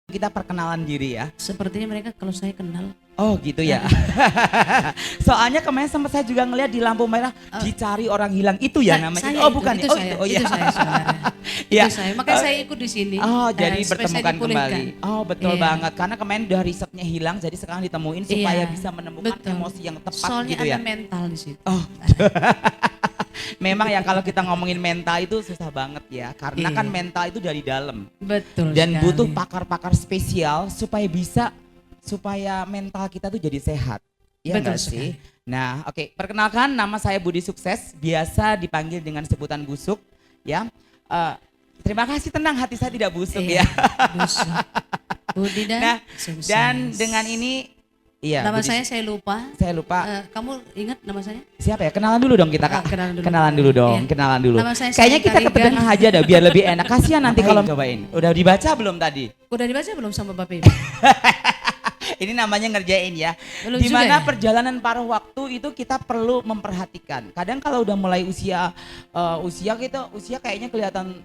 Kita perkenalan diri ya. Sepertinya mereka kalau saya kenal. Oh gitu ya. Soalnya kemarin sempat saya juga ngeliat di lampu merah dicari orang hilang itu ya namanya. Saya Oh bukan itu, ya. Oh saya, itu. Oh itu ya. saya sebenarnya. Ya. Itu saya. Makanya saya ikut di sini. Oh jadi supaya saya bertemukan dipulihkan. kembali. Oh betul Iya. banget. Karena kemarin udah risetnya hilang jadi sekarang ditemuin supaya Iya, bisa menemukan betul. emosi yang tepat Soalnya gitu ya. ada mental di situ. Oh. Memang ya kalau kita ngomongin mental itu susah banget ya. Karena Iya. kan mental itu dari dalam. Betul Dan sekali. butuh pakar-pakar spesial supaya mental kita tuh jadi sehat. Iya Betul enggak sih? sekali. Nah, oke, perkenalkan nama saya Budi Sukses, biasa dipanggil dengan sebutan Busuk, ya. Terima kasih, tenang, hati saya tidak busuk Iya, ya. busuk. Budi dan Nah, sukses. dan dengan ini iya, Nama Budi, saya lupa. saya lupa. Kamu ingat nama saya? Siapa ya? Kenalan dulu dong kita, Kak. Kenalan dulu. Dong, Iya. kenalan dulu. Nama saya Kayaknya kita Sarika ke tengah Rigan. aja dah biar lebih enak. Kasihan nanti kalau cobain. Udah dibaca belum tadi? Udah dibaca belum sama Bapak Ibu? Ini namanya ngerjain ya. Belum Dimana juga ya? perjalanan paruh waktu itu kita perlu memperhatikan. Kadang kalau udah mulai usia kayaknya kelihatan.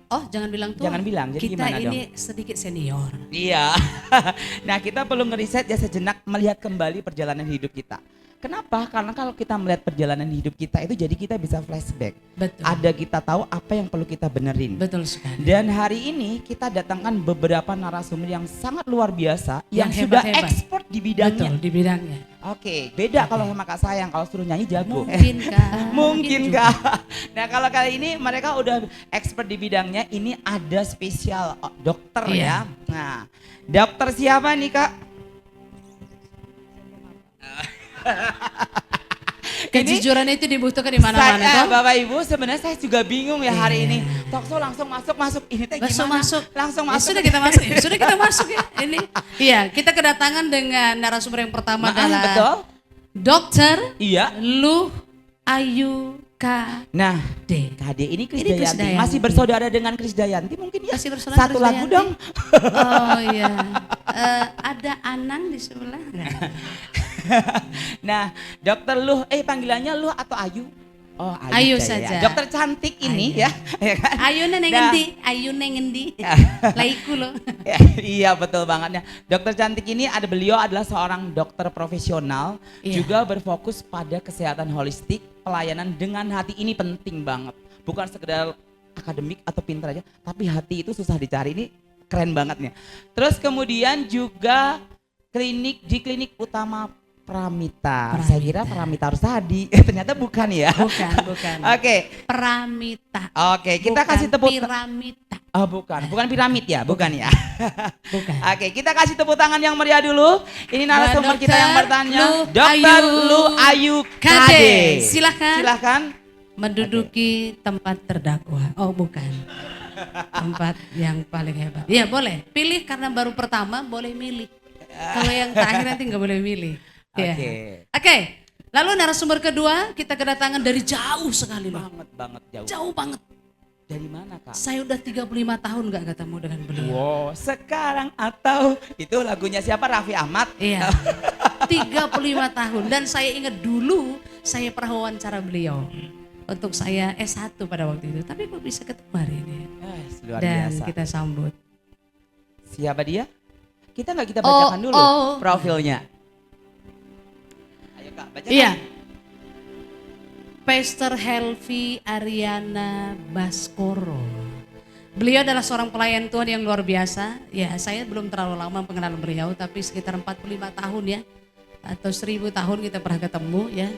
Oh, jangan bilang tua. Jangan bilang, jadi kita gimana ini sedikit senior. Iya. Nah kita perlu ngeriset ya sejenak melihat kembali perjalanan hidup kita. Kenapa? Karena kalau kita melihat perjalanan hidup kita itu jadi kita bisa flashback. Betul. Ada kita tahu apa yang perlu kita benerin. Betul sekali. Dan hari ini kita datangkan beberapa narasumber yang sangat luar biasa yang Yang sudah hebat-hebat. ekspor di bidangnya. Betul, di bidangnya. Oke, beda kalau sama Kak Sayang, kalau suruh nyanyi jago. Mungkinkah? Mungkin juga. Kak. Nah kalau kali ini mereka udah expert di bidangnya, ini ada spesial dokter ya. Iya. Nah, dokter siapa nih Kak? Kejujuran itu dibutuhkan di mana-mana Saya, toh. Bapak Ibu, sebenarnya saya juga bingung ya hari Iya. ini. Talkshow langsung masuk. Ini teh Langsung gimana? masuk. Langsung Ya, masuk. sudah kita masuk ya. Sudah kita masuk ya. Ini. Iya, kita kedatangan dengan narasumber yang pertama adalah Betul? Dokter Iya. Luh Ayu KD. Nah, KD ini Kris Ini Kris Dayanti. Dayanti. Masih bersaudara dengan Kris Dayanti mungkin ya? Masih bersaudara Satu Kris lagu Dayanti? dong. Oh iya. Ada Anang di sebelah. Nah, dokter Luh, panggilannya Luh atau Ayu? Oh, Ayu saja ya. saja. Dokter cantik ini Ayu. ya. ya kan? Ayu neng Nah. ngendi? Ayu neng ngendi? Laiku loh. Ya, iya betul banget. Nah, dokter cantik ini beliau adalah seorang dokter profesional, Iya. juga berfokus pada kesehatan holistik, pelayanan dengan hati ini penting banget. Bukan sekedar akademik atau pintar aja, tapi hati itu susah dicari, ini keren banget nih. Terus kemudian juga di klinik utama Pramita. Saya kira Pramita Rusadi, ternyata bukan ya. Bukan. Oke. Pramita. Oke, kita Bukan kasih tepuk Piramita. Oh bukan piramid ya, bukan ya. Bukan. Oke, kita kasih tepuk tangan yang meriah dulu. Ini narasumber Dokter kita yang bertanya, Luh Dokter Ayu Luh Ayu KD. KD. Silahkan. Silakan. Menduduki tempat terdakwa. Oh bukan. Tempat yang paling hebat. Iya boleh. Pilih karena baru pertama boleh milih. Kalau yang terakhir nanti nggak boleh milih. Iya. Oke. Lalu narasumber kedua kita kedatangan dari jauh sekali loh. Banget jauh. Jauh banget. Dari mana Kak? Saya udah 35 tahun nggak ketemu dengan beliau. Wow, sekarang atau itu lagunya siapa? Raffi Ahmad. Iya. 35 tahun dan saya ingat dulu saya pernah wawancara beliau. Untuk saya S1 pada waktu itu. Tapi kok bisa ketemu hari ini. Luar Dan biasa. kita sambut. Siapa dia? Kita nggak kita bacakan dulu profilnya. Ayo Kak, bacakan. Iya. Pastor Helvi Ariana Baskoro. Beliau adalah seorang pelayan Tuhan yang luar biasa. Ya, saya belum terlalu lama mengenal beliau, tapi sekitar 45 tahun ya. Atau 1000 tahun kita pernah ketemu ya.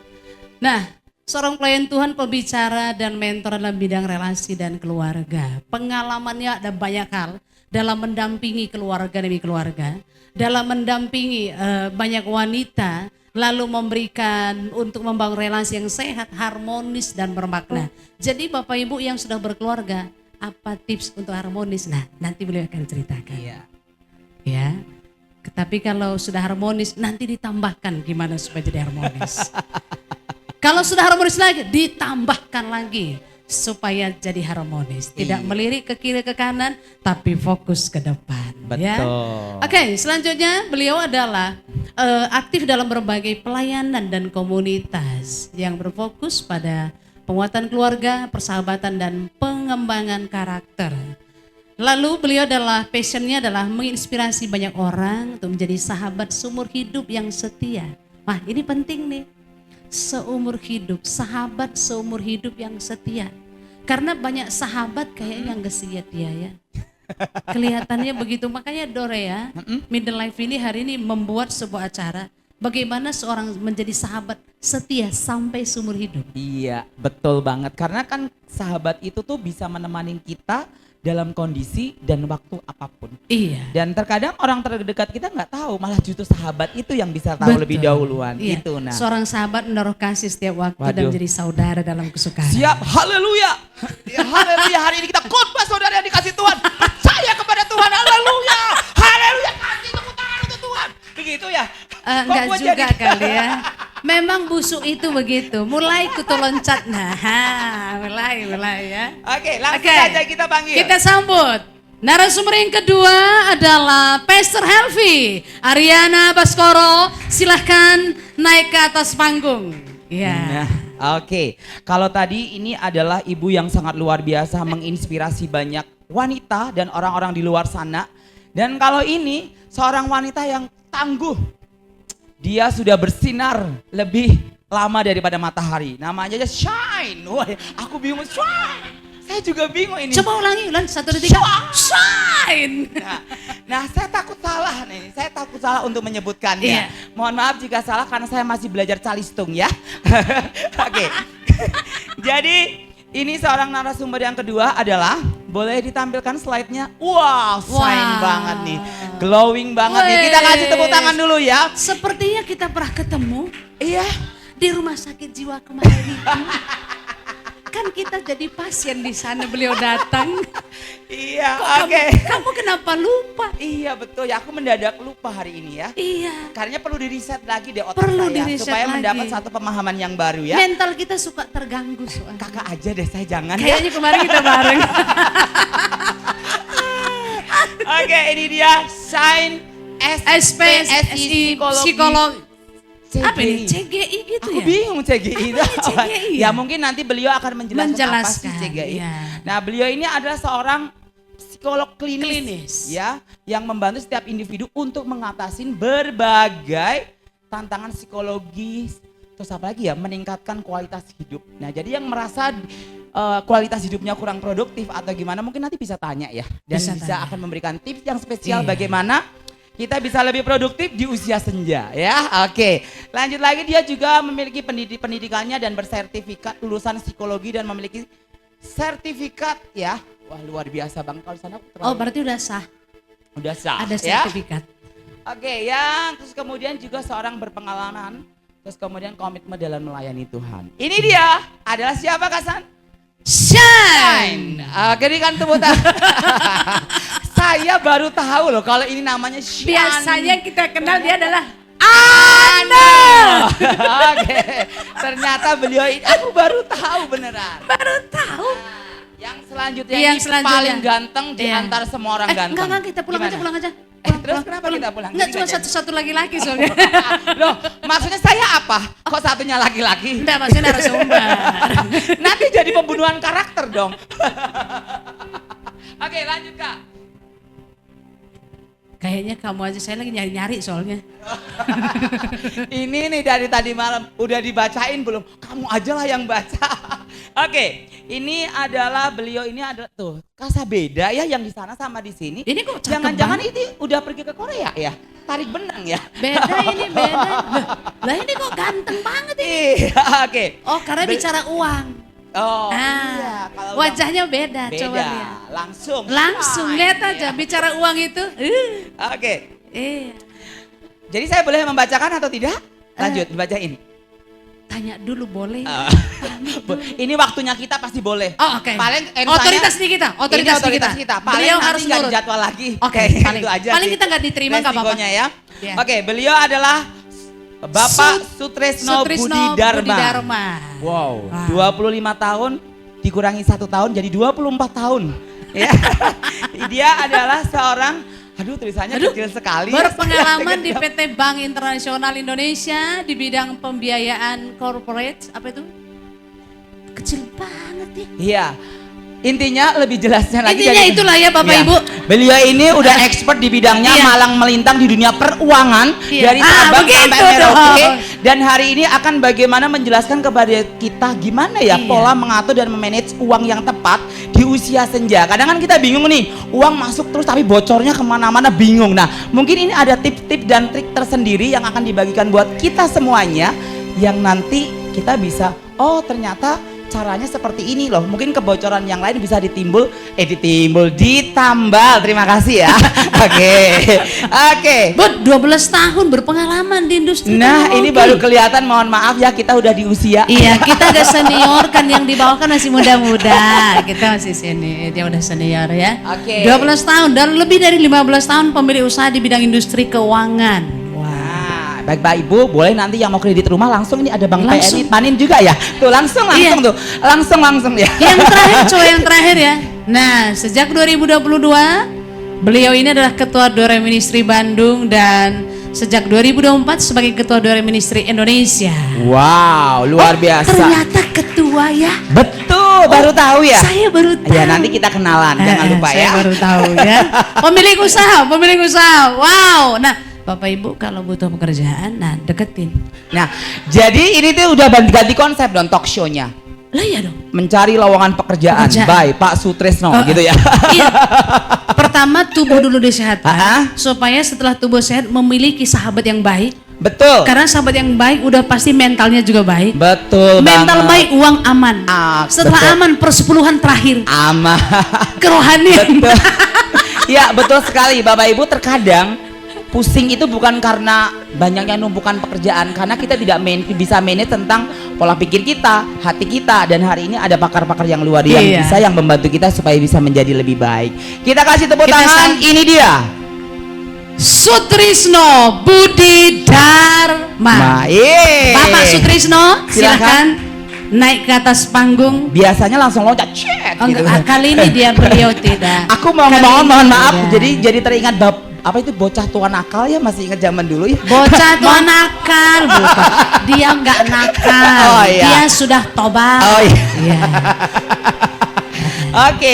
Nah, seorang pelayan Tuhan, pembicara dan mentor dalam bidang relasi dan keluarga. Pengalamannya ada banyak hal dalam mendampingi keluarga demi keluarga. Dalam mendampingi banyak wanita, lalu memberikan untuk membangun relasi yang sehat, harmonis dan bermakna. Jadi Bapak Ibu yang sudah berkeluarga, apa tips untuk harmonis? Nah, nanti beliau akan ceritakan. Iya. Ya. Tapi kalau sudah harmonis, nanti ditambahkan gimana supaya jadi harmonis. Kalau sudah harmonis lagi, ditambahkan lagi supaya jadi harmonis. Tidak melirik ke kiri ke kanan, tapi fokus ke depan. Betul. Ya? Oke, selanjutnya beliau adalah aktif dalam berbagai pelayanan dan komunitas yang berfokus pada penguatan keluarga, persahabatan dan pengembangan karakter. Lalu beliau adalah passionnya adalah menginspirasi banyak orang untuk menjadi sahabat seumur hidup yang setia. Wah, ini penting nih. Seumur hidup, sahabat seumur hidup yang setia. Karena banyak sahabat kayaknya yang gak setia ya. Kelihatannya begitu, makanya Dorea Middle Life ini hari ini membuat sebuah acara bagaimana seorang menjadi sahabat setia sampai seumur hidup. Iya, betul banget. Karena kan sahabat itu tuh bisa menemani kita dalam kondisi dan waktu apapun. Iya. Dan terkadang orang terdekat kita nggak tahu, malah justru sahabat itu yang bisa tahu lebih dahuluan. Iya. Itu nah. Seorang sahabat menaruh kasih setiap waktu dan Waduh. menjadi saudara dalam kesukaan. Siap, haleluya. Ya, haleluya, hari ini kita khotbah saudara yang dikasih Tuhan. Percaya kepada Tuhan, haleluya. Haleluya, kasih tepuk tangan untuk Tuhan. Begitu ya? Enggak Kok gua juga jadi- kali ya. Memang busuk itu begitu. Mulai kutu loncat. Nah, mulai ya. Oke, langsung Oke. saja kita panggil. Kita sambut. Narasumber yang kedua adalah Pastor Helvi Ariana Baskoro. Silahkan naik ke atas panggung. Ya. Nah, oke. Kalau tadi ini adalah ibu yang sangat luar biasa menginspirasi banyak wanita dan orang-orang di luar sana. Dan kalau ini seorang wanita yang tangguh. Dia sudah bersinar lebih lama daripada matahari. Namanya aja Shine. Wah, aku bingung Shine. Saya juga bingung ini. Coba ulangi, ulang 1, 2, 3. Shine. Nah, saya takut salah nih. Saya takut salah untuk menyebutkannya. Iya. Mohon maaf jika salah karena saya masih belajar calistung ya. Oke. Jadi ini seorang narasumber yang kedua adalah, boleh ditampilkan slide-nya? Wow, shine Wow. banget nih. Glowing banget nih. Kita kasih tepuk tangan dulu ya. Sepertinya kita pernah ketemu Iya. di rumah sakit jiwa kemarin itu. Kan kita jadi pasien di sana, beliau datang. Iya, Kok oke. kamu kenapa lupa? Iya betul ya, aku mendadak lupa hari ini ya. Iya. Karena perlu di-reset lagi deh otak Perlu saya di-reset supaya lagi. mendapat satu pemahaman yang baru ya. Mental kita suka terganggu soalnya. Kakak aja deh, saya jangan ya. Kayaknya kemarin kita bareng. Oke, ini dia Shine SPSI psikolog. CGI. Apa ini? CGI gitu Aku ya? bingung CGI itu Apanya apa. CGI Ya ya? mungkin nanti beliau akan menjelaskan apa sih Menjelaskan, CGI. iya. Nah, beliau ini adalah seorang psikolog klinis, Klinis. ya, yang membantu setiap individu untuk mengatasi berbagai tantangan psikologis. Terus apa lagi ya? Meningkatkan kualitas hidup. Nah, jadi yang merasa kualitas hidupnya kurang produktif atau gimana mungkin nanti bisa tanya ya. Dan Bisa bisa tanya. akan memberikan tips yang spesial Iya. bagaimana kita bisa lebih produktif di usia senja ya. Oke, lanjut lagi, dia juga memiliki pendidikannya dan bersertifikat lulusan psikologi dan memiliki sertifikat ya. Wah, luar biasa Bang. Kalau di sana Oh, berarti udah sah. udah sah Ada ya. sertifikat. Oke, ya, terus kemudian juga seorang berpengalaman, terus kemudian komitmen dalam melayani Tuhan. Ini dia adalah siapa Kasan? Shine. Oke, berikan tepuk tangan. Saya baru tahu loh kalau ini namanya Shine. Biasanya kita kenal dia adalah Ana. Oke, ternyata beliau ini aku baru tahu beneran. baru tahu. Yang selanjutnya Yang ini selanjutnya. paling ganteng di Iya. antara semua orang ganteng. Enggak, kita pulang Gimana? aja, pulang aja. Terus kenapa kita pulang? Enggak, Jadi cuma nggak jadi? satu-satu laki-laki soalnya. Loh, maksudnya saya apa? Kok satunya laki-laki? Enggak, maksudnya narasumber. Nanti jadi pembunuhan karakter dong. Oke, lanjut Kak. Kayaknya kamu aja, saya lagi nyari-nyari soalnya. Ini nih dari tadi malam udah dibacain belum? Kamu aja lah yang baca. Oke, ini adalah beliau ini adalah tuh kasa beda ya yang di sana sama di sini. Ini kok cakep Jangan-jangan banget. ini udah pergi ke Korea ya? Tarik benang ya? Beda ini, beda. Lah ini kok ganteng banget ini. Iya, oke. Oh, karena bicara uang. Oh, Ah, iya. Kalau wajahnya beda, beda, coba lihat. langsung. Langsung shine, lihat ya. aja, bicara uang itu. Oke, Iya. jadi saya boleh membacakan atau tidak? Lanjut, dibacain. Tanya dulu boleh. Ini waktunya kita pasti boleh. Oh, oke. Paling Otoritas di kita, Ini otoritas di otoritas kita. kita. Paling Beliau nanti harus nggak nurut. dijadwal lagi. Oke, Kayak paling. itu aja Paling sih kita nggak diterima nggak apa-apa. resikonya ya. Iya. Oke, beliau adalah Bapak Sutresno Budi Dharma. Wow, Wah. 25 tahun dikurangi 1 tahun jadi 24 tahun. Ya. Dia adalah seorang, aduh tulisannya Aduh, kecil sekali. berpengalaman di PT Bank Internasional Indonesia di bidang pembiayaan corporate, apa itu? Kecil banget ya. Iya. Intinya lebih jelasnya lagi Intinya itulah ya Bapak Iya. Ibu. Beliau ini udah expert di bidangnya, Iya. malang melintang di dunia peruangan, Iya. dari Sabang begitu sampai Merauke. dong. Dan hari ini akan bagaimana menjelaskan kepada kita gimana ya Iya. pola mengatur dan memanage uang yang tepat di usia senja. Kadang kan kita bingung nih, uang masuk terus tapi bocornya kemana-mana, bingung. Nah mungkin ini ada tips-tips dan trik tersendiri yang akan dibagikan buat kita semuanya, yang nanti kita bisa, oh ternyata caranya seperti ini loh. Mungkin kebocoran yang lain bisa ditambal. Terima kasih ya. Oke. Bud, 12 tahun berpengalaman di industri Nah, ini teknologi. baru kelihatan, mohon maaf ya, kita udah di usia. Iya, kita agak senior kan, yang di bawah kan masih muda-muda. Kita masih senior, dia udah senior ya. Oke. 12 tahun dan lebih dari 15 tahun pemilik usaha di bidang industri keuangan. Nah, baik-baik Ibu, boleh nanti yang mau kredit rumah langsung, ini ada Bang Langsung. PNI, Panin juga ya. Tuh langsung Iya. tuh. Langsung ya. Yang terakhir, yang terakhir ya. Nah, sejak 2022 beliau ini adalah Ketua Dore Ministry Bandung dan sejak 2024 sebagai Ketua Dore Ministry Indonesia. Wow, luar biasa. Ternyata ketua ya. Betul, baru tahu ya. Saya baru tahu. Ya nanti kita kenalan, jangan lupa Saya ya. baru tahu ya. Pemilik usaha. Wow. Nah, Bapak Ibu kalau butuh pekerjaan, nah deketin. Nah, jadi ini tuh udah ganti konsep dong talk show-nya. Lah ya dong. Mencari lowongan pekerjaan, by Pak Sutrisno gitu ya. Iya. Pertama tubuh dulu Ah. disehatkan supaya setelah tubuh sehat memiliki sahabat yang baik. Betul. Karena sahabat yang baik udah pasti mentalnya juga baik. Betul Mental banget. baik, uang aman. Setelah betul. aman, persepuluhan terakhir. Aman. Kerohanian. Betul. Ya, betul sekali Bapak Ibu. Terkadang pusing itu bukan karena banyaknya numpukan pekerjaan, karena kita tidak bisa manage tentang pola pikir kita, hati kita. Dan hari ini ada pakar-pakar yang luar yang Iya. bisa, yang membantu kita supaya bisa menjadi lebih baik. Kita kasih tepuk Kita tangan. Ini dia Sutrisno Budi Dharma. Baik. Bapak Sutrisno, Silakan. silakan naik ke atas panggung. Biasanya langsung loncat, cek Oh, gitu. enggak, kali ini beliau tidak. Aku mau Kali mohon ini maaf, tidak. jadi teringat apa itu bocah tua nakal ya, masih ingat zaman dulu ya. Bocah tua nakal, bukan. Dia enggak nakal. Oh, iya. Dia sudah tobat. Oh iya. Iya. Oke.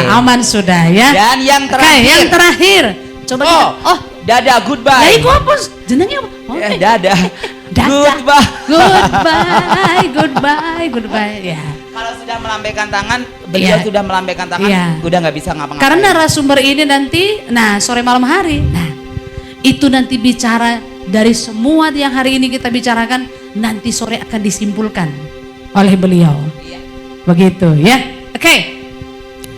Aman sudah ya. Dan yang Oke, terakhir. yang terakhir. Coba Oh, kita. dadah Lah goodbye. iku apa? Jenengnya apa? Ya, Oke. dadah. Dadah. Goodbye. Goodbye. Ya. Kalau sudah melambaikan tangan, beliau Iya. sudah melambaikan tangan, Iya. udah nggak bisa ngapa-ngapain. Karena narasumber ini nanti, nah sore malam hari, nah itu nanti bicara dari semua yang hari ini kita bicarakan, nanti sore akan disimpulkan oleh beliau. Iya. Begitu ya. Oke,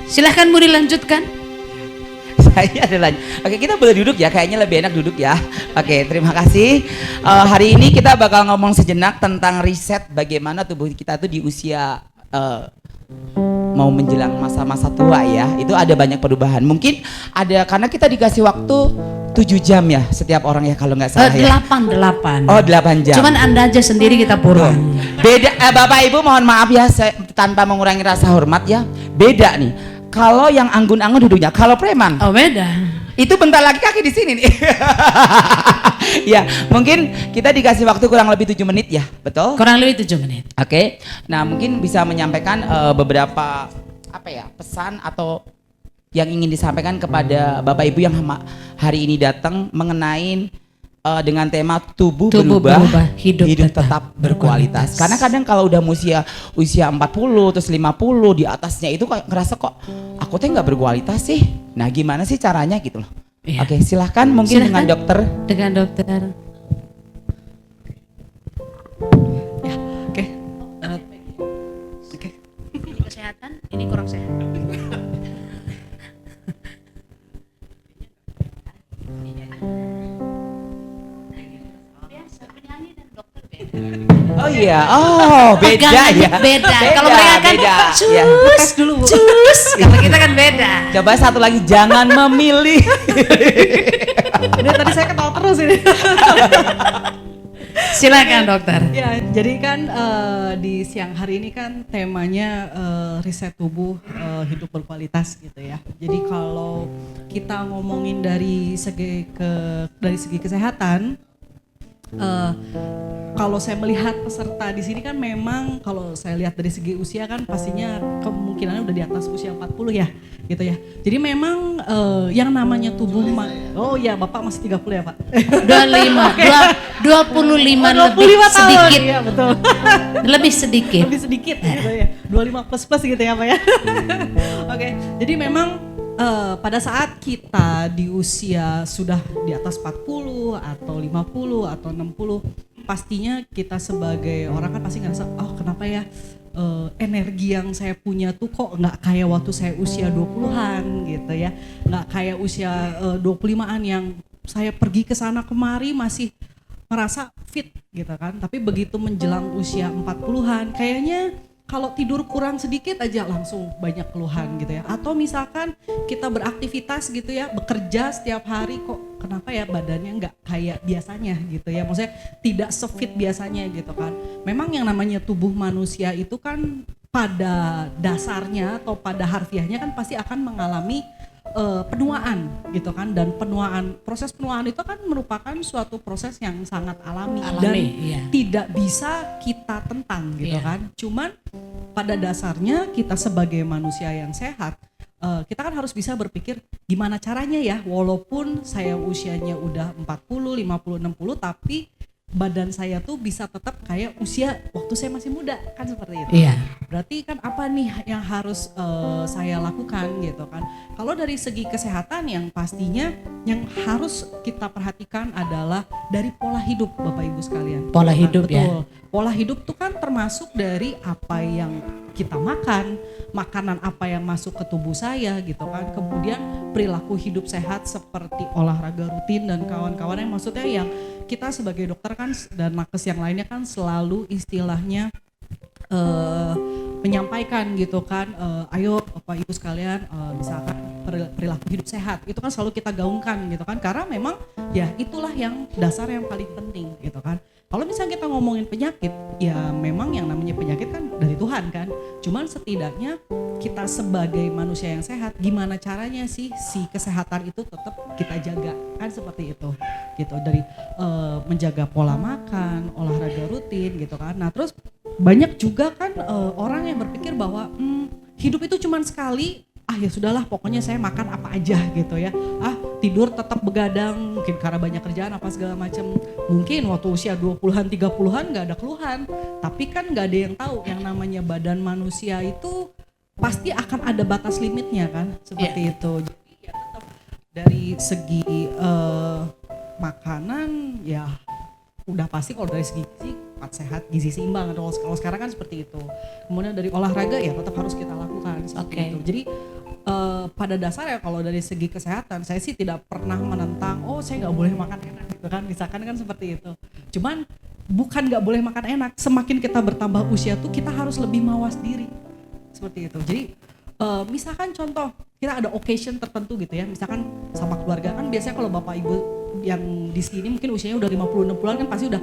silahkan Bu dilanjutkan. Saya ada lanjut. Oke, kita boleh duduk ya, kayaknya lebih enak duduk ya. Oke, terima kasih. Hari ini kita bakal ngomong sejenak tentang riset bagaimana tubuh kita tuh di usia mau menjelang masa-masa tua ya. Itu ada banyak perubahan. Mungkin ada karena kita dikasih waktu 7 jam ya setiap orang ya kalau nggak salah ya. 8. Oh, 8 jam. Cuman Anda aja sendiri kita kurang. Beda, Bapak Ibu mohon maaf ya, saya, tanpa mengurangi rasa hormat ya. Beda nih. Kalau yang anggun-anggun duduknya, kalau preman Oh beda. itu bentar lagi kaki di sini nih. Ya, mungkin kita dikasih waktu kurang lebih 7 menit ya, betul? Kurang lebih 7 menit. Oke. Nah, mungkin bisa menyampaikan beberapa apa ya, pesan atau yang ingin disampaikan kepada Bapak Ibu yang hari ini datang mengenai dengan tema tubuh berubah, hidup tetap berkualitas. Karena kadang kalau udah usia 40 terus 50 di atasnya itu kayak ngerasa kok aku teh nggak berkualitas sih. Nah, gimana sih caranya gitu loh. Iya. Oke, silahkan mungkin dengan dokter. Dengan dokter. Ya, oke. Oke. Ini kesehatan, ini kurang sehat. Oh iya, oh beda ya. Beda. Kalau mereka kan beda. cus Ya. dulu. Cus. Kalau kita kan beda. Coba satu lagi, jangan memilih. Ini tadi saya ketawa terus ini. Silakan dokter. Ya, jadi kan di siang hari ini kan temanya riset tubuh hidup berkualitas gitu ya. Jadi kalau kita ngomongin dari segi kesehatan, eh, kalau saya melihat peserta di sini kan memang kalau saya lihat dari segi usia kan pastinya kemungkinannya udah di atas usia 40 ya gitu ya. Jadi memang yang namanya tubuh oh ya Bapak masih 30 ya Pak? 25 25 lebih tahun, sedikit. iya betul. Lebih sedikit. Lebih sedikit gitu ya. 25 plus gitu ya Pak ya. Oke, jadi memang pada saat kita di usia sudah di atas 40 atau 50 atau 60, pastinya kita sebagai orang kan pasti ngerasa, oh kenapa ya energi yang saya punya tuh kok nggak kayak waktu saya usia 20-an gitu ya. Nggak kayak usia 25-an yang saya pergi ke sana kemari masih merasa fit gitu kan. Tapi begitu menjelang usia 40-an kayaknya kalau tidur kurang sedikit aja langsung banyak keluhan gitu ya. Atau misalkan kita beraktivitas gitu ya, bekerja setiap hari kok kenapa ya badannya nggak kayak biasanya gitu ya. Maksudnya tidak sefit biasanya gitu kan. Memang yang namanya tubuh manusia itu kan pada dasarnya atau pada harfiahnya kan pasti akan mengalami penuaan gitu kan. Dan proses penuaan itu kan merupakan suatu proses yang sangat alami dan iya. tidak bisa kita tentang gitu Iya. kan. Cuman pada dasarnya kita sebagai manusia yang sehat, kita kan harus bisa berpikir gimana caranya ya, walaupun saya usianya udah 40, 50, 60 tapi badan saya tuh bisa tetap kayak usia waktu saya masih muda kan, seperti itu. Iya. Berarti kan apa nih yang harus saya lakukan gitu kan. Kalau dari segi kesehatan yang pastinya yang harus kita perhatikan adalah dari pola hidup Bapak Ibu sekalian. Pola hidup ya. Betul. Pola hidup tuh kan termasuk dari apa yang kita makan, makanan apa yang masuk ke tubuh saya gitu kan. Kemudian perilaku hidup sehat seperti olahraga rutin dan kawan-kawannya, maksudnya yang kita sebagai dokter kan dan nakes yang lainnya kan selalu istilahnya menyampaikan gitu kan, ayo Bapak Ibu sekalian misalkan perilaku hidup sehat itu kan selalu kita gaungkan gitu kan, karena memang ya itulah yang dasar yang paling penting gitu kan. Kalau misalnya kita ngomongin penyakit, ya memang yang namanya penyakit kan dari Tuhan kan. Cuman setidaknya kita sebagai manusia yang sehat, gimana caranya sih si kesehatan itu tetap kita jaga kan, seperti itu gitu. Dari menjaga pola makan, olahraga rutin gitu kan. Nah terus banyak juga kan orang yang berpikir bahwa hidup itu cuman sekali, ya sudahlah pokoknya saya makan apa aja gitu ya. Tidur tetap begadang mungkin karena banyak kerjaan apa segala macam. Mungkin waktu usia 20-an 30-an gak ada keluhan. Tapi kan gak ada yang tahu yang namanya badan manusia itu pasti akan ada batas limitnya kan, seperti itu. Jadi ya tetap dari segi makanan ya udah pasti, kalau dari segi gizi sehat, gizi seimbang. Kalau sekarang kan seperti itu. Kemudian dari olahraga ya tetap harus kita lakukan seperti itu. Jadi pada dasarnya kalau dari segi kesehatan saya sih tidak pernah menentang, saya nggak boleh makan enak gitu kan, misalkan kan seperti itu. Cuman bukan nggak boleh makan enak, semakin kita bertambah usia tuh kita harus lebih mawas diri seperti itu. Jadi misalkan contoh kita ada occasion tertentu gitu ya, misalkan sama keluarga kan biasanya kalau bapak ibu yang di sini mungkin usianya udah 50-60an kan pasti udah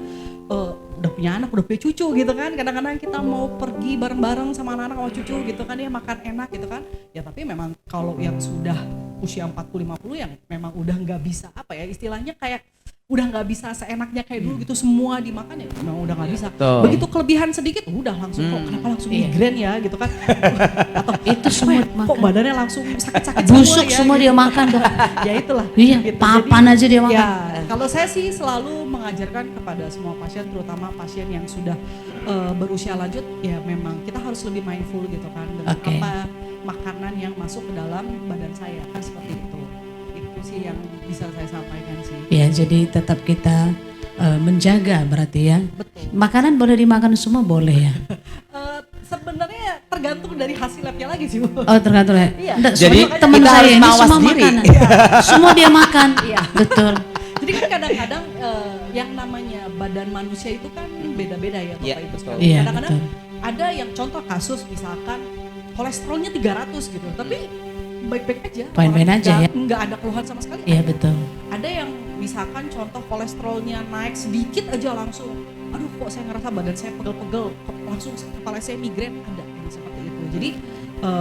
punya anak, udah punya cucu gitu kan. Kadang-kadang kita mau pergi bareng-bareng sama anak-anak sama cucu gitu kan ya, makan enak gitu kan. Ya tapi memang kalau yang sudah usia 40-50 yang memang udah nggak bisa istilahnya kayak udah nggak bisa seenaknya kayak dulu gitu, semua dimakan ya memang udah nggak bisa. Begitu kelebihan sedikit udah langsung kenapa langsung migrain ya gitu kan. Atau itu semua makan. Kok badannya langsung sakit-sakit busuk semua dia makan dok. Ya itulah. Iya, gitu. papan aja dia makan. Ya, kalau saya sih selalu mengajarkan kepada semua pasien, terutama pasien yang sudah berusia lanjut, ya memang kita harus lebih mindful gitu kan dengan apa makanan yang masuk ke dalam badan saya kan, seperti itu. Itu sih yang bisa saya sampaikan sih. Ya, jadi tetap kita menjaga berarti ya. Betul. Makanan boleh dimakan semua boleh ya. Sebenarnya tergantung dari hasil labnya lagi sih Bu. Oh tergantung ya. Iya. Jadi teman kita saya harus ini mawas semua diri. makanan. Semua dia makan. Iya. Betul. Jadi kan kadang-kadang yang namanya badan manusia itu kan beda-beda ya Bapak Iya, Ibu betul. sekalian. Iya, Kadang-kadang betul. ada yang contoh kasus misalkan kolesterolnya 300 gitu, tapi baik-baik aja. Fine-fine Orang aja ya. Nggak ada keluhan sama sekali. Iya betul. Ada yang misalkan contoh kolesterolnya naik sedikit aja langsung, aduh kok saya ngerasa badan saya pegel-pegel, langsung kepala saya migrain, ada yang seperti itu. Jadi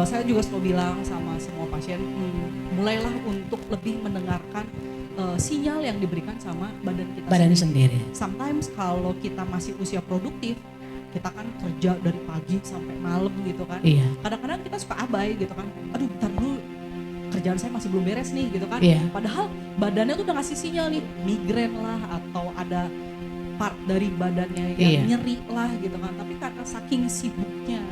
saya juga selalu bilang sama semua pasien, mulailah untuk lebih mendengarkan sinyal yang diberikan sama badan kita Badan sendiri. Sometimes kalau kita masih usia produktif, kita kan kerja dari pagi sampai malam gitu kan. Iya. Kadang-kadang kita suka abai gitu kan. Aduh, bentar dulu, kerjaan saya masih belum beres nih gitu kan. Iya. Padahal badannya tuh udah ngasih sinyal nih, migrain lah atau ada part dari badannya yang nyeri lah gitu kan. Tapi karena saking sibuknya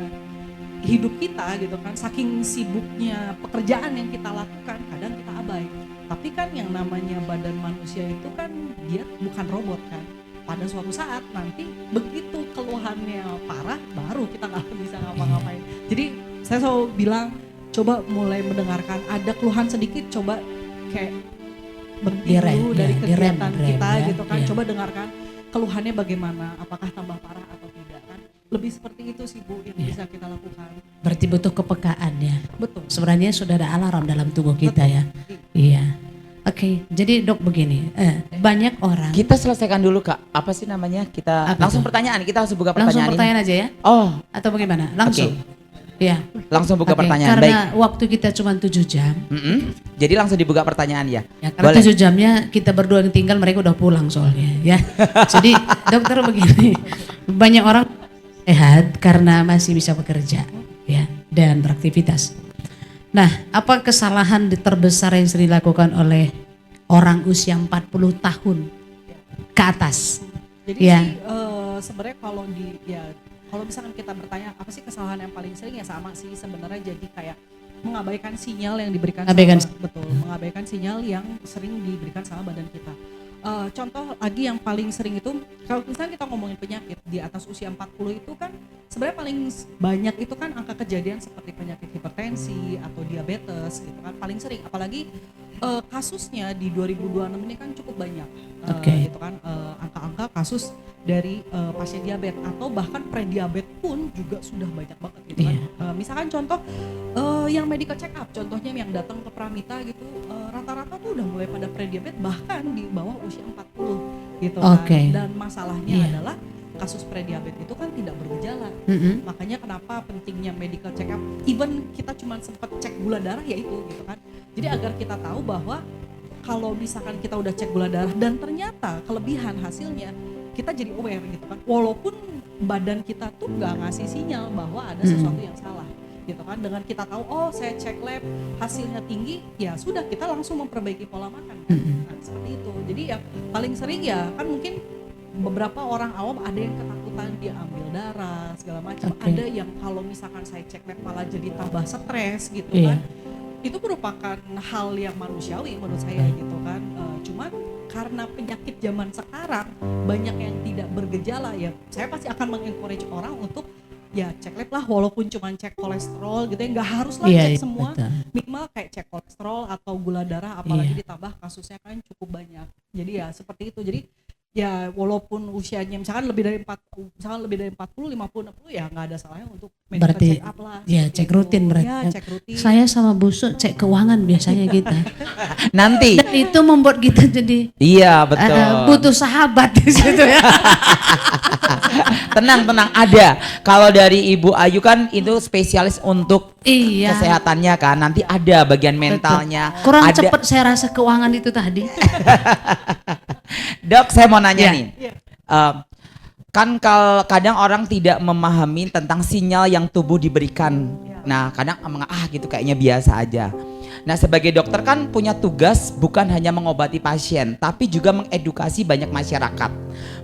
hidup kita gitu kan, saking sibuknya pekerjaan yang kita lakukan, kadang kita abai. Tapi kan yang namanya badan manusia itu kan dia bukan robot kan. Pada suatu saat nanti begitu keluhannya parah, baru kita nggak bisa ngapa-ngapain. Jadi saya selalu bilang, coba mulai mendengarkan, ada keluhan sedikit, coba kayak berhenti dulu dari kegiatan kita gitu kan. Coba dengarkan keluhannya bagaimana, apakah tambah parah atau tidak kan. Lebih seperti itu sih Bu yang bisa kita lakukan. Berarti butuh kepekaan ya. Betul. Sebenarnya sudah ada alarm dalam tubuh kita ya. Iya. Oke, jadi Dok begini, banyak orang. Kita selesaikan dulu Kak, apa sih namanya? Kita Apa langsung itu? pertanyaan, kita langsung buka pertanyaan. Langsung pertanyaan aja ya? Oh, Atau bagaimana? Langsung? Ya. langsung buka Oke, pertanyaan. karena Baik. waktu kita cuma 7 jam. Jadi langsung dibuka pertanyaan ya. Ya, karena 7 jamnya kita berdua yang tinggal, mereka udah pulang soalnya ya. Jadi dokter begini, banyak orang sehat karena masih bisa bekerja ya dan beraktivitas. Nah, apa kesalahan terbesar yang sering dilakukan oleh orang usia 40 tahun ke atas? Jadi Ya. sih sebenarnya kalau misalkan kita bertanya apa sih kesalahan yang paling sering, ya sama sih sebenarnya, jadi kayak mengabaikan sinyal yang diberikan mengabaikan sinyal yang sering diberikan sama badan kita. Contoh lagi yang paling sering itu, kalau misalnya kita ngomongin penyakit di atas usia 40 itu kan sebenarnya paling banyak itu kan angka kejadian seperti penyakit hipertensi atau diabetes gitu kan paling sering, apalagi kasusnya di 2026 ini kan cukup banyak gitu kan, angka-angka kasus dari pasien diabetes atau bahkan prediabetes pun juga sudah banyak banget gitu kan. Misalkan contoh yang medical check up, contohnya yang datang ke Pramita gitu, rata-rata tuh udah mulai pada prediabetes bahkan di bawah usia 40 gitu kan. Dan masalahnya adalah kasus prediabetes itu kan tidak bergejala. Makanya kenapa pentingnya medical check up, even kita cuma sempat cek gula darah ya itu gitu kan. Jadi agar kita tahu bahwa kalau misalkan kita udah cek gula darah dan ternyata kelebihan hasilnya, kita jadi aware gitu kan. Walaupun badan kita tuh nggak ngasih sinyal bahwa ada sesuatu yang salah gitu kan. Dengan kita tahu, oh saya cek lab hasilnya tinggi, ya sudah kita langsung memperbaiki pola makan kan. Nah, seperti itu. Jadi ya paling sering ya kan mungkin beberapa orang awam ada yang ketakutan dia ambil darah segala macam, ada yang kalau misalkan saya cek lab malah jadi tambah stres gitu kan. Itu merupakan hal yang manusiawi menurut saya gitu kan. Cuman karena penyakit zaman sekarang banyak yang tidak bergejala, ya saya pasti akan mengencourage orang untuk ya cek lab lah, walaupun cuma cek kolesterol gitu ya, nggak harus lah cek semua, minimal kayak cek kolesterol atau gula darah, apalagi ditambah kasusnya kan cukup banyak. Jadi ya seperti itu. Jadi ya walaupun usianya misalkan lebih dari 40, 50, 60 ya nggak ada salahnya untuk medical check up lah. Ya cek rutin berarti. Ya, cek rutin. Saya sama Busuk cek keuangan biasanya kita. Nanti. Dan itu membuat kita jadi Iya betul. butuh sahabat di situ ya. Tenang ada. Kalau dari Ibu Ayu kan itu spesialis untuk kesehatannya kan. Nanti ada bagian mentalnya. Kurang cepat saya rasa keuangan itu tadi. Dok, saya mau nanya nih. Kan kadang orang tidak memahami tentang sinyal yang tubuh diberikan. Nah, kadang gitu kayaknya biasa aja. Nah, sebagai dokter kan punya tugas bukan hanya mengobati pasien, tapi juga mengedukasi banyak masyarakat.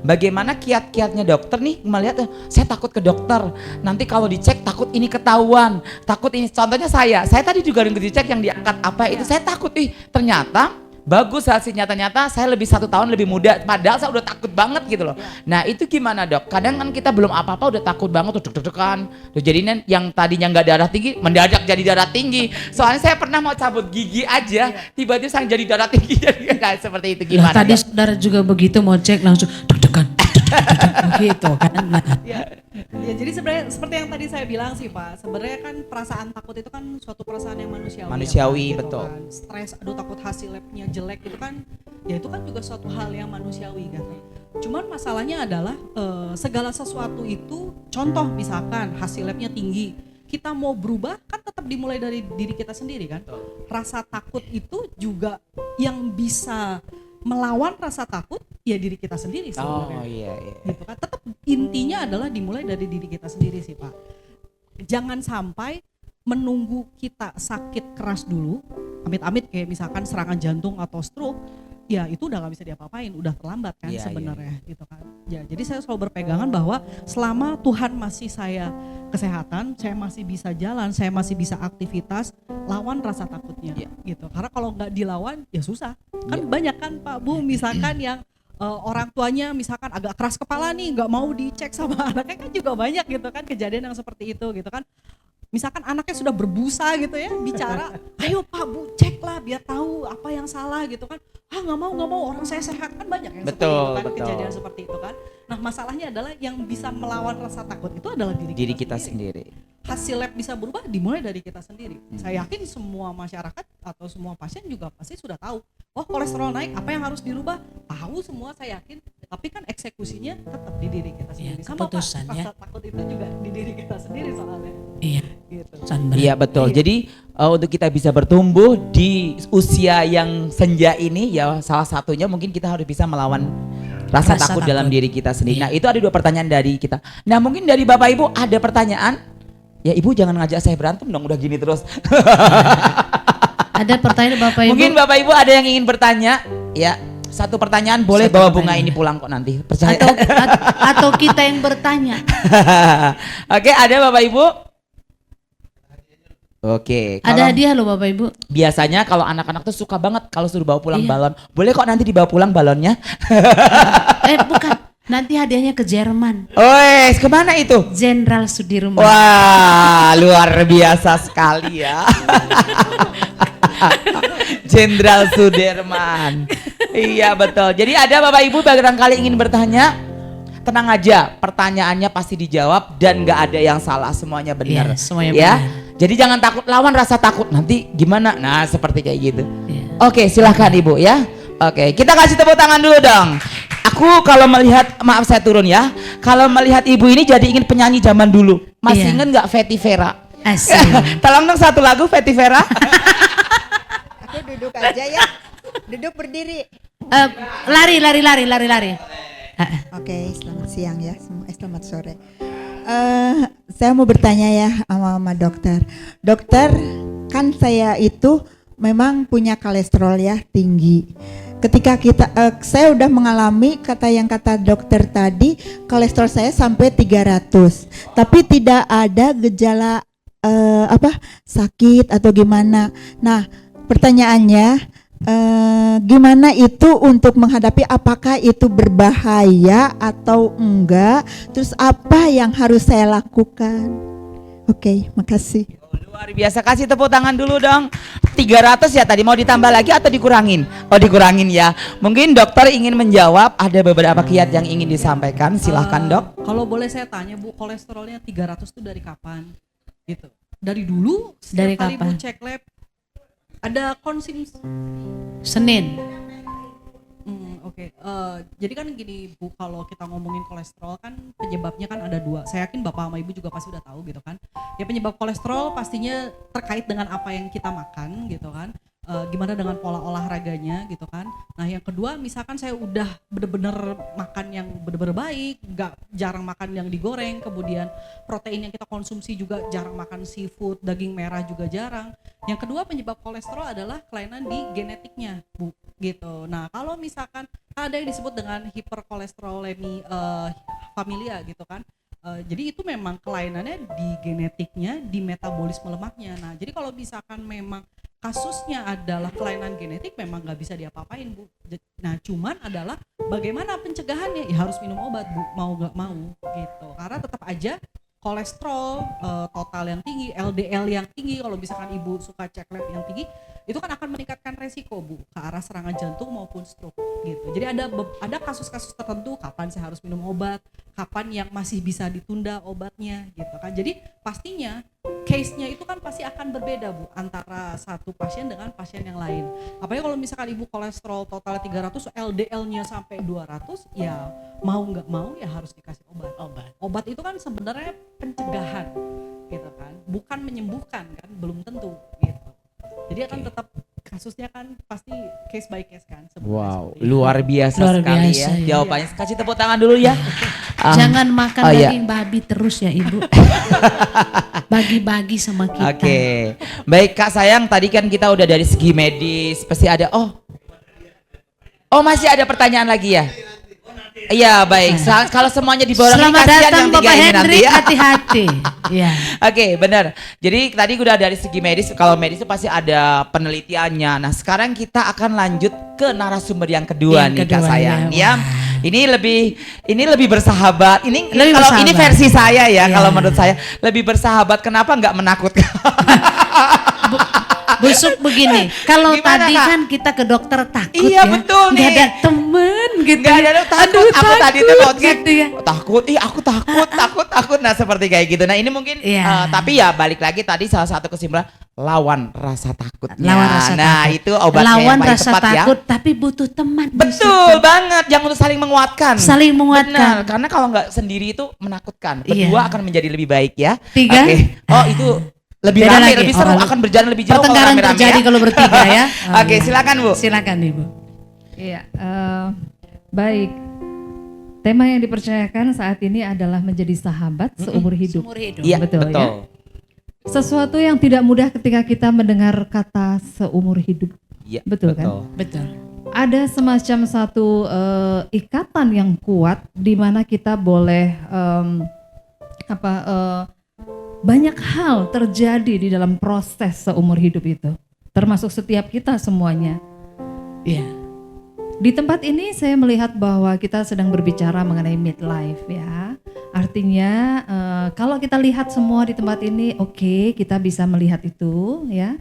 Bagaimana kiat-kiatnya dokter nih melihat, saya takut ke dokter, nanti kalau dicek takut ini ketahuan, takut ini. Contohnya saya tadi juga dicek yang diangkat apa itu, saya takut, ternyata bagus hasilnya, ternyata saya lebih 1 tahun lebih muda, padahal saya udah takut banget gitu loh. Nah itu gimana dok? Kadang kan kita belum apa-apa udah takut banget, tuh deg-degan. Jadi yang tadinya nggak darah tinggi mendadak jadi darah tinggi. Soalnya saya pernah mau cabut gigi aja, tiba-tiba saya jadi darah tinggi. Jadi nggak seperti itu, gimana? Tadi saudara juga begitu mau cek langsung deg-degan. Begitu kan. Ya jadi sebenarnya seperti yang tadi saya bilang sih Pak, sebenarnya kan perasaan takut itu kan suatu perasaan yang manusiawi ya, betul kan. Stres, aduh takut hasil labnya jelek itu kan, ya itu kan juga suatu hal yang manusiawi kan. Cuman masalahnya adalah segala sesuatu itu, contoh misalkan hasil labnya tinggi, kita mau berubah kan tetap dimulai dari diri kita sendiri kan. Rasa takut itu juga yang bisa melawan rasa takut ya diri kita sendiri sebenarnya. Oh iya. Gitu kan. Tetap intinya adalah dimulai dari diri kita sendiri sih Pak. Jangan sampai menunggu kita sakit keras dulu, amit-amit kayak misalkan serangan jantung atau stroke, ya itu udah gak bisa diapa-apain, udah terlambat kan sebenarnya gitu kan. Ya, jadi saya selalu berpegangan bahwa selama Tuhan masih saya kesehatan, saya masih bisa jalan, saya masih bisa aktivitas, lawan rasa takutnya gitu. Karena kalau nggak dilawan ya susah. Kan banyak kan Pak Bu misalkan yang orang tuanya misalkan agak keras kepala nih, nggak mau dicek sama anaknya kan juga banyak gitu kan kejadian yang seperti itu gitu kan. Misalkan anaknya sudah berbusa gitu ya, bicara, ayo Pak Bu cek lah biar tahu apa yang salah gitu kan. Nggak mau orang saya sehat, kan banyak yang seperti itu kan, kejadian seperti itu kan. Nah masalahnya adalah yang bisa melawan rasa takut itu adalah diri kita sendiri. Hasil lab bisa berubah dimulai dari kita sendiri. Saya yakin semua masyarakat atau semua pasien juga pasti sudah tahu, oh kolesterol naik, apa yang harus dirubah? Tahu semua saya yakin, tapi kan eksekusinya tetap di diri kita sendiri. Sama Pak, rasa takut itu juga di diri kita sendiri soalnya. Iya. Gitu. Iya betul. Jadi untuk kita bisa bertumbuh di usia yang senja ini ya salah satunya mungkin kita harus bisa melawan rasa takut dalam diri kita sendiri. Nah itu ada 2 pertanyaan dari kita. Nah mungkin dari Bapak Ibu ada pertanyaan? Ya Ibu jangan ngajak saya berantem dong, udah gini terus. Ada pertanyaan Bapak Ibu? Mungkin Bapak Ibu ada yang ingin bertanya? Ya 1 pertanyaan boleh, bawa bunga ini pulang kok nanti. Percaya. Atau kita yang bertanya. Oke, ada Bapak Ibu? Oke. Ada hadiah loh Bapak Ibu. Biasanya kalau anak-anak tuh suka banget kalau suruh bawa pulang balon. Boleh kok nanti dibawa pulang balonnya? Bukan. Nanti hadiahnya ke Jerman. Kemana itu? Jenderal Sudirman. Wah, luar biasa sekali ya. Jenderal Sudirman. Iya betul. Jadi ada Bapak Ibu barangkali ingin bertanya, tenang aja, pertanyaannya pasti dijawab dan nggak ada yang salah, semuanya benar. Semuanya ya. benar. Jadi jangan takut, lawan rasa takut. Nanti gimana? Nah seperti kayak gitu. Oke, silahkan Ibu ya. Oke, kita kasih tepuk tangan dulu dong. Aku kalau melihat, maaf saya turun ya. Kalau melihat Ibu ini jadi ingin penyanyi zaman dulu. Masih inget nggak Fetty Vera? Asik. Tolong dong 1 lagu Fetty Vera. Aku duduk aja ya. Duduk berdiri. Lari. Oke, selamat siang ya. Selamat sore. Saya mau bertanya ya sama dokter. Dokter, kan saya itu memang punya kolesterol ya tinggi. Ketika saya udah mengalami kata dokter tadi, kolesterol saya sampai 300. Tapi tidak ada gejala sakit atau gimana. Nah, pertanyaannya gimana itu untuk menghadapi, apakah itu berbahaya atau enggak? Terus apa yang harus saya lakukan? Oke, makasih. Luar biasa, kasih tepuk tangan dulu dong. 300 ya tadi, mau ditambah lagi atau dikurangin? Oh dikurangin ya. Mungkin dokter ingin menjawab, ada beberapa kiat yang ingin disampaikan, silahkan dok. Kalau boleh saya tanya Bu, kolesterolnya 300 itu dari kapan? Gitu. Dari dulu? Dari kali kapan? Bu cek lab, ada konsumsi? Senin. Oke. Jadi kan gini Bu, kalau kita ngomongin kolesterol kan penyebabnya kan ada 2. Saya yakin Bapak sama Ibu juga pasti udah tahu gitu kan. Ya penyebab kolesterol pastinya terkait dengan apa yang kita makan gitu kan. Gimana dengan pola olahraganya gitu kan. Nah yang kedua misalkan saya udah bener-bener makan yang bener-bener baik, gak jarang makan yang digoreng, kemudian protein yang kita konsumsi juga jarang makan seafood, daging merah juga jarang. Yang kedua penyebab kolesterol adalah kelainan di genetiknya Bu gitu. Nah kalau misalkan ada yang disebut dengan hiperkolesterolemi familia gitu kan. Jadi itu memang kelainannya di genetiknya, di metabolisme lemaknya. Nah jadi kalau misalkan memang kasusnya adalah kelainan genetik, memang nggak bisa diapa-apain Bu. Nah cuman adalah bagaimana pencegahannya, ya harus minum obat Bu, mau nggak mau gitu. Karena tetap aja kolesterol total yang tinggi, LDL yang tinggi, kalau misalkan Ibu suka cek lab yang tinggi, itu kan akan meningkatkan resiko Bu ke arah serangan jantung maupun stroke gitu. Jadi ada kasus-kasus tertentu kapan saya harus minum obat, kapan yang masih bisa ditunda obatnya gitu kan. Jadi pastinya case-nya itu kan pasti akan berbeda Bu antara satu pasien dengan pasien yang lain. Apalagi kalau misalkan Ibu kolesterol total 300, LDL-nya sampai 200, ya mau nggak mau ya harus dikasih obat. Obat itu kan sebenarnya pencegahan. gitu kan, bukan menyembuhkan kan, belum tentu gitu. Jadi akan tetap kasusnya kan pasti case by case kan sebenarnya. Wow, seperti itu. luar biasa Luar sekali biasa, ya ya. jawabannya. Kasih tepuk tangan dulu ya. Jangan makan oh iya. daging babi terus ya Ibu. Bagi-bagi sama kita. Oke, baik Kak Sayang, tadi kan kita udah dari segi medis, pasti ada. Oh masih ada pertanyaan lagi ya? Iya baik. Kalau semuanya di bawah ini Selamat kasihan datang yang Bapak tiga ini nanti Hendrik, ya. hati-hati. Ya. Oke, benar. Jadi tadi udah dari segi medis, kalau medis itu pasti ada penelitiannya. Nah, sekarang kita akan lanjut ke narasumber yang kedua Yang nih Kak kedua, Sayang ya. ya. Ini lebih bersahabat. Ini Lebih kalau bersahabat. ini versi saya ya, Ya. kalau menurut saya lebih bersahabat. Kenapa nggak menakutkan? Busuk begini. Kalau Gimana, tadi Kak? kan kita ke dokter takut Iya, ya. betul Nggak nih. ada temen gitu. Nggak ada takut. Aduh, Aku tadi tuh podcast gitu ya. takut. Aku takut. Nah seperti kayak gitu. Nah ini mungkin. Iya. Tapi ya balik lagi tadi salah satu kesimpulan lawan rasa takutnya. Lawan rasa nah takut. itu obatnya Lawan yang paling rasa tepat takut ya. tapi butuh teman. Betul banget. Yang untuk saling menguatkan. Saling menguatkan. Benar. Karena kalau nggak sendiri itu menakutkan. Berdua Iya. akan menjadi lebih baik ya. 3. Oke. Oh itu lebih Beda rame, lagi. lebih seru. Oh, Akan berjalan lebih jauh kalau Pertengkaran rame-rame terjadi ya. kalau bertiga ya. Oke, silakan, Bu. Silakan Ibu. Iya, baik. Tema yang dipercayakan saat ini adalah menjadi sahabat seumur hidup. Seumur hidup. Iya Betul, betul. ya? Sesuatu yang tidak mudah ketika kita mendengar kata seumur hidup. Iya, Betul kan? Betul. Ada semacam satu ikatan yang kuat di mana kita boleh banyak hal terjadi di dalam proses seumur hidup itu, termasuk setiap kita semuanya. Iya. Di tempat ini saya melihat bahwa kita sedang berbicara mengenai midlife ya. Artinya kalau kita lihat semua di tempat ini, oke, kita bisa melihat itu ya.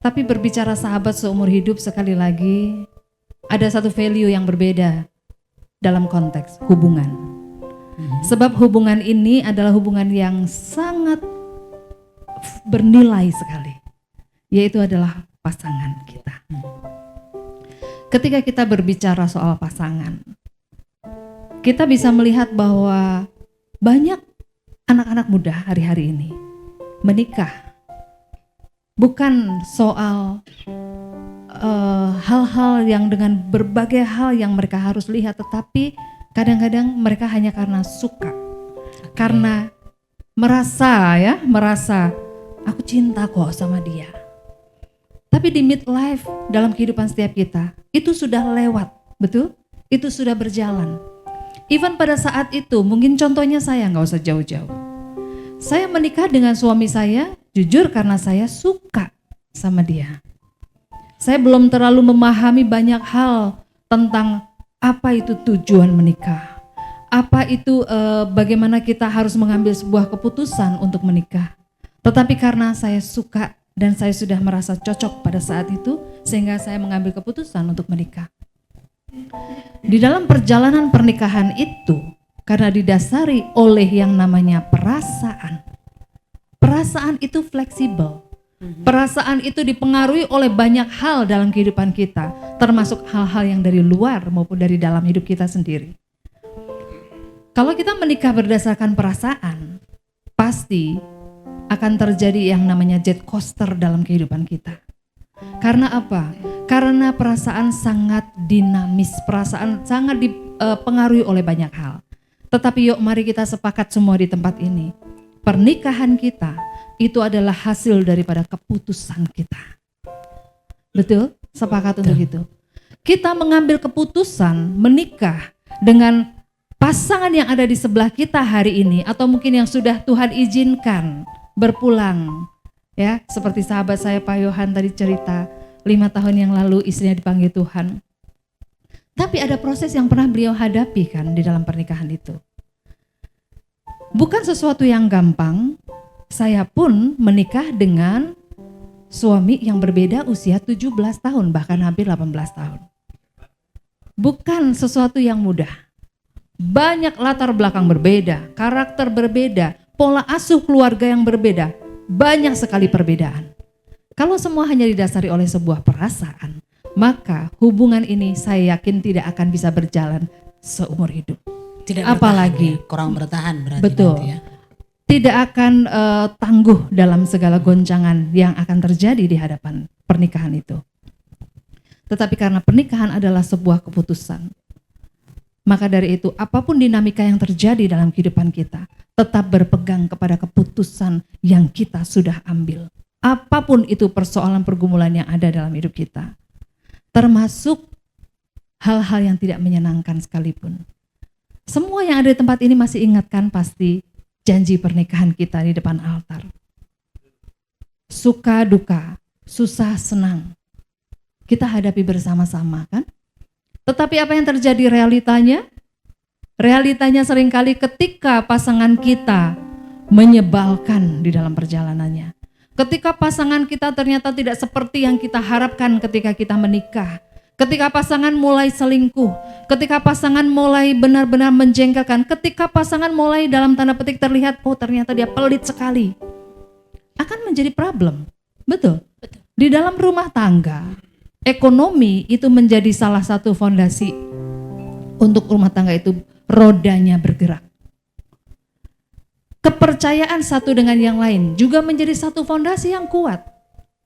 Tapi berbicara sahabat seumur hidup, sekali lagi ada satu value yang berbeda dalam konteks hubungan. Sebab hubungan ini adalah hubungan yang sangat bernilai sekali, yaitu adalah pasangan kita. Ketika kita berbicara soal pasangan, kita bisa melihat bahwa banyak anak-anak muda hari-hari ini menikah bukan soal hal-hal yang dengan berbagai hal yang mereka harus lihat, tetapi kadang-kadang mereka hanya karena suka, karena merasa aku cinta kok sama dia. Tapi di midlife dalam kehidupan setiap kita itu sudah lewat, betul? Itu sudah berjalan. Even pada saat itu, mungkin contohnya saya nggak usah jauh-jauh. Saya menikah dengan suami saya jujur karena saya suka sama dia. Saya belum terlalu memahami banyak hal tentang apa itu tujuan menikah, apa itu bagaimana kita harus mengambil sebuah keputusan untuk menikah. Tetapi karena saya suka dan saya sudah merasa cocok pada saat itu, sehingga saya mengambil keputusan untuk menikah. Di dalam perjalanan pernikahan itu, karena didasari oleh yang namanya perasaan. Perasaan itu fleksibel. Perasaan itu dipengaruhi oleh banyak hal dalam kehidupan kita, termasuk hal-hal yang dari luar maupun dari dalam hidup kita sendiri. Kalau kita menikah berdasarkan perasaan, pasti akan terjadi yang namanya jet coaster dalam kehidupan kita. Karena apa? Karena perasaan sangat dinamis, perasaan sangat dipengaruhi oleh banyak hal. Tetapi yuk mari kita sepakat semua di tempat ini. Pernikahan kita itu adalah hasil daripada keputusan kita. Betul? Sepakat untuk itu. Kita mengambil keputusan menikah dengan pasangan yang ada di sebelah kita hari ini, atau mungkin yang sudah Tuhan izinkan berpulang. Ya, seperti sahabat saya Pak Yohan tadi cerita, 5 tahun yang lalu istrinya dipanggil Tuhan. Tapi ada proses yang pernah beliau hadapi kan di dalam pernikahan itu. Bukan sesuatu yang gampang. Saya pun menikah dengan suami yang berbeda usia 17 tahun, bahkan hampir 18 tahun. Bukan sesuatu yang mudah. Banyak latar belakang berbeda, karakter berbeda, pola asuh keluarga yang berbeda, banyak sekali perbedaan. Kalau semua hanya didasari oleh sebuah perasaan, maka hubungan ini saya yakin tidak akan bisa berjalan seumur hidup. Tidak Apalagi bertahan ya, kurang bertahan berarti. betul. nanti ya. tidak akan tangguh dalam segala goncangan yang akan terjadi di hadapan pernikahan itu. Tetapi karena pernikahan adalah sebuah keputusan, maka dari itu apapun dinamika yang terjadi dalam kehidupan kita, tetap berpegang kepada keputusan yang kita sudah ambil. Apapun itu persoalan pergumulan yang ada dalam hidup kita, termasuk hal-hal yang tidak menyenangkan sekalipun. Semua yang ada di tempat ini masih ingatkan pasti janji pernikahan kita di depan altar. Suka duka, susah senang, kita hadapi bersama-sama kan? Tetapi apa yang terjadi realitanya? Realitanya seringkali ketika pasangan kita menyebalkan di dalam perjalanannya. Ketika pasangan kita ternyata tidak seperti yang kita harapkan ketika kita menikah. Ketika pasangan mulai selingkuh, ketika pasangan mulai benar-benar menjengkelkan, ketika pasangan mulai dalam tanda petik terlihat, oh ternyata dia pelit sekali, akan menjadi problem. Betul? Di dalam rumah tangga, ekonomi itu menjadi salah satu fondasi untuk rumah tangga itu rodanya bergerak. Kepercayaan satu dengan yang lain juga menjadi satu fondasi yang kuat.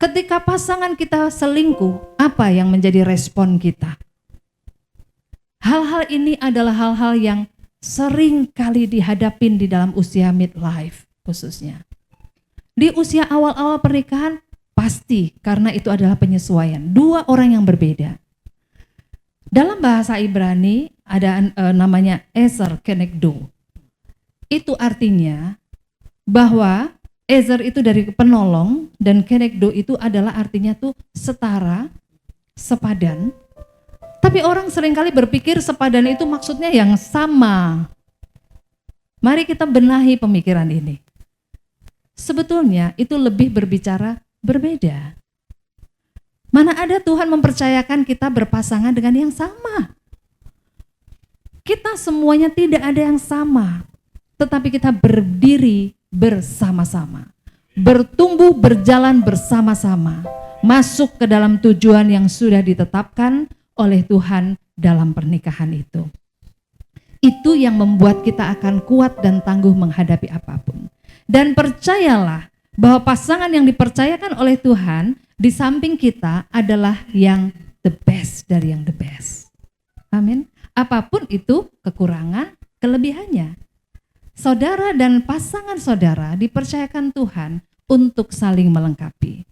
Ketika pasangan kita selingkuh, apa yang menjadi respon kita? Hal-hal ini adalah hal-hal yang sering kali dihadapin di dalam usia midlife khususnya. Di usia awal-awal pernikahan, pasti karena itu adalah penyesuaian. Dua orang yang berbeda. Dalam bahasa Ibrani ada namanya Ezer Kenegdo. Itu artinya bahwa Ezer itu dari penolong dan Kenegdo itu adalah artinya tuh setara, sepadan. Tapi orang seringkali berpikir sepadan itu maksudnya yang sama. Mari kita benahi pemikiran ini. Sebetulnya itu lebih berbicara berbeda. Mana ada Tuhan mempercayakan kita berpasangan dengan yang sama. Kita semuanya tidak ada yang sama. Tetapi kita berdiri bersama-sama, bertumbuh berjalan bersama-sama, masuk ke dalam tujuan yang sudah ditetapkan oleh Tuhan dalam pernikahan itu. Itu yang membuat kita akan kuat dan tangguh menghadapi apapun. Dan percayalah bahwa pasangan yang dipercayakan oleh Tuhan di samping kita adalah yang the best dari yang the best. Amin. Apapun itu kekurangan, kelebihannya. Saudara dan pasangan saudara dipercayakan Tuhan untuk saling melengkapi.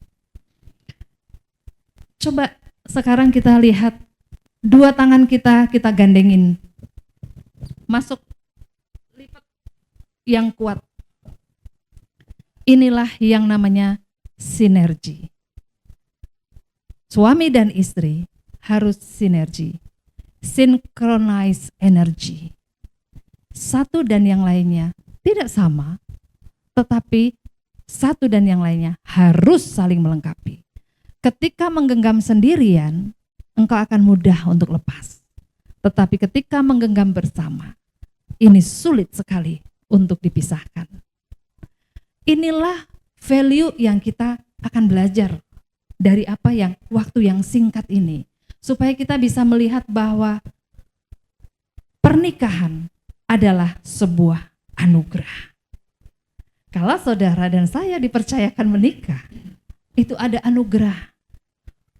Coba sekarang kita lihat dua tangan kita gandengin. Masuk lipat yang kuat. Inilah yang namanya sinergi. Suami dan istri harus sinergi. Synchronize energy. Satu dan yang lainnya tidak sama, tetapi satu dan yang lainnya harus saling melengkapi. Ketika menggenggam sendirian, engkau akan mudah untuk lepas. Tetapi ketika menggenggam bersama, ini sulit sekali untuk dipisahkan. Inilah value yang kita akan belajar dari apa yang waktu yang singkat ini. Supaya kita bisa melihat bahwa pernikahan adalah sebuah anugerah. Kalau saudara dan saya dipercayakan menikah, itu ada anugerah.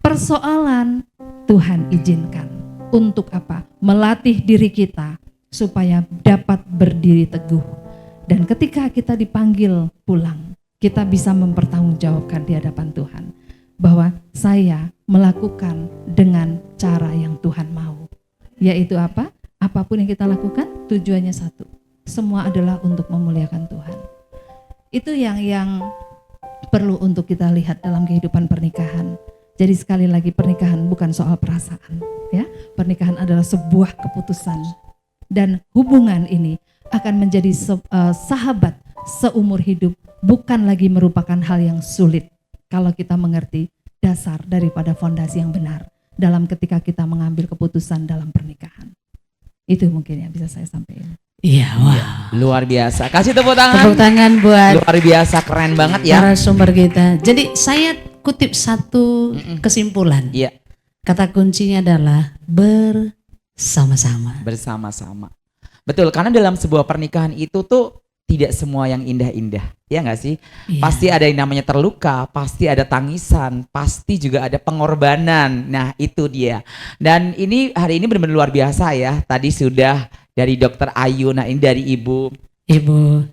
Persoalan Tuhan izinkan. Untuk apa? Melatih diri kita supaya dapat berdiri teguh. Dan ketika kita dipanggil pulang, kita bisa mempertanggungjawabkan di hadapan Tuhan. Bahwa saya melakukan dengan cara yang Tuhan mau. Yaitu apa? Apapun yang kita lakukan tujuannya satu. Semua adalah untuk memuliakan Tuhan. Itu yang perlu untuk kita lihat dalam kehidupan pernikahan. Jadi sekali lagi pernikahan bukan soal perasaan, ya. Pernikahan adalah sebuah keputusan dan hubungan ini akan menjadi sahabat seumur hidup, bukan lagi merupakan hal yang sulit kalau kita mengerti dasar daripada fondasi yang benar dalam ketika kita mengambil keputusan dalam pernikahan. Itu mungkin yang bisa saya sampaikan. Iya, wah. Luar biasa. Kasih tepuk tangan. Tepuk tangan buat Luar biasa, keren banget ya. narasumber kita. Jadi saya kutip satu kesimpulan. Iya, Kata kuncinya adalah bersama-sama. bersama-sama. Betul, karena dalam sebuah pernikahan itu tuh tidak semua yang indah-indah, ya nggak sih? Iya. Pasti ada yang namanya terluka, pasti ada tangisan, pasti juga ada pengorbanan. Nah itu dia. Dan ini hari ini benar-benar luar biasa ya. Tadi sudah dari Dokter Ayu, nah ini dari Ibu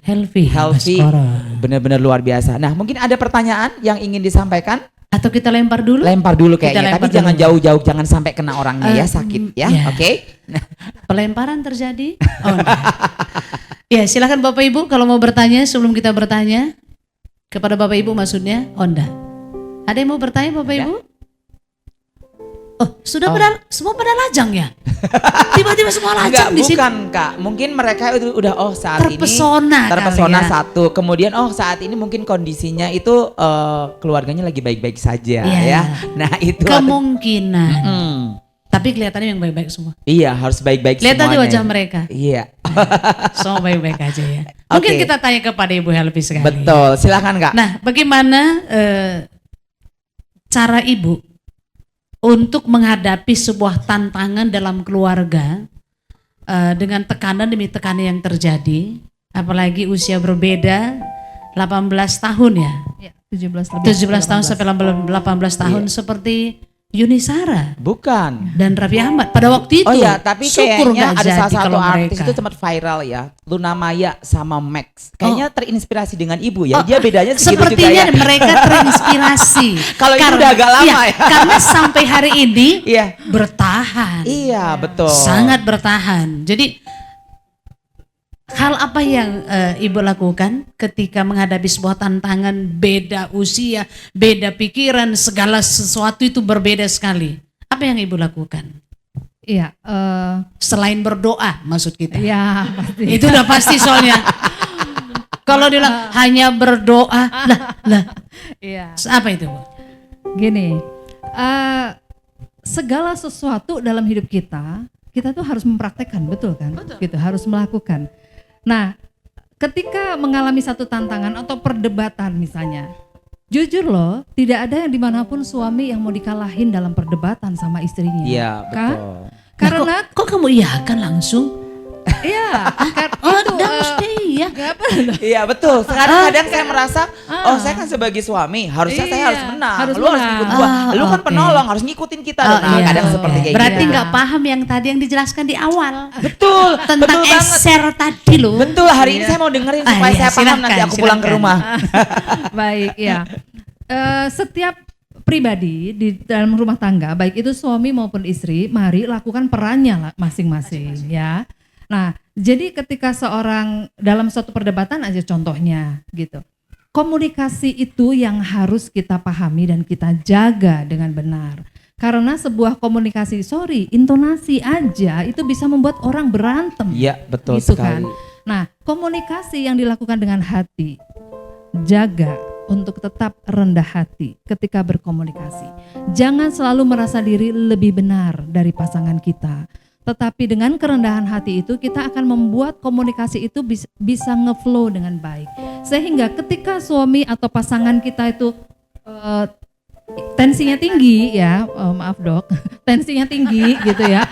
Helvi Baskoro. benar-benar luar biasa. Nah mungkin ada pertanyaan yang ingin disampaikan? Atau kita lempar dulu? Lempar dulu kayaknya, Kita tapi lempar jangan dulu. jauh-jauh, jangan sampai kena orangnya ya, sakit ya, ya. oke? Pelemparan terjadi? Oh, enggak. Ya, silakan Bapak Ibu kalau mau bertanya sebelum kita bertanya kepada Bapak Ibu maksudnya Onda. Ada yang mau bertanya Bapak Ada? Ibu? Oh, sudah semua pada lajang ya? Tiba-tiba semua Enggak, lajang di sini. bukan Kak, mungkin mereka itu udah saat Terpesona ini terpesona kali ya. satu, kemudian saat ini mungkin kondisinya itu keluarganya lagi baik-baik saja Iya. ya. Nah itu Kemungkinan. Mm, Tapi kelihatannya yang baik-baik semua. iya harus baik-baik Lihat tadi semuanya. wajah mereka. Iya, Semua baik-baik aja ya. Mungkin Oke. kita tanya kepada Ibu Helvi sekali. betul. Silakan Kak. Nah, bagaimana cara Ibu untuk menghadapi sebuah tantangan dalam keluarga dengan tekanan demi tekanan yang terjadi, apalagi usia berbeda 18 tahun ya. Ya, 17 lebih. 17 tahun sampai 18 tahun seperti Yuni Sara Bukan. dan Raffi Ahmad pada waktu itu. Oh ya, tapi syukur kayaknya nggak ada salah jadi satu kalau artis mereka. itu sempat viral ya, Luna Maya sama Max. Kayaknya terinspirasi dengan ibu ya. Dia bedanya segitu juga Sepertinya ya. mereka terinspirasi. Kalau itu udah agak lama iya, ya. Karena sampai hari ini Iya. bertahan. Iya, betul. Sangat bertahan. Jadi hal apa yang Ibu lakukan ketika menghadapi sebuah tantangan, beda usia, beda pikiran, segala sesuatu itu berbeda sekali. Apa yang Ibu lakukan? Iya, Selain berdoa maksud kita. ya pasti. Itu udah pasti soalnya. Kalau dia bilang hanya berdoa, lah, Iya. apa itu, Bu? Gini, segala sesuatu dalam hidup kita tuh harus mempraktekkan, betul kan? Gitu, harus melakukan. Nah, ketika mengalami satu tantangan atau perdebatan misalnya, jujur loh, tidak ada yang dimanapun suami yang mau dikalahin dalam perdebatan sama istrinya. Iya, Kan? betul. Karena, Kok kamu iyakan langsung? iya, Oh, itu, dan mesti iya. Iya betul. Sekarang kadang saya merasa, saya kan sebagai suami, harusnya saya Iya, harus menang. harus Lu harus menang. ngikut gua. Lu kan oke. penolong, harus ngikutin kita. Oh, Nah, iya. kadang seperti kayak Berarti gitu. nggak paham yang tadi yang dijelaskan di awal Betul, tentang betul banget. eser tadi loh. Betul, hari ini saya mau dengerin supaya iya, saya paham nanti silakan, aku pulang ke silakan. rumah. baik ya. Setiap pribadi di dalam rumah tangga, baik itu suami maupun istri, mari lakukan perannya lah masing-masing ya. Nah, jadi ketika seorang dalam suatu perdebatan aja contohnya gitu. Komunikasi itu yang harus kita pahami dan kita jaga dengan benar. Karena sebuah komunikasi, intonasi aja itu bisa membuat orang berantem. Iya, betul Gitu sekali. kan. Nah, komunikasi yang dilakukan dengan hati, jaga untuk tetap rendah hati ketika berkomunikasi. Jangan selalu merasa diri lebih benar dari pasangan kita. Tetapi dengan kerendahan hati itu kita akan membuat komunikasi itu bisa ngeflow dengan baik. Sehingga ketika suami atau pasangan kita itu tensinya tinggi ya, maaf dok, tensinya tinggi gitu ya.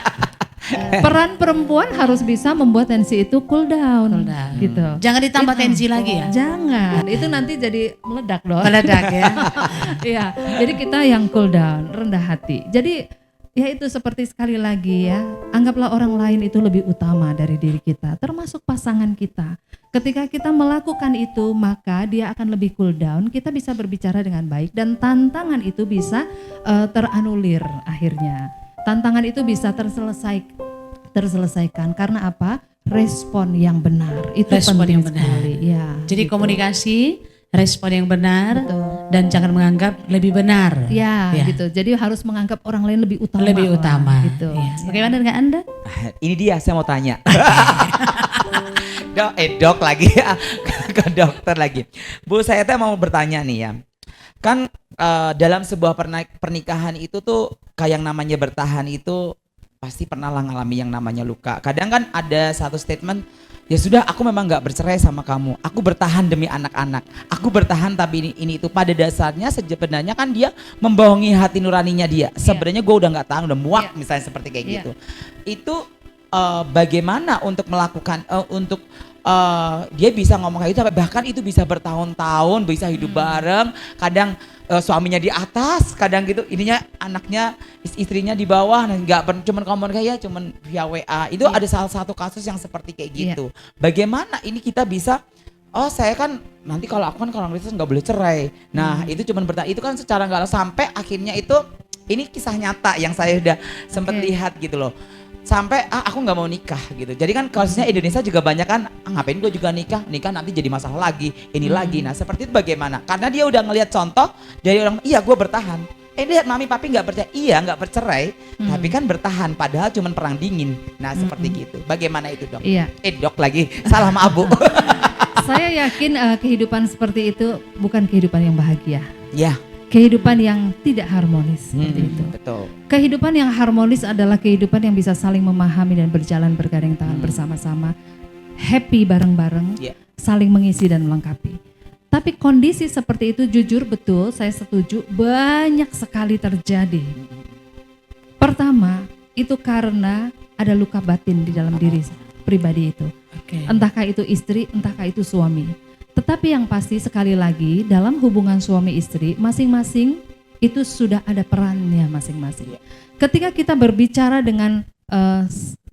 Peran perempuan harus bisa membuat tensi itu cool down, Cool down. gitu. Jangan ditambah tensi lagi ya. Jangan, itu nanti jadi meledak dong. Meledak ya. Iya, jadi kita yang cool down, rendah hati. Jadi ya itu seperti sekali lagi ya, anggaplah orang lain itu lebih utama dari diri kita, termasuk pasangan kita. Ketika kita melakukan itu, maka dia akan lebih cool down, kita bisa berbicara dengan baik dan tantangan itu bisa teranulir akhirnya. Tantangan itu bisa terselesaikan karena apa? Respon yang benar. Itu Respon penting yang benar. sekali. Ya, Jadi gitu. komunikasi, respon yang benar, Betul. dan jangan menganggap lebih benar. Ya, Ya. gitu. Jadi harus menganggap orang lain lebih utama. Lebih lah, utama. gitu. Iya. Bagaimana dengan Anda? Ini dia saya mau tanya. Dok lagi ke dokter lagi. Bu, saya tuh mau bertanya nih ya. Kan dalam sebuah pernikahan itu tuh kayak yang namanya bertahan itu pasti pernah lah ngalami yang namanya luka. Kadang kan ada satu statement, ya sudah aku memang nggak bercerai sama kamu. Aku bertahan demi anak-anak. Aku bertahan tapi ini itu pada dasarnya sebenarnya kan dia membohongi hati nuraninya dia. Sebenarnya gue udah nggak tahan, udah muak misalnya seperti kayak Iya. gitu. Itu bagaimana untuk melakukan untuk dia bisa ngomong kayak gitu, bahkan itu bisa bertahun-tahun, bisa hidup bareng. Kadang suaminya di atas, kadang gitu, ininya anaknya, istrinya di bawah, nah nggak cuman ngomong kayak cuman via WA. Itu ada salah satu kasus yang seperti kayak gitu. Bagaimana ini kita bisa, oh saya kan nanti kalau aku kan kalau Kristen nggak boleh cerai. Nah itu cuman itu kan secara nggak sampai akhirnya itu, ini kisah nyata yang saya udah sempet lihat gitu loh. Sampai aku nggak mau nikah gitu. Jadi kan kasusnya Indonesia juga banyak kan, ngapain gue juga nikah nanti jadi masalah lagi, ini lagi. Nah seperti itu bagaimana? Karena dia udah ngelihat contoh dari orang, iya gue bertahan. Lihat mami papi nggak percaya, iya nggak bercerai, tapi kan bertahan padahal cuma perang dingin. Nah seperti gitu. Bagaimana itu dok? Iya. Dok lagi, salah maaf bu. Saya yakin kehidupan seperti itu bukan kehidupan yang bahagia. Ya. Kehidupan yang tidak harmonis seperti itu. Betul. Kehidupan yang harmonis adalah kehidupan yang bisa saling memahami dan berjalan bergandeng tangan bersama-sama, happy bareng-bareng, saling mengisi dan melengkapi. Tapi kondisi seperti itu jujur betul, saya setuju, banyak sekali terjadi. Pertama, itu karena ada luka batin di dalam diri pribadi itu. Entahkah itu istri, entahkah itu suami. Tetapi yang pasti sekali lagi dalam hubungan suami istri masing-masing itu sudah ada perannya masing-masing. Ketika kita berbicara dengan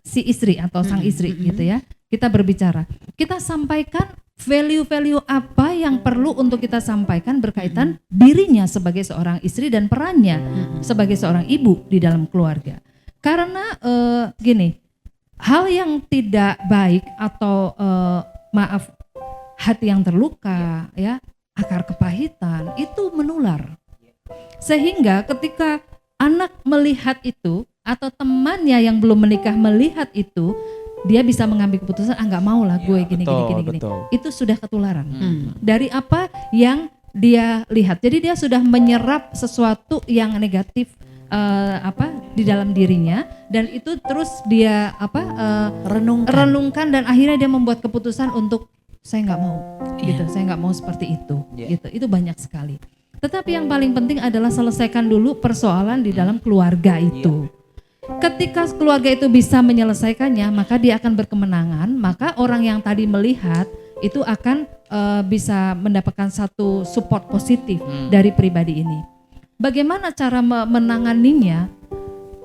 si istri atau sang istri gitu ya, kita berbicara, kita sampaikan value-value apa yang perlu untuk kita sampaikan berkaitan dirinya sebagai seorang istri dan perannya sebagai seorang ibu di dalam keluarga. Karena gini, hal yang tidak baik atau hati yang terluka, ya, akar kepahitan itu menular. Sehingga ketika anak melihat itu atau temannya yang belum menikah melihat itu, dia bisa mengambil keputusan, nggak mau lah gue gini. Itu sudah ketularan dari apa yang dia lihat. Jadi dia sudah menyerap sesuatu yang negatif di dalam dirinya, dan itu terus dia renungkan dan akhirnya dia membuat keputusan untuk saya nggak mau gitu, saya nggak mau seperti itu gitu. Itu banyak sekali. Tetapi yang paling penting adalah selesaikan dulu persoalan di dalam keluarga itu. Ketika keluarga itu bisa menyelesaikannya, maka dia akan berkemenangan, maka orang yang tadi melihat itu akan bisa mendapatkan satu support positif dari pribadi ini. Bagaimana cara menanganinya?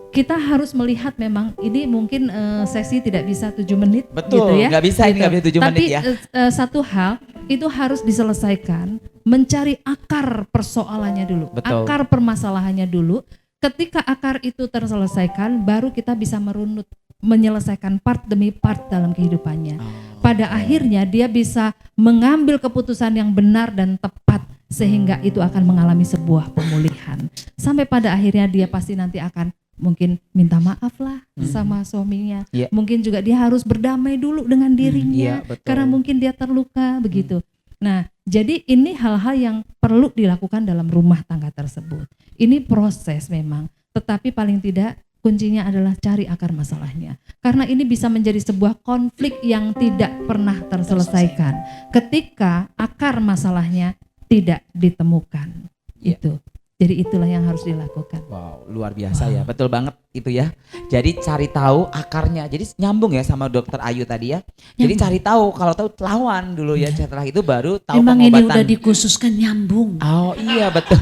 Kita harus melihat memang ini mungkin sesi tidak bisa 7 menit. Betul, gitu ya. Nggak bisa ini nggak bisa 7 menit ya. Tapi satu hal itu harus diselesaikan, mencari akar persoalannya dulu, akar permasalahannya dulu. Ketika akar itu terselesaikan, baru kita bisa merunut, menyelesaikan part demi part dalam kehidupannya. Pada akhirnya dia bisa mengambil keputusan yang benar dan tepat, sehingga itu akan mengalami sebuah pemulihan. Sampai pada akhirnya dia pasti nanti akan mungkin minta maaf lah sama suaminya. Mungkin juga dia harus berdamai dulu dengan dirinya karena mungkin dia terluka begitu. Nah, jadi ini hal-hal yang perlu dilakukan dalam rumah tangga tersebut. Ini proses memang, tetapi paling tidak kuncinya adalah cari akar masalahnya. Karena ini bisa menjadi sebuah konflik yang tidak pernah terselesaikan ketika akar masalahnya tidak ditemukan. Itu. Jadi itulah yang harus dilakukan. Wow, luar biasa ya, betul banget itu ya. Jadi cari tahu akarnya. Jadi nyambung ya sama Dokter Ayu tadi ya. Jadi cari tahu, kalau tahu lawan dulu ya. Setelah itu baru tahu memang pengobatan. ini udah dikhususkan nyambung. Oh iya betul.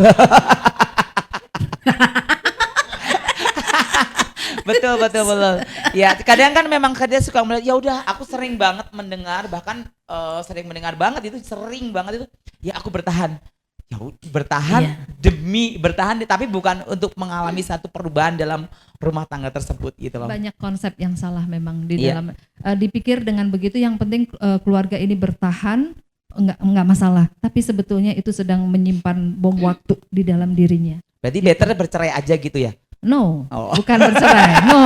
betul. Ya kadang kan memang dia suka melihat, ya udah aku sering banget mendengar, bahkan sering mendengar banget itu, sering banget itu. Ya aku bertahan. Ya bertahan demi bertahan, tapi bukan untuk mengalami satu perubahan dalam rumah tangga tersebut gitu loh. Banyak konsep yang salah memang di dalam dipikir dengan begitu, yang penting keluarga ini bertahan enggak masalah, tapi sebetulnya itu sedang menyimpan bom waktu di dalam dirinya. Berarti better bercerai aja gitu ya? No, bukan bercerai. No.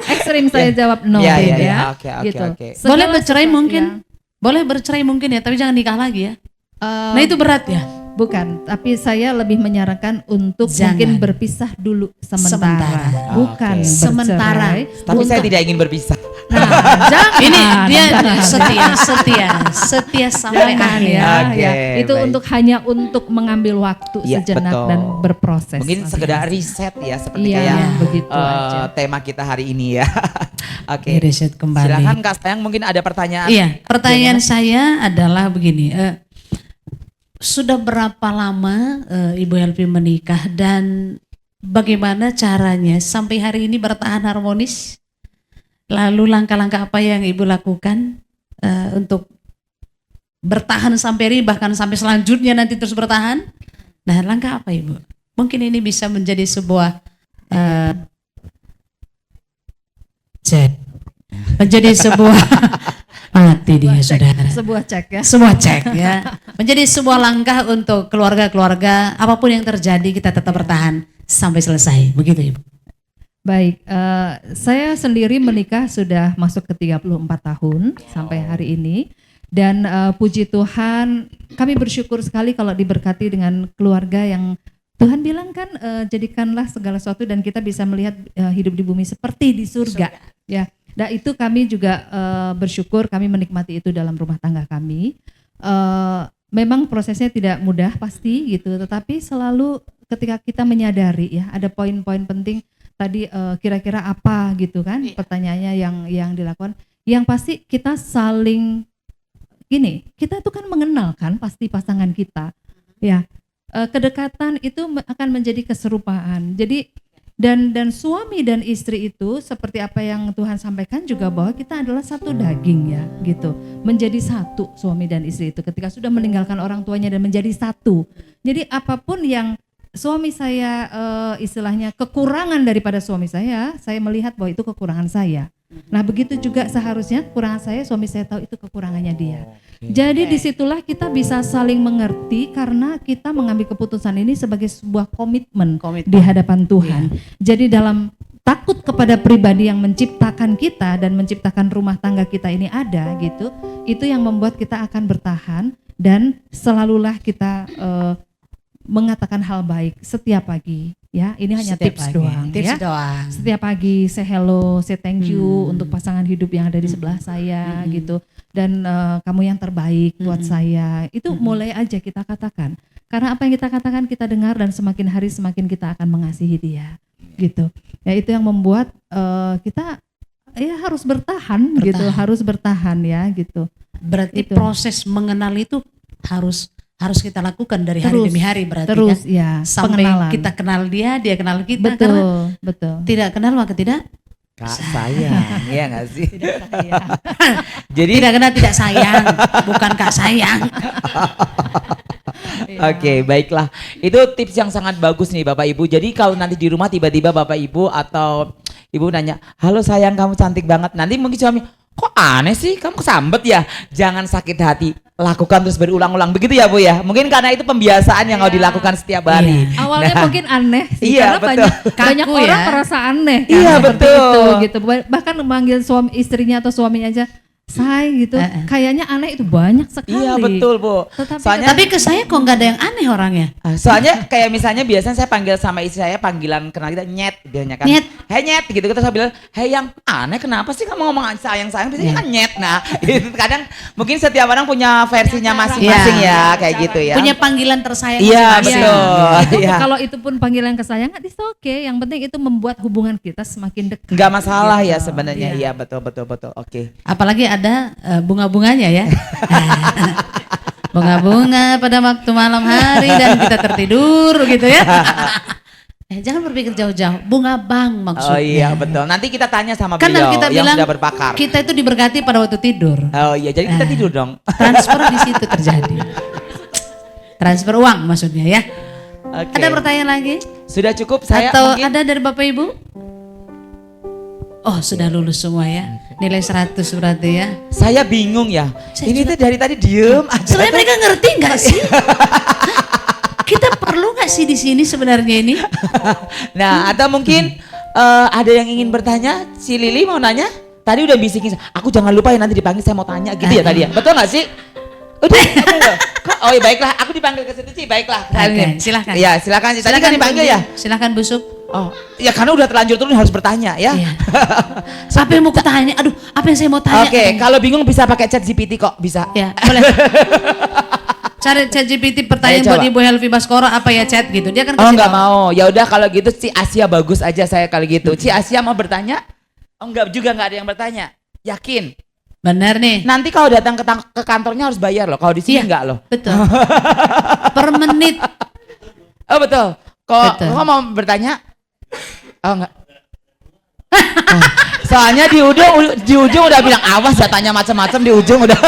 Ekstrim saya jawab no. Oke. Boleh bercerai mungkin. Boleh bercerai mungkin ya, tapi jangan nikah lagi ya. Nah itu berat ya? Bukan, tapi saya lebih menyarankan untuk mungkin berpisah dulu sementara. Bukan bercerai. Tapi saya tidak ingin berpisah. Nah, jangan. Ini dia setia sampai akhir. Itu untuk hanya untuk mengambil waktu sejenak dan berproses. Mungkin sekedar riset ya, seperti kayak begitu aja. Tema kita hari ini ya. Oke. Di-reset kembali. Silakan Kak Sayang, mungkin ada pertanyaan. Iya, pertanyaan saya adalah begini. Sudah berapa lama Ibu Helvi menikah dan bagaimana caranya sampai hari ini bertahan harmonis? Lalu langkah-langkah apa yang Ibu lakukan untuk bertahan sampai ini, bahkan sampai selanjutnya nanti terus bertahan? Nah, langkah apa Ibu? Mungkin ini bisa menjadi sebuah menjadi sebuah mati dia saudara. Sebuah cek ya. Semua cek ya. Menjadi sebuah langkah untuk keluarga-keluarga, apapun yang terjadi kita tetap bertahan sampai selesai. Begitu Ibu. Baik, saya sendiri menikah sudah masuk ke 34 tahun sampai hari ini. Dan puji Tuhan, kami bersyukur sekali kalau diberkati dengan keluarga yang Tuhan bilang kan, jadikanlah segala sesuatu dan kita bisa melihat hidup di bumi seperti di surga. Ya, dan itu kami juga bersyukur, kami menikmati itu dalam rumah tangga kami. Memang prosesnya tidak mudah pasti gitu, tetapi selalu ketika kita menyadari ya, ada poin-poin penting tadi kira-kira apa gitu kan, pertanyaannya yang dilakukan. Yang pasti kita saling gini, kita tuh kan mengenal kan pasti pasangan kita, ya. Kedekatan itu akan menjadi keserupaan. Jadi dan suami dan istri itu seperti apa yang Tuhan sampaikan juga bahwa kita adalah satu daging ya gitu. Menjadi satu suami dan istri itu ketika sudah meninggalkan orang tuanya dan menjadi satu. Jadi apapun yang suami saya istilahnya kekurangan daripada suami saya melihat bahwa itu kekurangan saya. Nah begitu juga seharusnya kekurangan saya, suami saya tahu itu kekurangannya dia. Jadi disitulah kita bisa saling mengerti karena kita mengambil keputusan ini sebagai sebuah komitmen di hadapan Tuhan. Jadi dalam takut kepada pribadi yang menciptakan kita dan menciptakan rumah tangga kita ini ada gitu, itu yang membuat kita akan bertahan dan selalulah kita mengatakan hal baik setiap pagi. Ya, ini hanya tips doang ya. Setiap pagi say hello, say thank you untuk pasangan hidup yang ada di sebelah saya gitu. Dan kamu yang terbaik buat saya. Itu mulai aja kita katakan. Karena apa yang kita katakan kita dengar dan semakin hari semakin kita akan mengasihi dia. Gitu. Ya itu yang membuat kita ya harus bertahan gitu, harus bertahan ya gitu. Berarti Itu. proses mengenal itu harus kita lakukan dari hari Terus, demi hari berarti terus kan? ya Sampai pengenalan. kita kenal dia kenal kita. Betul, Karena betul. tidak kenal maka tidak Kak Sayang, iya nggak sih? Tidak saya. Jadi tidak kenal tidak sayang, bukan Kak sayang. Oke, baiklah. Itu tips yang sangat bagus nih Bapak Ibu. Jadi kalau nanti di rumah tiba-tiba Bapak Ibu atau Ibu nanya, halo sayang kamu cantik banget. Nanti mungkin suami, kok aneh sih kamu kesambet ya? Jangan sakit hati, lakukan terus berulang-ulang. Begitu ya Bu ya? Mungkin karena itu pembiasaan yang harus dilakukan setiap hari. Awalnya Nah, mungkin aneh sih, iya, karena betul. banyak Kaku orang ya. merasa aneh kan, Iya, seperti betul. itu gitu. Bahkan memanggil suami istrinya atau suaminya aja say gitu, kayaknya aneh itu banyak sekali. Iya betul Bu. Soalnya Tapi ke saya kok nggak ada yang aneh orangnya. soalnya kayak misalnya biasanya saya panggil sama istri saya panggilan kenal kita nyet bilangnya kan. Nyet. Hei nyet gitu kita saya bilang, "Hei yang aneh kenapa sih kamu ngomong sayang-sayang biasanya kan nyet." Nah, itu kadang mungkin setiap orang punya versinya masing-masing ya kayak gitu ya. Punya panggilan tersayang Iya, masing-masing. betul. Itu Iya. kalau itu pun panggilan kesayangan, itu oke. Yang penting itu membuat hubungan kita semakin dekat. Enggak masalah ya Gitu. sebenarnya. Iya. Iya betul. Oke. Apalagi ada bunga-bunganya ya. Bunga-bunga pada waktu malam hari dan kita tertidur gitu ya. Jangan berpikir jauh-jauh. Bunga bang maksudnya. Oh iya betul. Nanti kita tanya sama Kan beliau kita yang bilang sudah berpakar. kita itu diberkati pada waktu tidur. Oh iya, jadi kita tidur dong. Transfer di situ terjadi. Transfer uang maksudnya ya. Oke. Ada pertanyaan lagi? Sudah cukup saya Atau mungkin. ada dari Bapak Ibu? Oh sudah lulus semua ya. Nilai 100 berarti ya. Saya bingung ya. Saya Ini juga- tuh dari tadi diem aja. Sebenarnya mereka ngerti nggak sih? Kita perlu nggak sih di sini sebenarnya ini? Nah, atau mungkin ada yang ingin bertanya? Si Lili mau nanya? Tadi udah bisikin, aku jangan lupa ya nanti dipanggil saya mau tanya gitu ya tadi ya. Betul nggak sih? Udah. Kok? Oh iya baiklah, aku dipanggil ke situ sih. Baiklah. Oke, silakan. Iya, silakan. Tadi kan dipanggil ya? Silakan busuk. Oh, ya karena udah terlanjur turun harus bertanya ya. Iya. Apa yang mau kutanya? Aduh, apa yang saya mau tanya? Oke, kalau bingung bisa pakai chat GPT kok, bisa. Ya, boleh. Cari chat GPT pertanyaan Ayo, buat coba. Ibu Helvi Baskoro apa ya chat gitu. Dia kan Oh kasih nggak tahu. mau. Ya udah kalau gitu si Asia bagus aja saya kalau gitu. Si Asia mau bertanya? Oh, enggak juga, enggak ada yang bertanya. Yakin? Benar nih. Nanti kalau datang ke kantornya harus bayar loh. Kalau di sini Iya. enggak loh. Betul. Per menit. Oh betul. Betul. Kok mau bertanya? Oh enggak. Oh, soalnya di ujung udah bilang awas ya tanya macam-macam di ujung udah.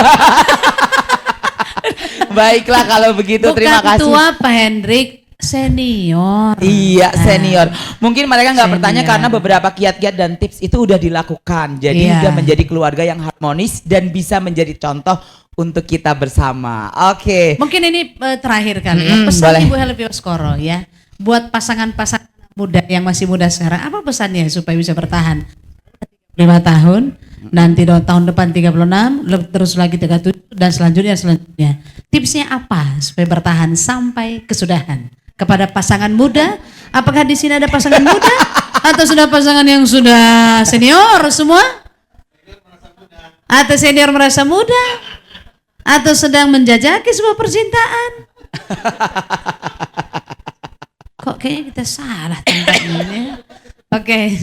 Baiklah kalau begitu, Bukan terima kasih. tua Pak Hendrik, senior. Iya, Nah, senior. Mungkin mereka nggak bertanya Senior. karena beberapa kiat-kiat dan tips itu udah dilakukan. Jadi Iya. udah menjadi keluarga yang harmonis dan bisa menjadi contoh untuk kita bersama. Oke. Mungkin ini terakhir kali ya. Pesan boleh. Ibu Helvi Baskoro ya. Buat pasangan-pasangan muda yang masih muda sekarang, apa pesannya supaya bisa bertahan? 5 tahun, nanti tahun depan 36, terus lagi 37 dan selanjutnya. Tipsnya apa supaya bertahan sampai kesudahan? Kepada pasangan muda, apakah di sini ada pasangan muda atau sudah pasangan yang sudah senior semua? Atau senior merasa muda? Atau sedang menjajaki sebuah percintaan? Kok kayaknya kita salah tempatnya ini. Oke.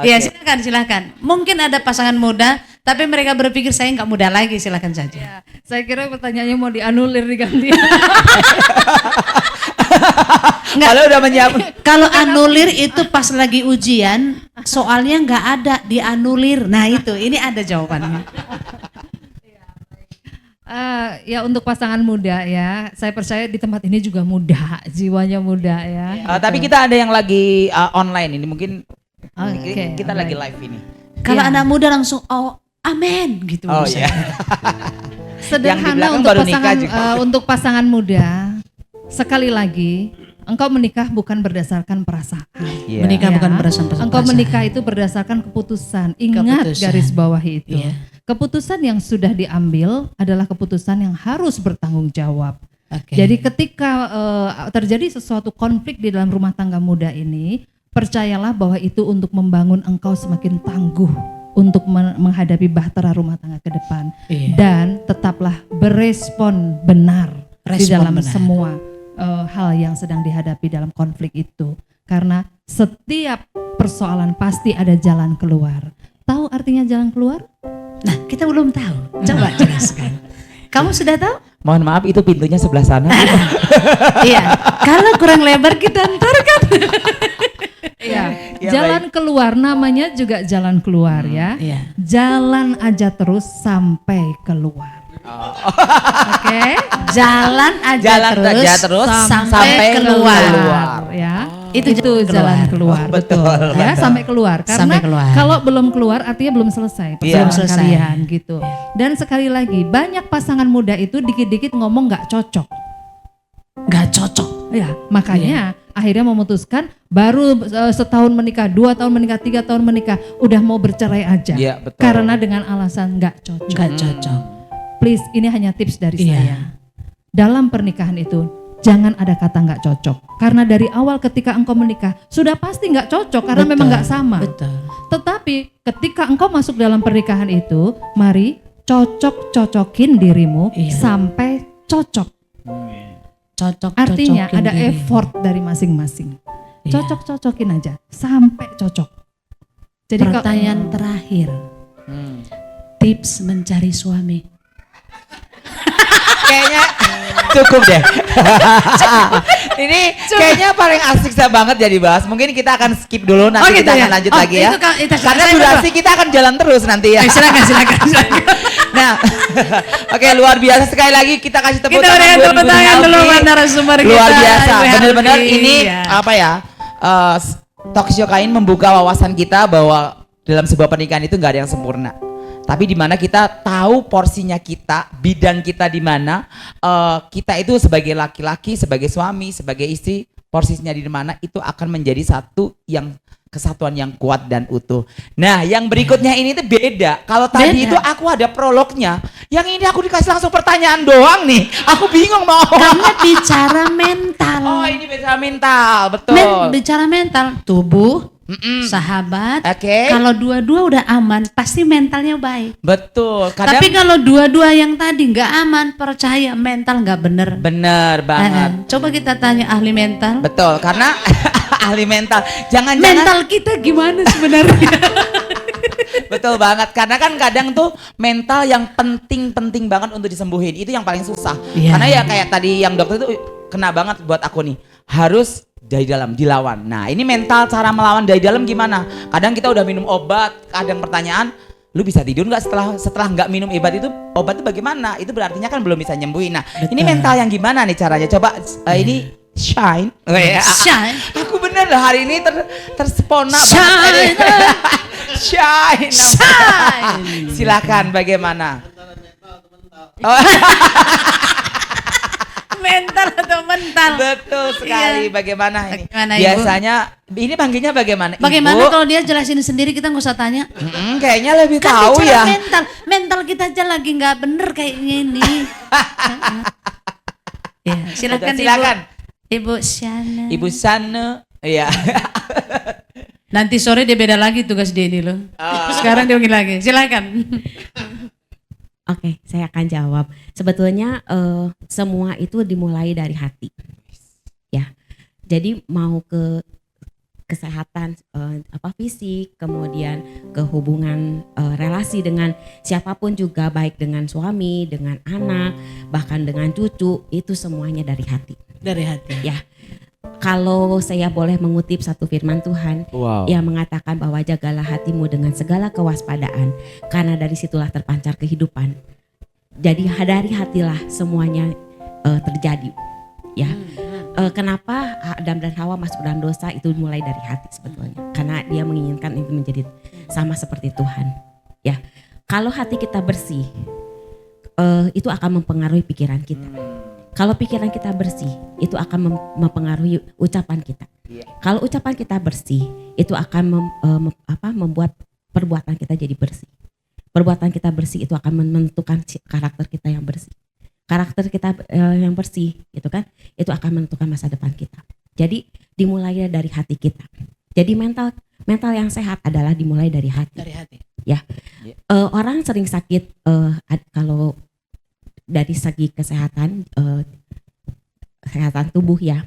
Ya silakan. Mungkin ada pasangan muda, tapi mereka berpikir saya nggak muda lagi, silakan saja. Ya, saya kira pertanyaannya mau dianulir diganti. Kalau udah menyiapkan. Kalau anulir itu pas lagi ujian, soalnya nggak ada, dianulir. Nah itu, ini ada jawabannya. Ya untuk pasangan muda ya, saya percaya di tempat ini juga muda, jiwanya muda ya. Tapi kita ada yang lagi online ini mungkin. Oke, Kita lagi baik. live ini. Kalau Ya. anak muda langsung oh amin gitu. Oh bisa. iya. Sederhana belakang untuk baru nikah pasangan juga. untuk pasangan muda. Sekali lagi, engkau menikah bukan berdasarkan perasaan. Iya. Menikah Ya. bukan berdasarkan Engkau perasaan. menikah itu berdasarkan keputusan. Ingat Keputusan. garis bawahi itu. Iya. Keputusan yang sudah diambil adalah keputusan yang harus bertanggung jawab. Oke. Jadi ketika terjadi sesuatu konflik di dalam rumah tangga muda ini, percayalah bahwa itu untuk membangun engkau semakin tangguh untuk menghadapi bahtera rumah tangga ke depan. Iya. Dan tetaplah berespon benar di Respon dalam benar. semua hal yang sedang dihadapi dalam konflik itu. Karena setiap persoalan pasti ada jalan keluar. Tahu artinya jalan keluar? Nah, kita belum tahu. Coba jelaskan. Kamu sudah tahu? Mohon maaf itu pintunya sebelah sana. Iya. Kalau kurang lebar kita antarkan. Iya. Ya, Jalan keluar namanya juga jalan keluar ya. Iya. Jalan aja terus sampai keluar. Oke. Jalan aja Jalan terus, aja terus sampai keluar. Ya. Itu Itu jalan jalan keluar. keluar, Oh, betul. betul, Ya, betul. sampai keluar. Karena Sampai keluar. kalau belum keluar artinya belum selesai Iya. persoalan Belum selesai. kalian gitu. Dan sekali lagi, banyak pasangan muda itu dikit-dikit ngomong nggak cocok. Nggak cocok. Ya, makanya akhirnya memutuskan baru setahun menikah, 2 tahun menikah, 3 tahun menikah, udah mau bercerai aja. Iya, betul. Karena dengan alasan nggak cocok. Nggak cocok. Please, ini hanya tips dari Iya. saya. Dalam pernikahan itu jangan ada kata nggak cocok. Karena dari awal ketika engkau menikah sudah pasti nggak cocok karena Betul, memang nggak sama. Betul. Tetapi ketika engkau masuk dalam pernikahan itu, mari cocok-cocokin dirimu Iya. sampai cocok. Cocok. Artinya cocokin ada diri. effort dari masing-masing. Iya. Cocok-cocokin aja sampai cocok. Jadi Pertanyaan terakhir. Hmm. Tips mencari suami. Kayaknya cukup deh. Ini kayaknya paling asik banget jadi bahas. Mungkin kita akan skip dulu nanti gitu kita ya? akan lanjut Oh, lagi ya. itu Karena saya durasi kita akan jalan terus nanti ya. Silakan. Nah, oke luar biasa sekali lagi kita kasih tepuk Kita tangan berikan buat tepuk Ibu tangan dulu Helvi. buat narasumber kita. Luar biasa, Ibu benar-benar Helvi. ini Iya. apa ya? Talk Show Kain membuka wawasan kita bahwa dalam sebuah pernikahan itu nggak ada yang sempurna. Tapi di mana kita tahu porsinya kita, bidang kita di mana, kita itu sebagai laki-laki, sebagai suami, sebagai istri, porsinya di mana itu akan menjadi satu yang kesatuan yang kuat dan utuh. Nah, yang berikutnya ini tuh beda. Kalau tadi Beda. itu aku ada prolognya, yang ini aku dikasih langsung pertanyaan doang nih. Aku bingung mau. Karena bicara mental. Oh, ini bicara mental, betul. Bicara mental, tubuh, Mm-mm. sahabat. Oke. Kalau dua-dua udah aman, pasti mentalnya baik. Betul. Kadang Tapi kalau dua-dua yang tadi nggak aman, percaya mental nggak bener. bener banget. Coba kita tanya ahli mental. Betul, karena ahli mental. Jangan-jangan Mental kita gimana sebenarnya? Betul banget, karena kan kadang tuh mental yang penting banget untuk disembuhin, itu yang paling susah. Iya. Karena ya kayak tadi yang dokter itu kena banget buat aku nih, harus dari dalam dilawan. Nah ini mental, cara melawan dari dalam gimana? Kadang kita udah minum obat, kadang pertanyaan, lu bisa tidur nggak setelah nggak minum obat itu bagaimana? Itu berartinya kan belum bisa nyembuhin. Nah ini mental yang gimana nih caranya? Coba ini Shine. Oh, ya. Shine. Aku bener loh hari ini terspona Shine. banget. Shine. Shine. Silakan bagaimana? Oh, Mental atau mental? betul sekali. Iya. Bagaimana ini? Bagaimana, Ibu? Biasanya ini panggilnya bagaimana? Bagaimana Ibu? kalau dia jelasin sendiri kita nggak usah tanya? Kayaknya lebih Kan tahu bicara ya. mental kita aja lagi nggak bener kayaknya ini. Ya, silakan, Silakan. Ibu Shana. Ibu Sana. Iya. Nanti sore dia beda lagi tugas dia ini loh. Sekarang dia panggil lagi. Silakan. Oke, saya akan jawab. Sebetulnya semua itu dimulai dari hati, ya. Jadi mau ke kesehatan fisik, kemudian ke hubungan relasi dengan siapapun juga, baik dengan suami, dengan anak, bahkan dengan cucu, itu semuanya dari hati. Dari hati. Ya, kalau saya boleh mengutip satu firman Tuhan Wow. yang mengatakan bahwa jagalah hatimu dengan segala kewaspadaan, karena dari situlah terpancar kehidupan. Jadi dari hatilah semuanya terjadi. Ya, kenapa Adam dan Hawa masuk dalam dosa itu mulai dari hati sebetulnya, karena dia menginginkan itu menjadi sama seperti Tuhan. Ya, kalau hati kita bersih, itu akan mempengaruhi pikiran kita. Kalau pikiran kita bersih, itu akan mempengaruhi ucapan kita. Iya. Kalau ucapan kita bersih, itu akan membuat perbuatan kita jadi bersih. Perbuatan kita bersih itu akan menentukan karakter kita yang bersih. Karakter kita yang bersih, gitu kan? Itu akan menentukan masa depan kita. Jadi dimulai dari hati kita. Jadi mental yang sehat adalah dimulai dari hati. Dari hati. Ya, orang sering sakit kalau dari segi kesehatan tubuh ya.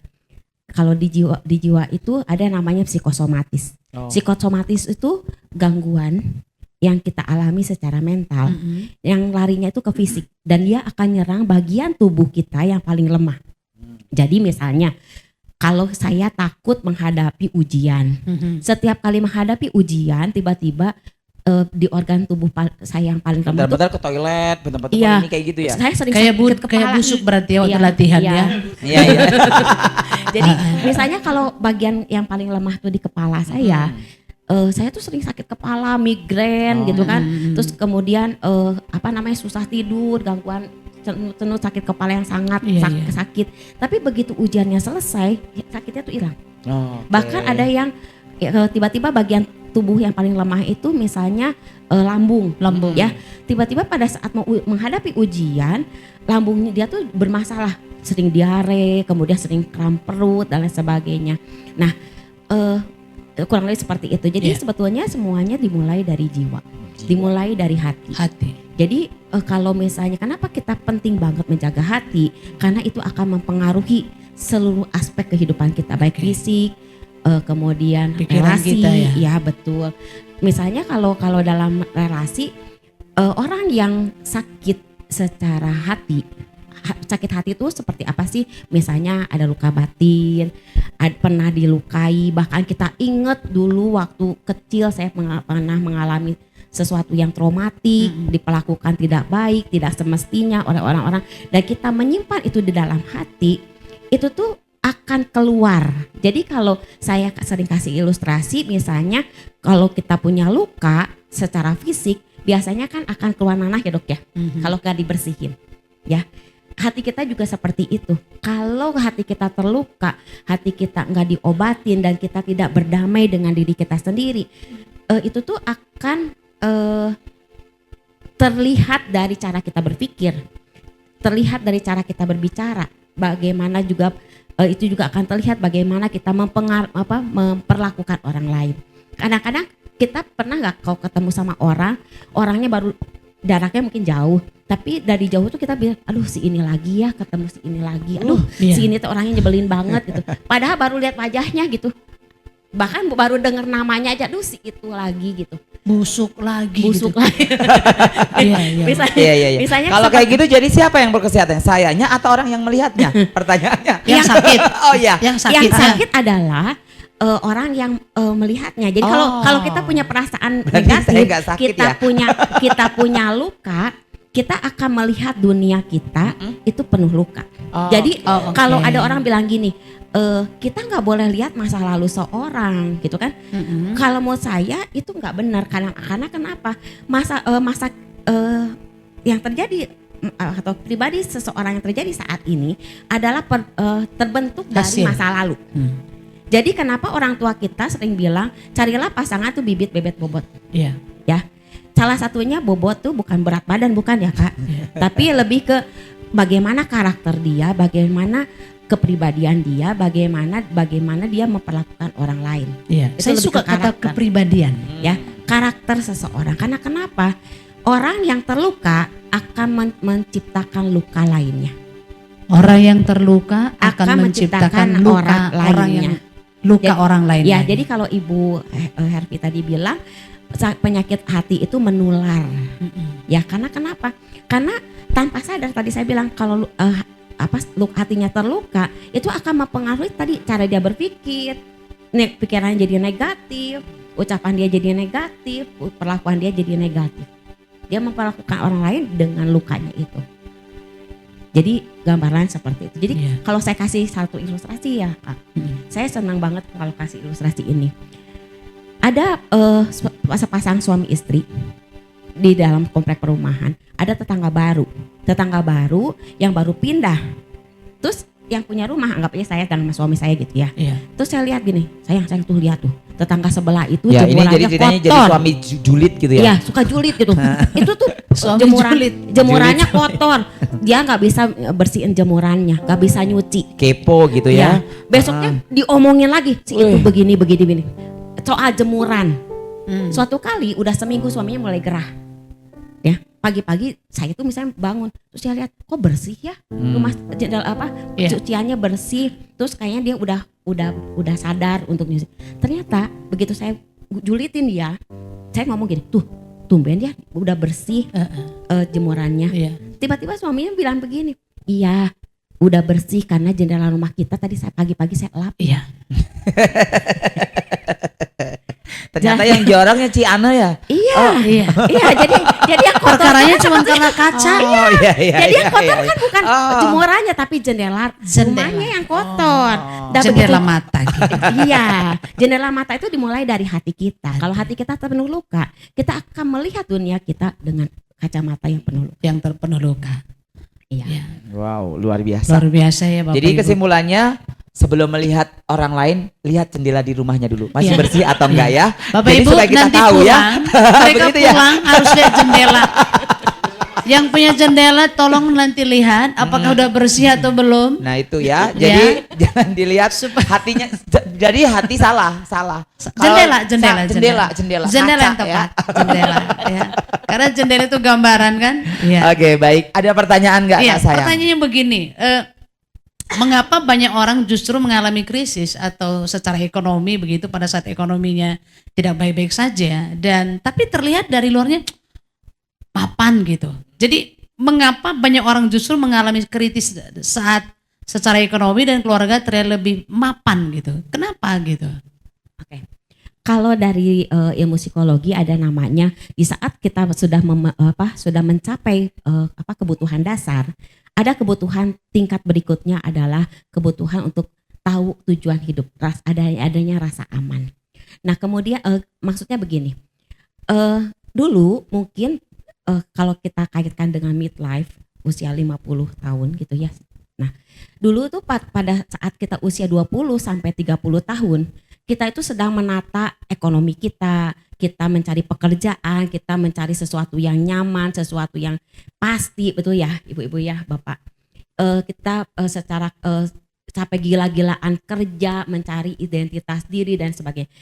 Kalau di jiwa itu ada namanya psikosomatis. Oh. Psikosomatis itu gangguan yang kita alami secara mental, yang larinya itu ke fisik, dan dia akan nyerang bagian tubuh kita yang paling lemah. Jadi misalnya kalau saya takut menghadapi ujian, setiap kali menghadapi ujian tiba-tiba di organ tubuh saya yang paling lemah itu, Bentar-bentar ke toilet, bentar-bentar Iya. ini kayak gitu ya. saya sering Kayak sakit kepala. kayak busuk berarti ya waktu Iya, latihan iya. ya. Iya, iya. Jadi misalnya kalau bagian yang paling lemah tuh di kepala saya tuh sering sakit kepala, migrain gitu kan. Terus kemudian susah tidur, gangguan tenut sakit kepala yang sangat Iya, iya. sakit. Tapi begitu ujiannya selesai, sakitnya tuh hilang. Oh, oke. Bahkan ada yang tiba-tiba bagian tubuh yang paling lemah itu misalnya lambung ya. Tiba-tiba pada saat mau menghadapi ujian, lambungnya dia tuh bermasalah, sering diare, kemudian sering kram perut dan lain sebagainya. Nah, kurang lebih seperti itu. Jadi sebetulnya semuanya dimulai dari jiwa, dimulai dari hati. Hati. Jadi kalau misalnya kenapa kita penting banget menjaga hati, karena itu akan mempengaruhi seluruh aspek kehidupan kita, baik fisik, kemudian Pikiran relasi, kita ya. ya betul. Misalnya kalau dalam relasi, orang yang sakit secara hati, sakit hati itu seperti apa sih? Misalnya ada luka batin, pernah dilukai, bahkan kita ingat dulu waktu kecil saya pernah mengalami sesuatu yang traumatik, diperlakukan tidak baik, tidak semestinya oleh orang-orang, dan kita menyimpan itu di dalam hati, itu tuh akan keluar. Jadi kalau saya sering kasih ilustrasi, misalnya kalau kita punya luka secara fisik, biasanya kan akan keluar nanah ya dok ya, kalau nggak dibersihin ya. Hati kita juga seperti itu. Kalau hati kita terluka, hati kita nggak diobatin dan kita tidak berdamai dengan diri kita sendiri, itu tuh akan terlihat dari cara kita berpikir, terlihat dari cara kita berbicara, bagaimana juga itu juga akan terlihat bagaimana kita memperlakukan orang lain. Kadang-kadang kita pernah nggak kalau ketemu sama orangnya baru jaraknya mungkin jauh, tapi dari jauh tuh kita bilang, aduh si ini lagi ya, ketemu si ini lagi, aduh iya. si ini tuh orangnya nyebelin banget gitu. Padahal baru lihat wajahnya gitu, bahkan baru dengar namanya aja, duh si itu lagi gitu. Busuk lagi. Busuk gitu. lagi. Iya, iya. Misalnya, Iya. misalnya Kalau kayak seperti- gitu jadi siapa yang berkesehatan? Sayanya atau orang yang melihatnya? Pertanyaannya. Yang sakit. Oh iya. Yang sakit. yang sakit adalah orang yang melihatnya. Jadi kalau kita punya perasaan Berarti negatif, saya nggak sakit kita ya? kita punya luka, kita akan melihat dunia kita itu penuh luka. Oh, Jadi oke. kalau ada orang bilang gini, kita nggak boleh lihat masa lalu seorang, gitu kan? Mm-mm. Kalau menurut saya itu nggak benar, karena kenapa? Masa yang terjadi atau pribadi seseorang yang terjadi saat ini adalah terbentuk dari Hasil. masa lalu. Hmm. Jadi kenapa orang tua kita sering bilang carilah pasangan tuh bibit bebet bobot. Iya. Ya, salah satunya bobot tuh bukan berat badan, bukan ya Kak, tapi lebih ke bagaimana karakter dia, bagaimana kepribadian dia, bagaimana dia memperlakukan orang lain. Iya. Itu Saya lebih suka ke kata karakter. kepribadian. Ya, karakter seseorang. Karena kenapa? Orang yang terluka akan menciptakan luka lainnya. Orang yang terluka akan Akan menciptakan menciptakan luka orang orang yang lainnya. luka Jadi- orang lain. Ya, lagi. jadi kalau Ibu Hervi tadi bilang penyakit hati itu menular. Mm-mm. Ya, karena kenapa? Karena tanpa sadar tadi saya bilang kalau hatinya terluka itu akan mempengaruhi tadi cara dia berpikir, pikirannya jadi negatif, ucapan dia jadi negatif, perlakuan dia jadi negatif. Dia memperlakukan orang lain dengan lukanya itu. Jadi gambaran seperti itu. Jadi Iya. kalau saya kasih satu ilustrasi ya Kak, saya senang banget kalau kasih ilustrasi ini. Ada sepasang suami istri di dalam komplek perumahan, ada tetangga baru yang baru pindah. Terus yang punya rumah anggap aja saya dan suami saya gitu ya. Iya. Terus saya lihat gini, sayang tuh lihat tuh tetangga sebelah itu Ya ini jemurannya jadi ceritanya jadi kotor. suami julid gitu ya. Iya, suka julid gitu. Itu tuh Suami julid. jemurannya kotor. Dia nggak bisa bersihin jemurannya, nggak bisa nyuci. Kepo gitu Ya, ya. besoknya diomongin lagi si itu begini. Soal jemuran. Suatu kali udah seminggu suaminya mulai gerah. Ya, pagi-pagi saya tuh misalnya bangun, terus saya lihat kok bersih ya rumah jendela Iya. cuciannya bersih. Terus kayaknya dia udah sadar untuk nyuci. Ternyata begitu saya julitin dia, saya ngomong gini, tuh tumben dia udah bersih jemurannya. Iya. Tiba-tiba suaminya bilang begini, iya udah bersih karena jendela rumah kita tadi pagi-pagi saya lap. Iya. Ternyata yang jorongnya Ci Ana ya. Iya, Iya. iya. Jadi yang kotor Perkaranya cuma karena kaca. Oh iya. jadi yang kotor iya. kan bukan Oh. jemurannya tapi jendela rumahnya yang kotor. Dan Jendela begitu- mata gitu. Iya, jendela mata itu dimulai dari hati kita. Kalau hati kita penuh luka, kita akan melihat dunia kita dengan kacamata yang penuh luka. Yang terpenuh luka. Iya. Iya. Wow, luar biasa. Luar biasa ya Bapak Jadi Ibu. kesimpulannya sebelum melihat orang lain, lihat jendela di rumahnya dulu. Masih Iya. bersih atau enggak ya? Bapak Jadi Ibu supaya kita nanti tahu ya. pulang, mereka Begitu ya? pulang harus lihat jendela. Yang punya jendela tolong nanti lihat apakah udah bersih atau belum. Nah itu ya, jadi jangan dilihat hatinya, jadi hati salah. Jendela. Jendela Jendela kaca yang tepat. Jendela ya. Karena jendela itu gambaran kan. Iya. Oke baik, ada pertanyaan nggak Iya, Kak sayang? pertanyaannya begini, mengapa banyak orang justru mengalami krisis atau secara ekonomi begitu pada saat ekonominya tidak baik-baik saja dan tapi terlihat dari luarnya mapan gitu. Jadi mengapa banyak orang justru mengalami kritis saat secara ekonomi dan keluarga terlihat lebih mapan gitu? Kenapa gitu? Oke. Kalau dari ilmu psikologi ada namanya di saat kita sudah mencapai kebutuhan dasar, ada kebutuhan tingkat berikutnya adalah kebutuhan untuk tahu tujuan hidup, adanya rasa aman. Nah, kemudian maksudnya begini. Dulu mungkin kalau kita kaitkan dengan midlife usia 50 tahun gitu ya. Nah, dulu tuh pada saat kita usia 20 sampai 30 tahun, kita itu sedang menata ekonomi kita mencari pekerjaan, kita mencari sesuatu yang nyaman, sesuatu yang pasti, betul ya Ibu-ibu ya Bapak. Kita secara sampai gila-gilaan kerja, mencari identitas diri dan sebagainya.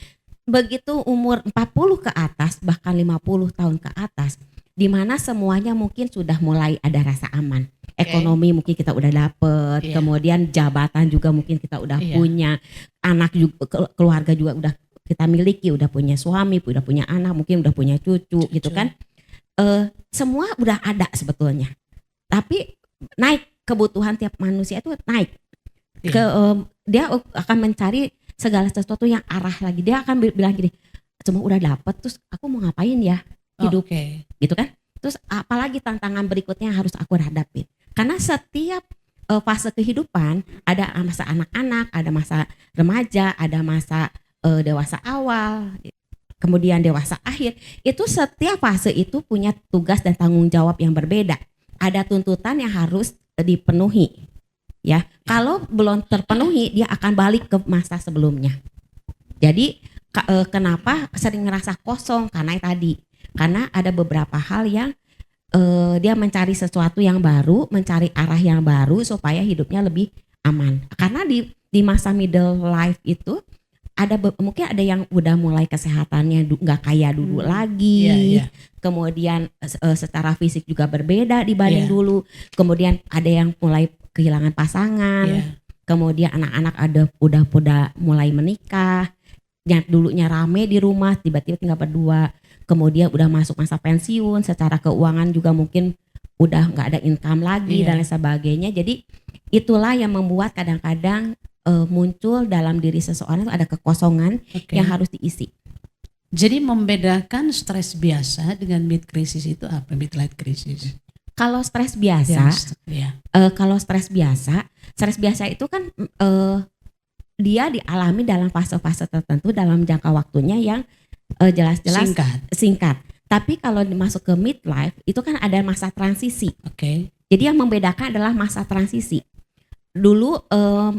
Begitu umur 40 ke atas, bahkan 50 tahun ke atas, di mana semuanya mungkin sudah mulai ada rasa aman. ekonomi mungkin kita udah dapet, Iya. kemudian jabatan juga mungkin kita udah Iya. punya, anak juga, keluarga juga udah kita miliki, udah punya suami, udah punya anak, mungkin udah punya cucu gitu kan. Semua udah ada sebetulnya. Tapi naik kebutuhan tiap manusia itu naik. Dia akan mencari segala sesuatu yang arah lagi. Dia akan bilang gini, semua udah dapet, terus aku mau ngapain ya hidup, Oke. gitu kan? Terus apalagi tantangan berikutnya yang harus aku hadapin. Karena setiap fase kehidupan ada masa anak-anak, ada masa remaja, ada masa dewasa awal, kemudian dewasa akhir. Itu setiap fase itu punya tugas dan tanggung jawab yang berbeda. Ada tuntutan yang harus dipenuhi. Ya, kalau belum terpenuhi dia akan balik ke masa sebelumnya. Jadi kenapa sering ngerasa kosong? Karena tadi, karena ada beberapa hal yang dia mencari sesuatu yang baru, mencari arah yang baru supaya hidupnya lebih aman. Karena di masa middle life itu mungkin ada yang udah mulai kesehatannya nggak kayak dulu lagi. Iya, iya. Kemudian secara fisik juga berbeda dibanding Iya. dulu. Kemudian ada yang mulai kehilangan pasangan. Iya. Kemudian anak-anak udah mulai menikah. Yang dulunya rame di rumah tiba-tiba tinggal berdua. Kemudian udah masuk masa pensiun, secara keuangan juga mungkin udah nggak ada income lagi Iya. dan lain sebagainya. Jadi itulah yang membuat kadang-kadang muncul dalam diri seseorang itu ada kekosongan Oke. yang harus diisi. Jadi membedakan stres biasa dengan mid crisis itu apa? Midlife crisis. Kalau stres biasa, Ya. kalau stres biasa itu kan dia dialami dalam fase-fase tertentu dalam jangka waktunya yang jelas-jelas singkat. Tapi kalau masuk ke midlife itu kan ada masa transisi. Oke. Jadi yang membedakan adalah masa transisi. Dulu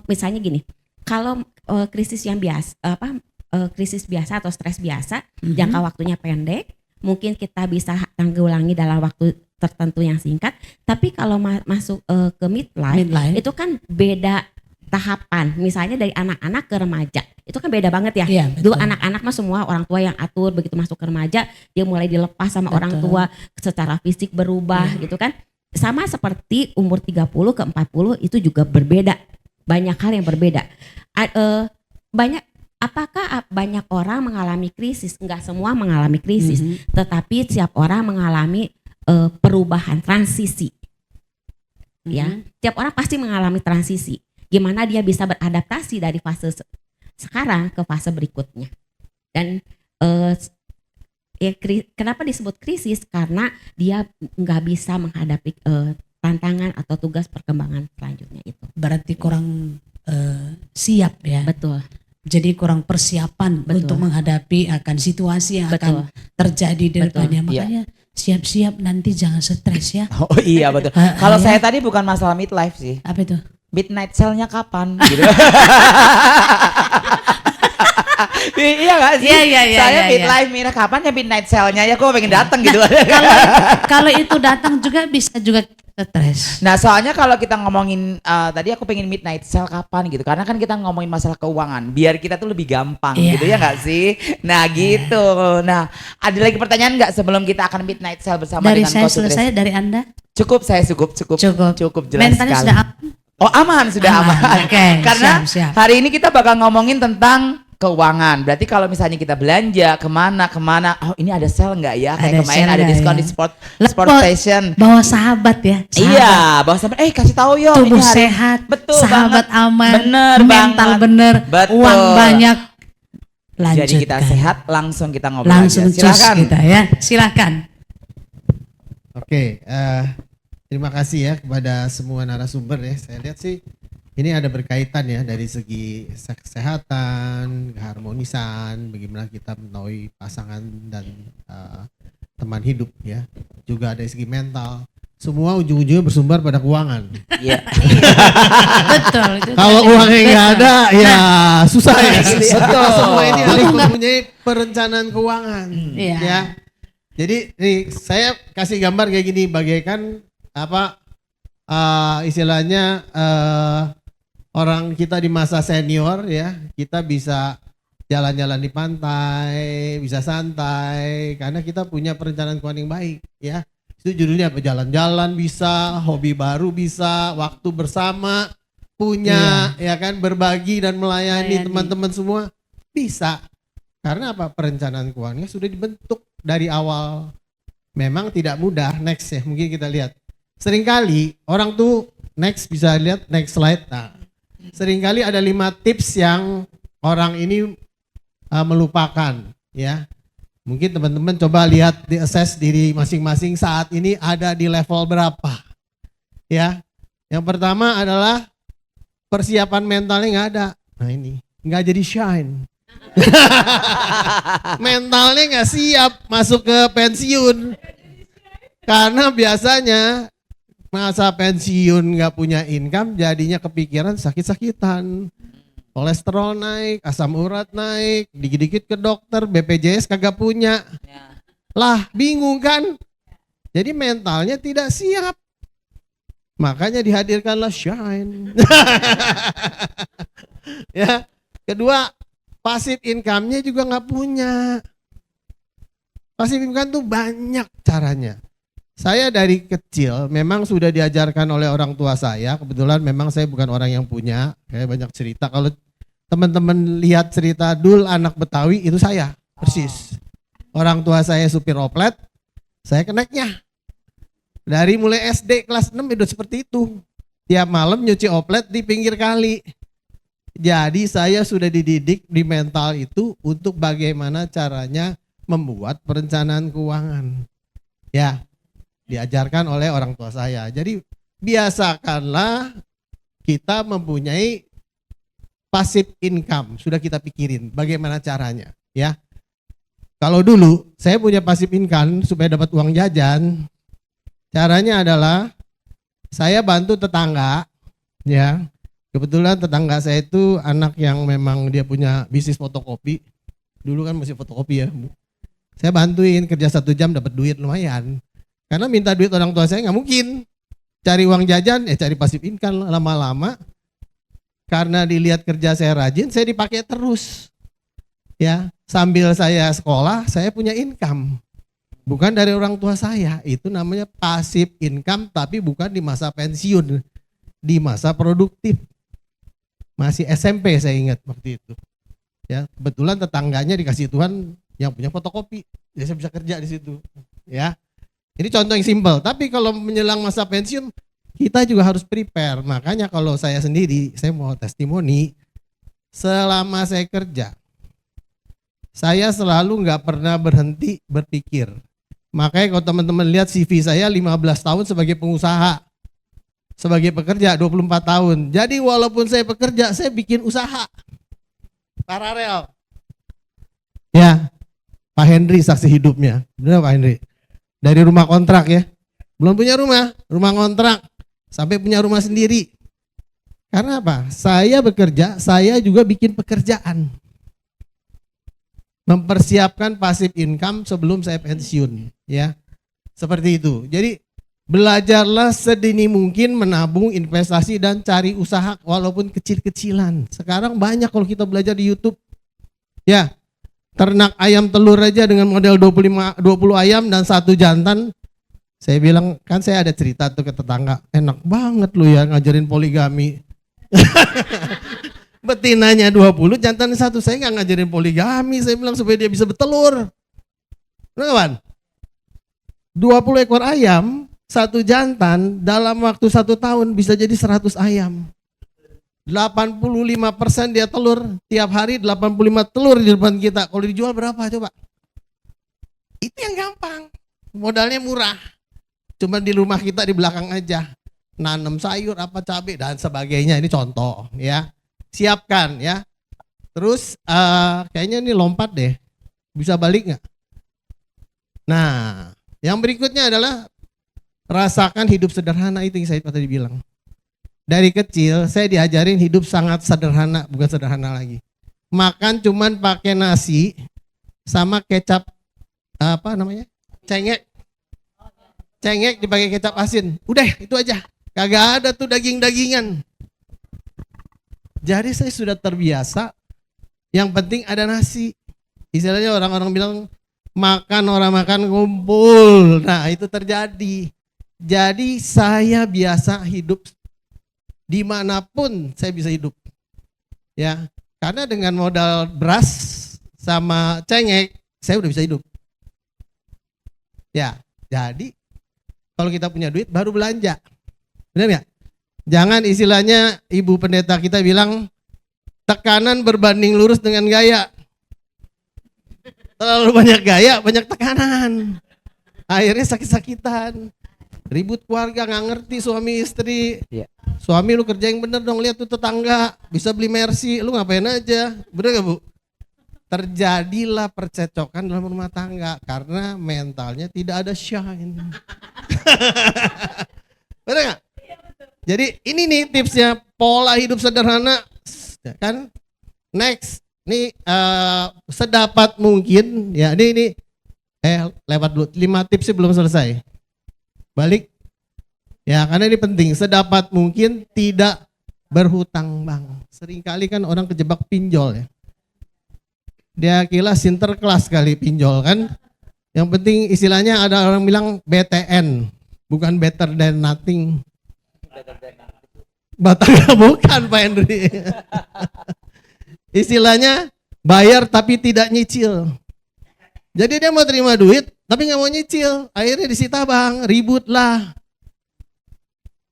misalnya gini, kalau krisis yang biasa krisis biasa atau stres biasa, jangka waktunya pendek, mungkin kita bisa tanggulangi dalam waktu tertentu yang singkat. Tapi kalau masuk ke midlife, itu kan beda tahapan. Misalnya dari anak-anak ke remaja, itu kan beda banget ya. Iya, Dulu betul. anak-anak mah semua orang tua yang atur, begitu masuk ke remaja dia mulai dilepas sama orang Betul. tua, secara fisik berubah gitu kan. Sama seperti umur 30 ke 40 itu juga berbeda. Banyak hal yang berbeda. Apakah banyak orang mengalami krisis? Enggak semua mengalami krisis, tetapi setiap orang mengalami perubahan, transisi. Ya, tiap orang pasti mengalami transisi. Gimana dia bisa beradaptasi dari fase sekarang ke fase berikutnya. Dan kenapa disebut krisis? Karena dia nggak bisa menghadapi tantangan atau tugas perkembangan selanjutnya itu. Berarti kurang siap ya. Betul. Jadi kurang persiapan Betul. untuk menghadapi akan situasi yang akan terjadi di Betul. depannya. Makanya siap-siap nanti jangan stres ya. Oh iya betul. Kalau saya tadi bukan masalah midlife sih. Apa itu? Midnight sale-nya kapan gitu. Iya gak sih? Iya, Saya iya. midlife Mira kapan ya midnight sale-nya ya, kok pengen datang gitu. Kalau itu datang juga bisa juga stres. Nah soalnya kalau kita ngomongin tadi aku pengen midnight sale kapan gitu, karena kan kita ngomongin masalah keuangan biar kita tuh lebih gampang Iya. gitu ya nggak sih. Nah gitu. Nah ada lagi pertanyaan nggak sebelum kita akan midnight sale bersama Dari dengan saya Coach Sutris? selesai, dari Anda? Cukup saya cukup jelas Mentalnya sekali. sudah aman? Oh aman sudah Aman, aman. oke, Karena siap. hari ini kita bakal ngomongin tentang keuangan. Berarti kalau misalnya kita belanja kemana, oh ini ada sale nggak ya? Kayak Ada kemarin sale ada nggak diskon ya? di sport Bawa- station. Bawa sahabat ya. Iya, bahwa sampai kasih tahu yo Tubuh ini hari sehat, betul sahabat banget. aman, Bener mental banget. bener, Betul. uang banyak. Lanjutkan. Jadi kita sehat, langsung kita ngobrol Langsung aja. cus Silakan. kita ya. Silakan. Oke, terima kasih ya kepada semua narasumber ya. Saya lihat sih ini ada berkaitan ya dari segi kesehatan, keharmonisan, bagaimana kita menaui pasangan dan teman hidup ya. Juga ada segi mental. Semua ujung-ujungnya bersumber pada keuangan. Iya. Betul. Itu Kalau tadi. uangnya nggak ada, ya susah ya. Betul. Semua ini harus mempunyai perencanaan keuangan. Iya. Ya. Jadi nih saya kasih gambar kayak gini, bagaikan apa istilahnya orang kita di masa senior ya, kita bisa jalan-jalan di pantai, bisa santai karena kita punya perencanaan keuangan yang baik ya. Itu judulnya apa? Jalan-jalan bisa, hobi baru bisa, waktu bersama punya, ya kan, berbagi dan melayani teman-teman semua bisa. Karena apa? Perencanaan keuangannya sudah dibentuk dari awal. Memang tidak mudah. Next ya, mungkin kita lihat. Seringkali orang tuh bisa lihat next slide. Nah, seringkali ada 5 tips yang orang ini melupakan, ya. Mungkin teman-teman coba lihat, di-assess diri masing-masing saat ini ada di level berapa. Ya. Yang pertama adalah persiapan mentalnya nggak ada. Nah ini, nggak jadi shine. Mentalnya nggak siap masuk ke pensiun. Karena biasanya masa pensiun nggak punya income, jadinya kepikiran sakit-sakitan. Kolesterol naik, asam urat naik, dikit-dikit ke dokter, BPJS kagak punya. Lah bingung kan? Jadi mentalnya tidak siap. Makanya dihadirkanlah Shine. Ya. Kedua, passive income-nya juga nggak punya. Passive income tuh banyak caranya. Saya dari kecil memang sudah diajarkan oleh orang tua saya. Kebetulan memang saya bukan orang yang punya, kayak banyak cerita. Kalau teman-teman lihat cerita Dul anak Betawi, itu saya persis. Orang tua saya supir oplet, saya keneknya. Dari mulai SD kelas 6 udah seperti itu. Tiap malam nyuci oplet di pinggir kali. Jadi saya sudah dididik di mental itu untuk bagaimana caranya membuat perencanaan keuangan. Ya, diajarkan oleh orang tua saya. Jadi biasakanlah kita mempunyai passive income. Sudah kita pikirin bagaimana caranya, ya. Kalau dulu saya punya passive income supaya dapat uang jajan, caranya adalah saya bantu tetangga, ya. Kebetulan tetangga saya itu anak yang memang dia punya bisnis fotokopi. Dulu kan masih fotokopi ya. Saya bantuin kerja 1 jam dapat duit lumayan. Karena minta duit orang tua saya nggak mungkin. Cari uang jajan, cari passive income lama-lama. Karena dilihat kerja saya rajin, saya dipakai terus. Ya, sambil saya sekolah, saya punya income. Bukan dari orang tua saya, itu namanya passive income tapi bukan di masa pensiun. Di masa produktif. Masih SMP saya ingat waktu itu. Ya, kebetulan tetangganya dikasih Tuhan yang punya fotokopi. Jadi saya bisa kerja di situ. Ya. Ini contoh yang simpel, tapi kalau menjelang masa pensiun kita juga harus prepare. Makanya kalau saya sendiri, saya mau testimoni, selama saya kerja, saya selalu nggak pernah berhenti berpikir. Makanya kalau teman-teman lihat CV saya 15 tahun sebagai pengusaha, sebagai pekerja 24 tahun. Jadi walaupun saya bekerja, saya bikin usaha paralel. Ya, Pak Henry saksi hidupnya, benar Pak Henry? Dari rumah kontrak ya, belum punya rumah kontrak, sampai punya rumah sendiri. Karena apa? Saya bekerja, saya juga bikin pekerjaan. Mempersiapkan passive income sebelum saya pensiun, ya. Seperti itu. Jadi belajarlah sedini mungkin menabung, investasi dan cari usaha walaupun kecil-kecilan. Sekarang banyak kalau kita belajar di YouTube. Ya. Ternak ayam telur aja dengan model 20 ayam dan 1 jantan. Saya bilang, kan saya ada cerita tuh ke tetangga, enak banget lu ya ngajarin poligami. Betinanya 20, jantannya 1. Saya nggak ngajarin poligami, saya bilang supaya dia bisa bertelur. Benar kawan? 20 ekor ayam, 1 jantan dalam waktu 1 tahun bisa jadi 100 ayam. 85% dia telur, tiap hari 85 telur di depan kita. Kalau dijual berapa coba? Itu yang gampang, modalnya murah. Cuma di rumah kita di belakang aja, nanam sayur, apa cabai dan sebagainya. Ini contoh ya. Siapkan ya. Terus kayaknya ini lompat deh, bisa balik nggak? Nah, yang berikutnya adalah rasakan hidup sederhana, itu yang saya tadi bilang. Dari kecil saya diajarin hidup sangat sederhana, bukan sederhana lagi. Makan cuman pakai nasi sama kecap apa namanya? Cengek. Cengek dipakai kecap asin. Udah, itu aja. Kagak ada tuh daging-dagingan. Jadi saya sudah terbiasa, yang penting ada nasi. Istilahnya orang-orang bilang makan orang makan ngumpul. Nah itu terjadi. Jadi saya biasa hidup dimanapun saya bisa hidup. Ya, karena dengan modal beras sama cengek saya udah bisa hidup. Ya, jadi kalau kita punya duit baru belanja. Benar nggak? Jangan istilahnya ibu pendeta kita bilang tekanan berbanding lurus dengan gaya. Terlalu banyak gaya, banyak tekanan. Akhirnya sakit-sakitan. Ribut keluarga, nggak ngerti suami istri. Iya. Suami lu kerja yang bener dong, lihat tuh tetangga bisa beli Mercy, lu ngapain aja? Bener gak Bu? Terjadilah percecokan dalam rumah tangga karena mentalnya tidak ada shine. Bener gak? Jadi ini nih tipsnya, pola hidup sederhana kan. Next, nih sedapat mungkin ya ini lewat dulu 5 tips sih belum selesai. Balik ya, karena ini penting. Sedapat mungkin tidak berhutang bang. Seringkali kan orang kejebak pinjol ya. Dia kira sinterklas kali pinjol kan. Yang penting istilahnya ada orang bilang BTN, bukan better than nothing. Batangnya bukan Pak Henry. Istilahnya bayar tapi tidak nyicil. Jadi dia mau terima duit tapi nggak mau nyicil. Akhirnya disita bang, ribut lah.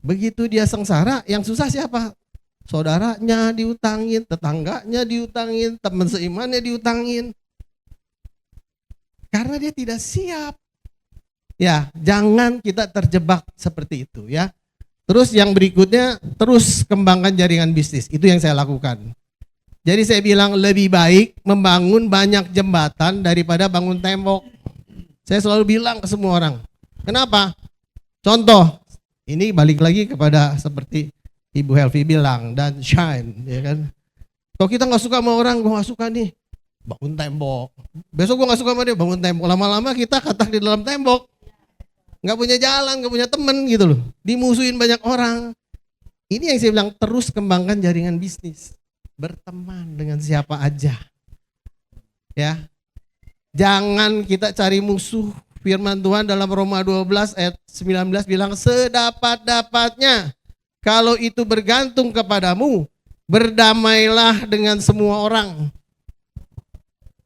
Begitu dia sengsara, yang susah siapa? Saudaranya diutangin, tetangganya diutangin, teman seimannya diutangin. Karena dia tidak siap. Ya, jangan kita terjebak seperti itu ya. Terus yang berikutnya, terus kembangkan jaringan bisnis. Itu yang saya lakukan. Jadi saya bilang lebih baik membangun banyak jembatan daripada bangun tembok. Saya selalu bilang ke semua orang. Kenapa? Contoh, ini balik lagi kepada seperti Ibu Helvi bilang, dan shine, ya kan. Kalau kita nggak suka sama orang, gue nggak suka nih, bangun tembok. Besok gue nggak suka sama dia, bangun tembok. Lama-lama kita katak di dalam tembok. Nggak punya jalan, nggak punya temen gitu loh. Dimusuhin banyak orang. Ini yang saya bilang, terus kembangkan jaringan bisnis. Berteman dengan siapa aja. Ya. Jangan kita cari musuh. Firman Tuhan dalam Roma 12 ayat 19 bilang, sedapat-dapatnya kalau itu bergantung kepadamu, berdamailah dengan semua orang.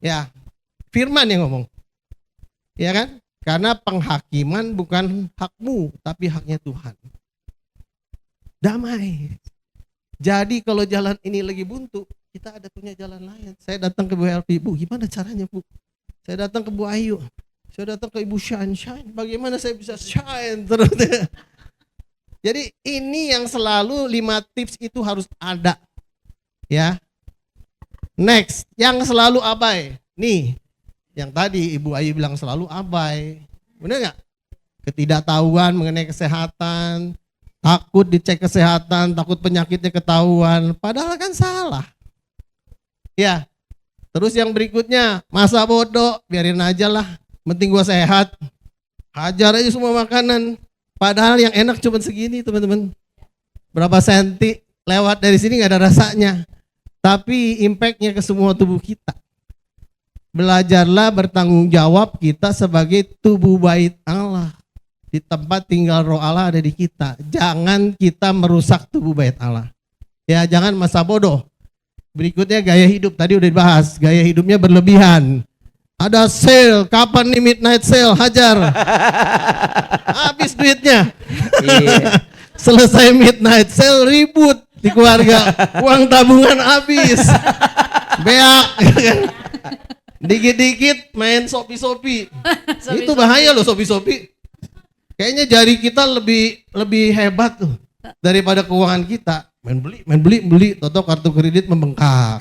Ya, firman yang ngomong. Ya kan? Karena penghakiman bukan hakmu, tapi haknya Tuhan. Damai. Jadi kalau jalan ini lagi buntu, kita ada punya jalan lain. Saya datang ke Bu Helvi, Bu, gimana caranya Bu? Saya datang ke Bu Ayu, saya datang ke Ibu Shine, bagaimana saya bisa shine terus? Jadi ini yang selalu 5 tips itu harus ada. Ya. Next, yang selalu abai. Nih, yang tadi Ibu Ayu bilang selalu abai. Benar nggak? Ketidaktahuan mengenai kesehatan, takut dicek kesehatan, takut penyakitnya ketahuan, padahal kan salah. Ya. Terus yang berikutnya, masa bodoh, biarin aja lah, penting gua sehat. Hajar aja semua makanan. Padahal yang enak cuma segini teman-teman. Berapa senti lewat dari sini nggak ada rasanya. Tapi impactnya ke semua tubuh kita. Belajarlah bertanggung jawab kita sebagai tubuh bait Allah. Di tempat tinggal roh Allah ada di kita. Jangan kita merusak tubuh bait Allah. Ya jangan masa bodoh. Berikutnya gaya hidup, tadi udah dibahas. Gaya hidupnya berlebihan. Ada sale, kapan nih midnight sale, hajar. Habis duitnya. Iya. Selesai midnight sale, ribut di keluarga. Uang tabungan habis. Beak. Dikit-dikit main sopi-sopi. Itu bahaya loh sopi-sopi. Kayaknya jari kita lebih hebat tuh daripada keuangan kita. Main beli, toto kartu kredit membengkak.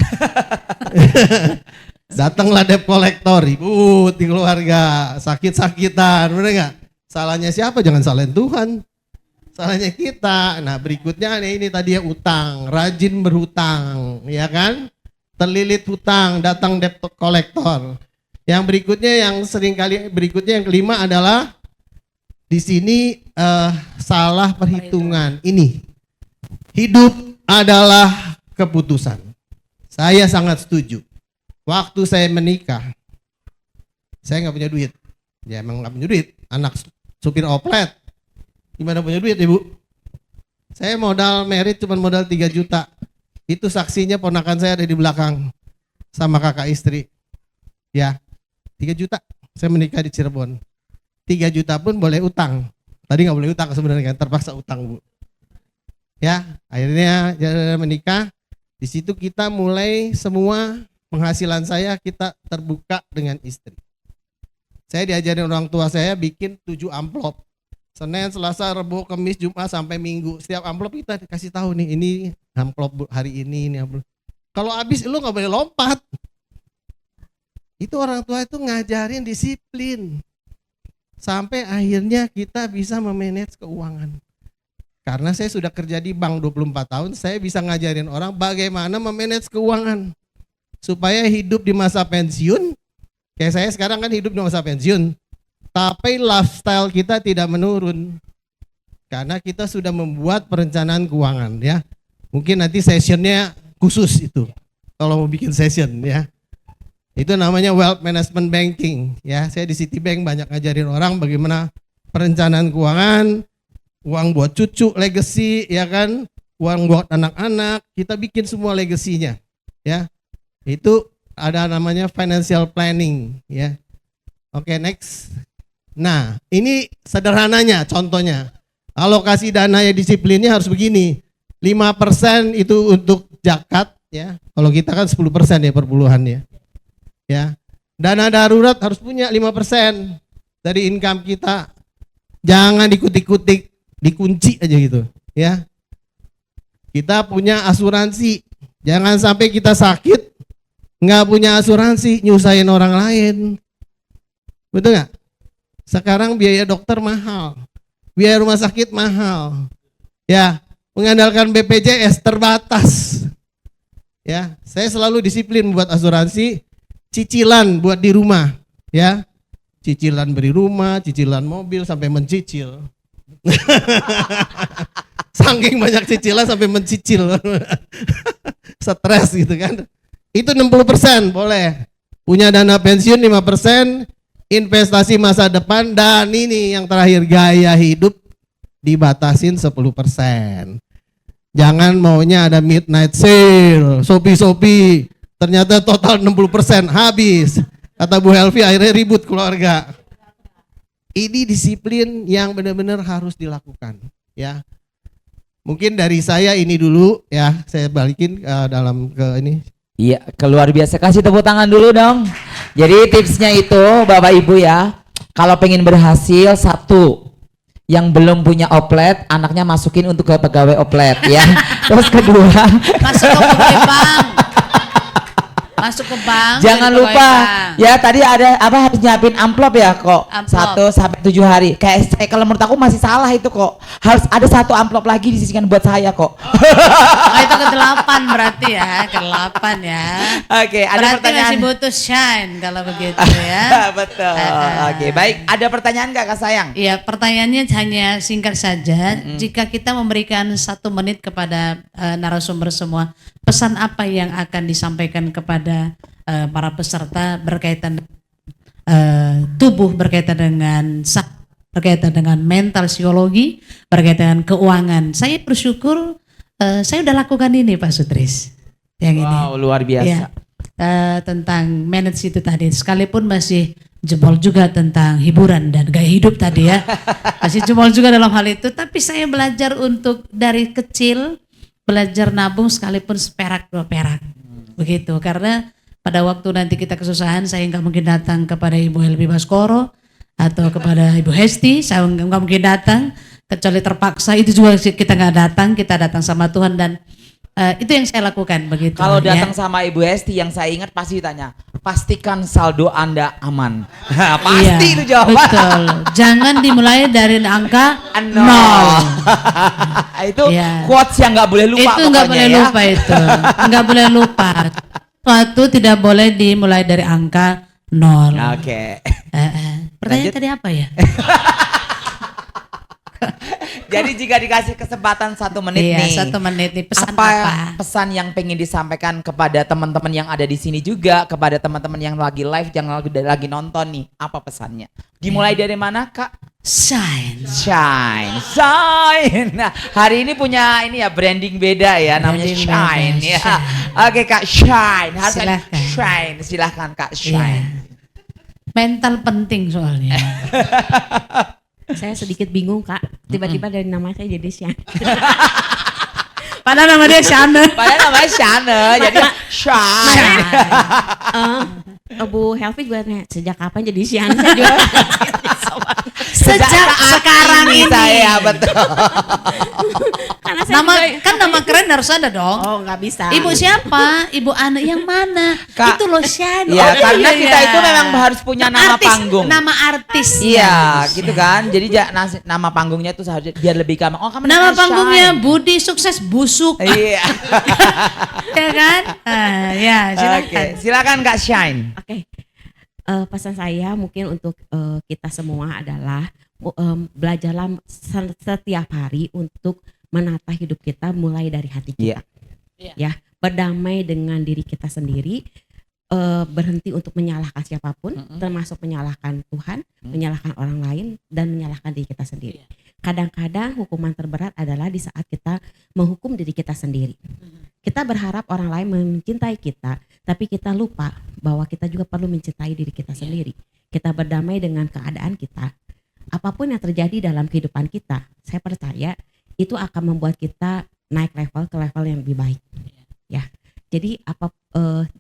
Datanglah debt collector, ribut di keluarga, sakit-sakitan, bener nggak? Salahnya siapa? Jangan salahin Tuhan. Salahnya kita. Nah berikutnya ini tadi ya utang, rajin berhutang, ya kan? Terlilit hutang, datang debt collector. Yang berikutnya yang seringkali berikutnya yang kelima adalah di sini salah perhitungan. Ini hidup adalah keputusan. Saya sangat setuju. Waktu saya menikah, Saya nggak punya duit. Ya emang nggak punya duit. Anak supir oplet, gimana punya duit ibu? Saya modal merit cuma modal 3 juta. Itu saksinya ponakan saya ada di belakang sama kakak istri. Ya, 3 juta. Saya menikah di Cirebon. 3 juta pun boleh utang. Tadi nggak boleh utang sebenarnya kan, terpaksa utang bu. Ya, akhirnya menikah. Di situ kita mulai semua penghasilan saya kita terbuka dengan istri. Saya diajarin orang tua saya bikin 7 amplop. Senin, Selasa, Rabu, Kamis, Jumat sampai Minggu. Setiap amplop kita dikasih tahu nih, ini amplop hari ini amplop. Kalau habis lu nggak boleh lompat. Itu orang tua itu ngajarin disiplin. Sampai akhirnya kita bisa memanage keuangan. Karena saya sudah kerja di bank 24 tahun, saya bisa ngajarin orang bagaimana memanage keuangan. Supaya hidup di masa pensiun, kayak saya sekarang kan hidup di masa pensiun, tapi lifestyle kita tidak menurun. Karena kita sudah membuat perencanaan keuangan ya. Mungkin nanti sessionnya khusus itu, kalau mau bikin session ya. Itu namanya wealth management banking ya. Saya di Citibank banyak ngajarin orang bagaimana perencanaan keuangan, uang buat cucu, legacy ya kan, uang buat anak-anak, kita bikin semua legasinya ya. Itu ada namanya financial planning ya. Oke, next. Nah, ini sederhananya contohnya. Alokasi dana ya disiplinnya harus begini. 5% itu untuk zakat ya. Kalau kita kan 10% ya perpuluhan ya. Ya. Dana darurat harus punya 5% dari income kita. Jangan dikutik-kutik, dikunci aja gitu, ya. Kita punya asuransi. Jangan sampai kita sakit nggak punya asuransi, nyusahin orang lain. Betul nggak? Sekarang biaya dokter mahal, biaya rumah sakit mahal. Ya, mengandalkan BPJS terbatas. Ya, saya selalu disiplin buat asuransi, cicilan buat di rumah, ya. Cicilan beli rumah, cicilan mobil sampai mencicil. Saking banyak cicilan sampai mencicil. Stres gitu kan. Itu 60% boleh. Punya dana pensiun 5%, investasi masa depan, dan ini yang terakhir gaya hidup dibatasin 10%. Jangan maunya ada midnight sale, Shopee, ternyata total 60% habis. Kata Bu Helvi akhirnya ribut keluarga. Ini disiplin yang benar-benar harus dilakukan, ya. Mungkin dari saya ini dulu ya, saya balikin ke ini. Iya, keluar biasa. Kasih tepuk tangan dulu dong. Jadi tipsnya itu Bapak Ibu ya, kalau pengen berhasil, satu, yang belum punya oplet, anaknya masukin untuk ke pegawai oplet ya. Terus kedua, Masuk ke pegawai bank. Masuk ke bank. jangan jadi lupa pegawai bank. ya, tadi ada apa, harus nyiapin amplop ya kok. Amplop. 1 sampai 7 hari. Kayak saya, kalau menurut aku masih salah itu kok. Harus ada 1 amplop lagi disisikan buat saya kok. Oh, itu ke-8 berarti ya, ke-8 ya. Oke, ada Berarti pertanyaan. masih butuh shine kalau begitu ya. Betul. Ah. Oke, baik. Ada pertanyaan nggak Kak Sayang? Iya, pertanyaannya hanya singkat saja. Jika kita memberikan 1 menit kepada narasumber semua, pesan apa yang akan disampaikan kepada para peserta berkaitan tubuh, berkaitan dengan berkaitan dengan mental, psikologi, berkaitan dengan keuangan. Saya bersyukur saya udah lakukan ini Pak Sutris. Yang ini. Wow, luar biasa. Ya, tentang manage itu tadi, sekalipun masih jebol juga tentang hiburan dan gaya hidup tadi ya, masih jebol juga dalam hal itu, tapi saya belajar untuk dari kecil, belajar nabung sekalipun seperak 2 perak, begitu, karena pada waktu nanti kita kesusahan, saya nggak mungkin datang kepada Ibu Helvi Baskoro atau kepada Ibu Hesti, saya nggak mungkin datang, kecuali terpaksa, itu juga kita nggak datang, kita datang sama Tuhan, dan itu yang saya lakukan begitu. Kalau ya. datang sama Ibu Hesti, yang saya ingat pasti ditanya, pastikan saldo Anda aman. Pasti Iya, itu jawaban. betul. Jangan dimulai dari angka 0. Itu Iya. quotes yang nggak boleh lupa. Itu nggak pokoknya boleh ya. lupa itu. Nggak boleh lupa. Suatu tidak boleh dimulai dari angka 0. Oke. Pertanyaan Lanjut. tadi apa ya? Jadi jika dikasih kesempatan 1 menit Iya, nih. 1 menit nih pesan apa apa? pesan yang pengen disampaikan kepada teman-teman yang ada di sini juga, kepada teman-teman yang lagi live, yang lagi nonton nih, apa pesannya? Dimulai dari mana, Kak? Shine. Shine, shine. Nah, hari ini punya ini ya branding beda ya, namanya Branding Shine beda, ya. Shine. Oke Kak, Shine. Harus Silahkan. Shine, silahkan Kak, Iya. Shine. Mental penting soalnya. Saya sedikit bingung Kak, tiba-tiba dari nama saya jadi Shan. Padahal nama dia Shana. Padahal namanya Shane, jadi Shine. Bu Helvi juga nanya, sejak kapan jadi Shan? Saya juga Sejak sekarang ini. saya betul. karena saya Nama juga- kan nama keren harus ada dong. Oh nggak bisa. Ibu siapa? Ibu Ana yang mana? Kak, Itu loh Shan. Ya, Oh, karena iya, kita iya. itu memang harus punya nama Artis, panggung. Nama artis. Iya, gitu kan. Jadi nama panggungnya tuh seharusnya biar lebih gampang. Oh, kamu Nama namanya panggungnya Shine. Budi Sukses Busuk. Iya. Ya kan? Ya, silakan. Oke, silakan Kak Shine. Oke. Pesan saya mungkin untuk kita semua adalah belajarlah setiap hari untuk menata hidup kita mulai dari hati kita. Iya. Ya, berdamai dengan diri kita sendiri, berhenti untuk menyalahkan siapapun, termasuk menyalahkan Tuhan, menyalahkan orang lain, dan menyalahkan diri kita sendiri. Kadang-kadang hukuman terberat adalah di saat kita menghukum diri kita sendiri. Kita berharap orang lain mencintai kita, tapi kita lupa bahwa kita juga perlu mencintai diri kita sendiri. Kita berdamai dengan keadaan kita. Apapun yang terjadi dalam kehidupan kita, saya percaya itu akan membuat kita naik level ke level yang lebih baik. Ya, jadi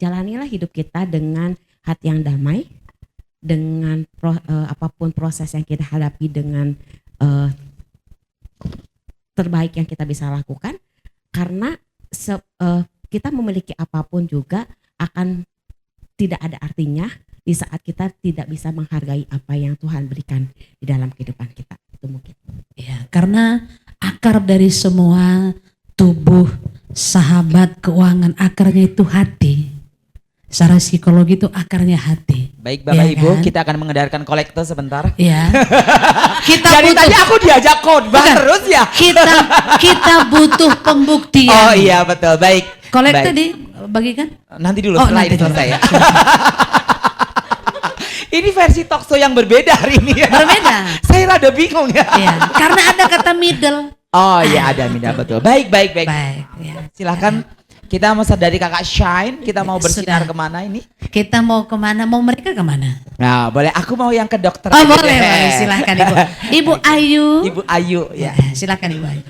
jalanilah hidup kita dengan hati yang damai, dengan apapun proses yang kita hadapi dengan terbaik yang kita bisa lakukan, karena kita memiliki apapun juga akan tidak ada artinya di saat kita tidak bisa menghargai apa yang Tuhan berikan di dalam kehidupan kita. Itu mungkin. Ya, karena akar dari semua tubuh, sahabat, keuangan, akarnya itu hati. Secara psikologi itu akarnya hati. Baik Bapak Iya Ibu, kan? kita akan mengedarkan kolektor sebentar. Ya. Kita Dari tadi aku diajak khotbah Bukan. terus ya. kita butuh pembuktian. Oh iya betul, baik. Kolektor Baik. dibagikan? Nanti dulu Oh, setelah nanti ini dulu. selesai ya. Ini versi talkshow yang berbeda hari ini ya. Berbeda. Saya rada bingung ya. Iya, karena ada kata middle. Oh iya ada Minda betul. Baik. Baik, ya. Silahkan kita mau dari Kakak Shine, kita mau bersinar Sudah. kemana ini? Kita mau kemana? Mau mereka kemana? Nah boleh, aku mau yang ke dokter. Oh aja boleh, deh. boleh. Silakan Ibu. Ibu Ayu. Ibu Ayu ya. Silakan Ibu Ayu.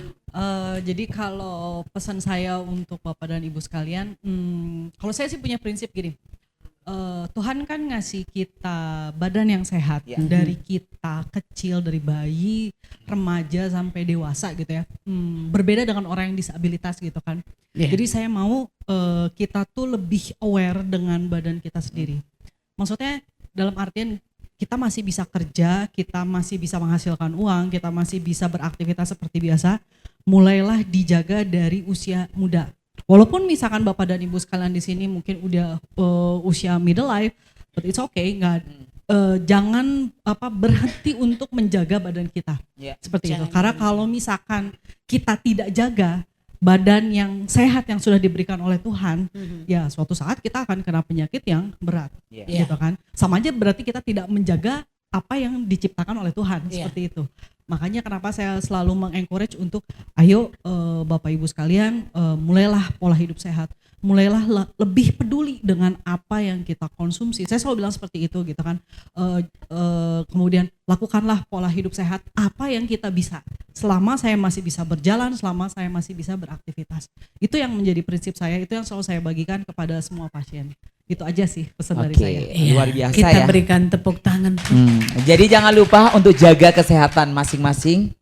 Jadi kalau pesan saya untuk Bapak dan Ibu sekalian, kalau saya sih punya prinsip gini, Tuhan kan ngasih kita badan yang sehat, Ya. dari kita kecil, dari bayi, remaja sampai dewasa gitu ya. Berbeda dengan orang yang disabilitas gitu kan. Iya. Jadi saya mau kita tuh lebih aware dengan badan kita sendiri. Maksudnya dalam artian kita masih bisa kerja, kita masih bisa menghasilkan uang, kita masih bisa beraktivitas seperti biasa. Mulailah dijaga dari usia muda. Walaupun misalkan Bapak dan Ibu sekalian di sini mungkin udah usia middle life, but it's okay, jangan berhenti untuk menjaga badan kita. Ya. Seperti itu. Karena kalau misalkan kita tidak jaga badan yang sehat yang sudah diberikan oleh Tuhan, ya suatu saat kita akan kena penyakit yang berat, Iya. gitu kan. Sama aja berarti kita tidak menjaga apa yang diciptakan oleh Tuhan, Iya. seperti itu. Makanya kenapa saya selalu mengencourage untuk ayo Bapak Ibu sekalian, mulailah pola hidup sehat, mulailah lebih peduli dengan apa yang kita konsumsi. Saya selalu bilang seperti itu gitu kan. Kemudian lakukanlah pola hidup sehat apa yang kita bisa. Selama saya masih bisa berjalan, selama saya masih bisa beraktivitas. Itu yang menjadi prinsip saya, itu yang selalu saya bagikan kepada semua pasien. Itu aja sih pesan dari Oke, saya. luar biasa Kita ya. berikan tepuk tangan. Jadi jangan lupa untuk jaga kesehatan masing-masing.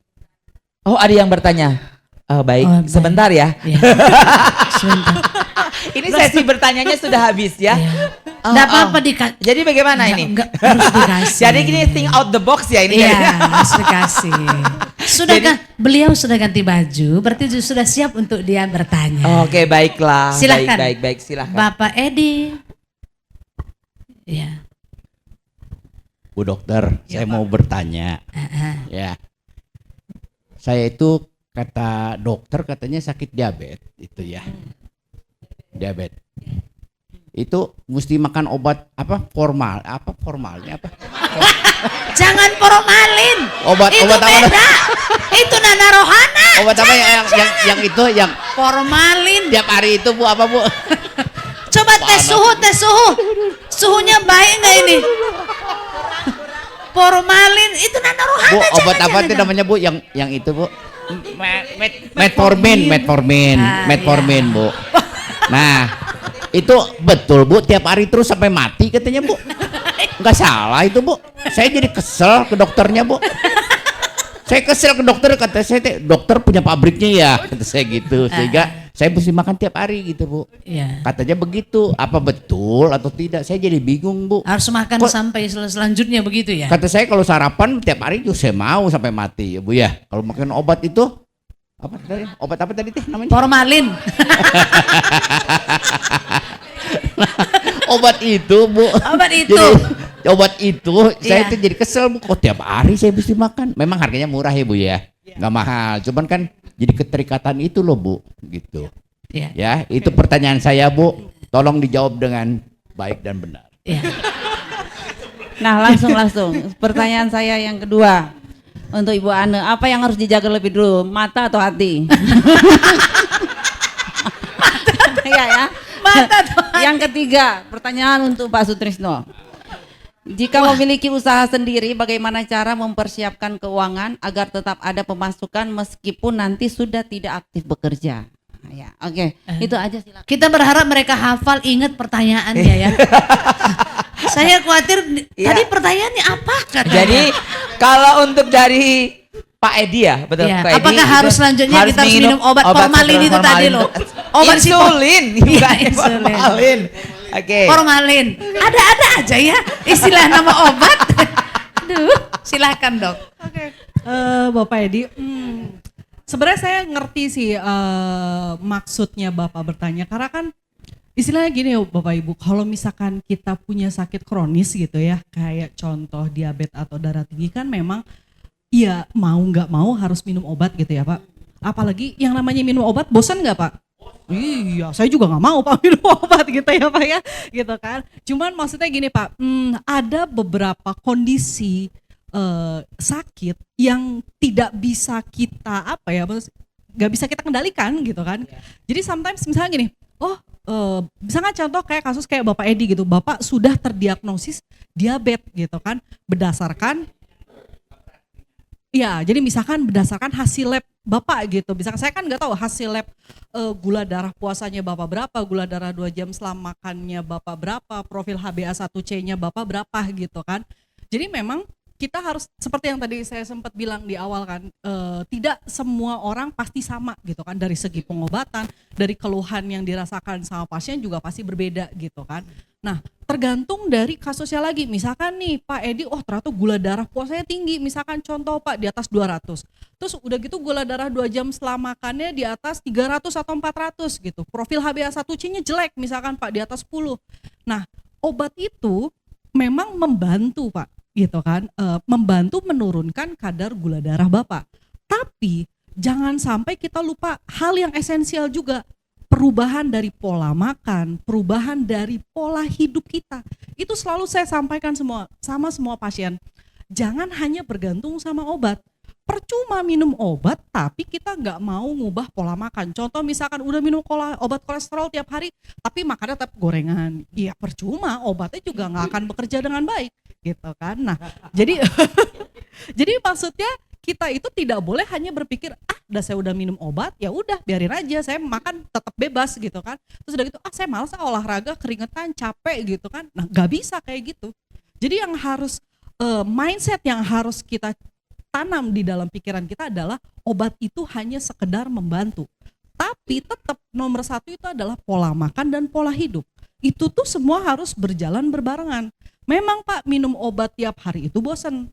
Oh ada yang bertanya. Oh, baik, Oh, baik. sebentar ya. Ya. Sebentar. Ini sesi bertanyanya sudah habis ya. Oh, Enggak oh. apa-apa Jadi bagaimana ini? Enggak harus dikasih. Jadi gini think out the box ya ini. Iya, harus dikasih. Beliau sudah ganti baju, berarti sudah siap untuk dia bertanya. Oke, baiklah. Silakan. Baik, silakan. Bapak Edi. Ya. Bu dokter, saya mau bertanya. Ya. saya itu kata dokter katanya sakit diabetes itu ya. Diabetes. Itu mesti makan obat formalnya apa? Jangan formalin. Obat Itu apa? beda. Itu Nana Rohana. Obat apa yang itu yang Formalin. tiap hari itu Bu apa Bu? Coba tes suhu. Suhunya baik nggak ini? Formalin itu Nana Rohana. Bu, obat apa itu namanya Bu? Yang itu Bu? Metformin, Bu. Nah, itu betul Bu, tiap hari terus sampai mati katanya Bu. Enggak salah itu Bu. Saya jadi kesel ke dokternya Bu. Saya kesel ke dokter, kata saya, dokter punya pabriknya ya, kata saya gitu. Sehingga saya mesti makan tiap hari gitu Bu. Iya. Katanya begitu, apa betul atau tidak? Saya jadi bingung Bu. Harus makan sampai selanjutnya begitu ya? Kata saya kalau sarapan tiap hari itu saya mau sampai mati ya Bu ya. Kalau makan obat itu apa tadi? Obat apa tadi teh namanya? Formalin. Obat itu Bu. Obat itu. Jadi, obat itu saya Iya. tuh jadi kesel Bu. Kok tiap hari saya mesti makan? Memang harganya murah ya Bu ya. Nggak mahal. Cuman kan jadi keterikatan itu loh Bu. Gitu. Iya. Ya itu pertanyaan saya Bu. Tolong dijawab dengan baik dan benar. Iya. Nah langsung pertanyaan saya yang kedua untuk Ibu Ane, apa yang harus dijaga lebih dulu, mata atau hati? Iya ya. Mata atau hati? Yang ketiga pertanyaan untuk Pak Sutrisno, jika memiliki usaha sendiri bagaimana cara mempersiapkan keuangan agar tetap ada pemasukan meskipun nanti sudah tidak aktif bekerja? Ya, oke. Itu aja silakan. Kita berharap mereka hafal, ingat pertanyaannya ya. Saya khawatir tadi pertanyaannya apa katanya? Jadi kalau untuk dari Pak Edi ya, betul Iya. Pak Edi. Apakah itu harus selanjutnya kita harus minum obat formalin itu tadi loh? Obat insulin, Iya, bukan insulin. formalin. Oke. Formalin. Ada aja ya istilah nama obat. Aduh, silakan Dok. Oke. Bapak Edi, sebenarnya saya ngerti sih maksudnya Bapak bertanya, karena kan istilahnya gini ya Bapak Ibu, kalau misalkan kita punya sakit kronis gitu ya, kayak contoh diabetes atau darah tinggi kan memang ya mau nggak mau harus minum obat gitu ya Pak. Apalagi yang namanya minum obat, bosan nggak Pak? Iya, saya juga nggak mau Pak minum obat gitu ya Pak ya, gitu kan. Cuman maksudnya gini Pak, ada beberapa kondisi sakit yang tidak bisa kita nggak bisa kita kendalikan gitu kan. Jadi sometimes misalnya gini, misalnya contoh kayak kasus kayak Bapak Edi gitu, Bapak sudah terdiagnosis diabetes gitu kan, berdasarkan ya, jadi misalkan berdasarkan hasil lab Bapak gitu. Misalkan saya kan nggak tahu hasil lab gula darah puasanya Bapak berapa, gula darah 2 jam setelah makannya Bapak berapa, profil HbA1c-nya Bapak berapa gitu kan. Jadi memang kita harus seperti yang tadi saya sempat bilang di awal kan, tidak semua orang pasti sama gitu kan, dari segi pengobatan, dari keluhan yang dirasakan sama pasien juga pasti berbeda gitu kan. Nah tergantung dari kasusnya lagi, misalkan nih Pak Edi, ternyata gula darah puasanya tinggi, misalkan contoh Pak di atas 200, terus udah gitu gula darah 2 jam setelah makannya di atas 300 atau 400 gitu, profil HbA1c-nya jelek misalkan Pak di atas 10. Nah obat itu memang membantu Pak gitu kan, membantu menurunkan kadar gula darah Bapak. Tapi jangan sampai kita lupa hal yang esensial juga, perubahan dari pola makan, perubahan dari pola hidup kita. Itu selalu saya sampaikan sama semua pasien. Jangan hanya bergantung sama obat. Percuma minum obat tapi kita nggak mau ngubah pola makan. Contoh misalkan udah minum obat kolesterol tiap hari tapi makannya tetap gorengan. Iya percuma, obatnya juga nggak akan bekerja dengan baik gitu kan. Nah jadi jadi maksudnya kita itu tidak boleh hanya berpikir saya udah minum obat ya udah biarin aja, saya makan tetap bebas gitu kan. Terus udah gitu saya malas olahraga, keringetan, capek gitu kan. Nah nggak bisa kayak gitu. Jadi yang harus mindset yang harus kita tanam di dalam pikiran kita adalah obat itu hanya sekedar membantu. Tapi tetap nomor 1 itu adalah pola makan dan pola hidup. Itu tuh semua harus berjalan berbarengan. Memang Pak minum obat tiap hari itu bosan.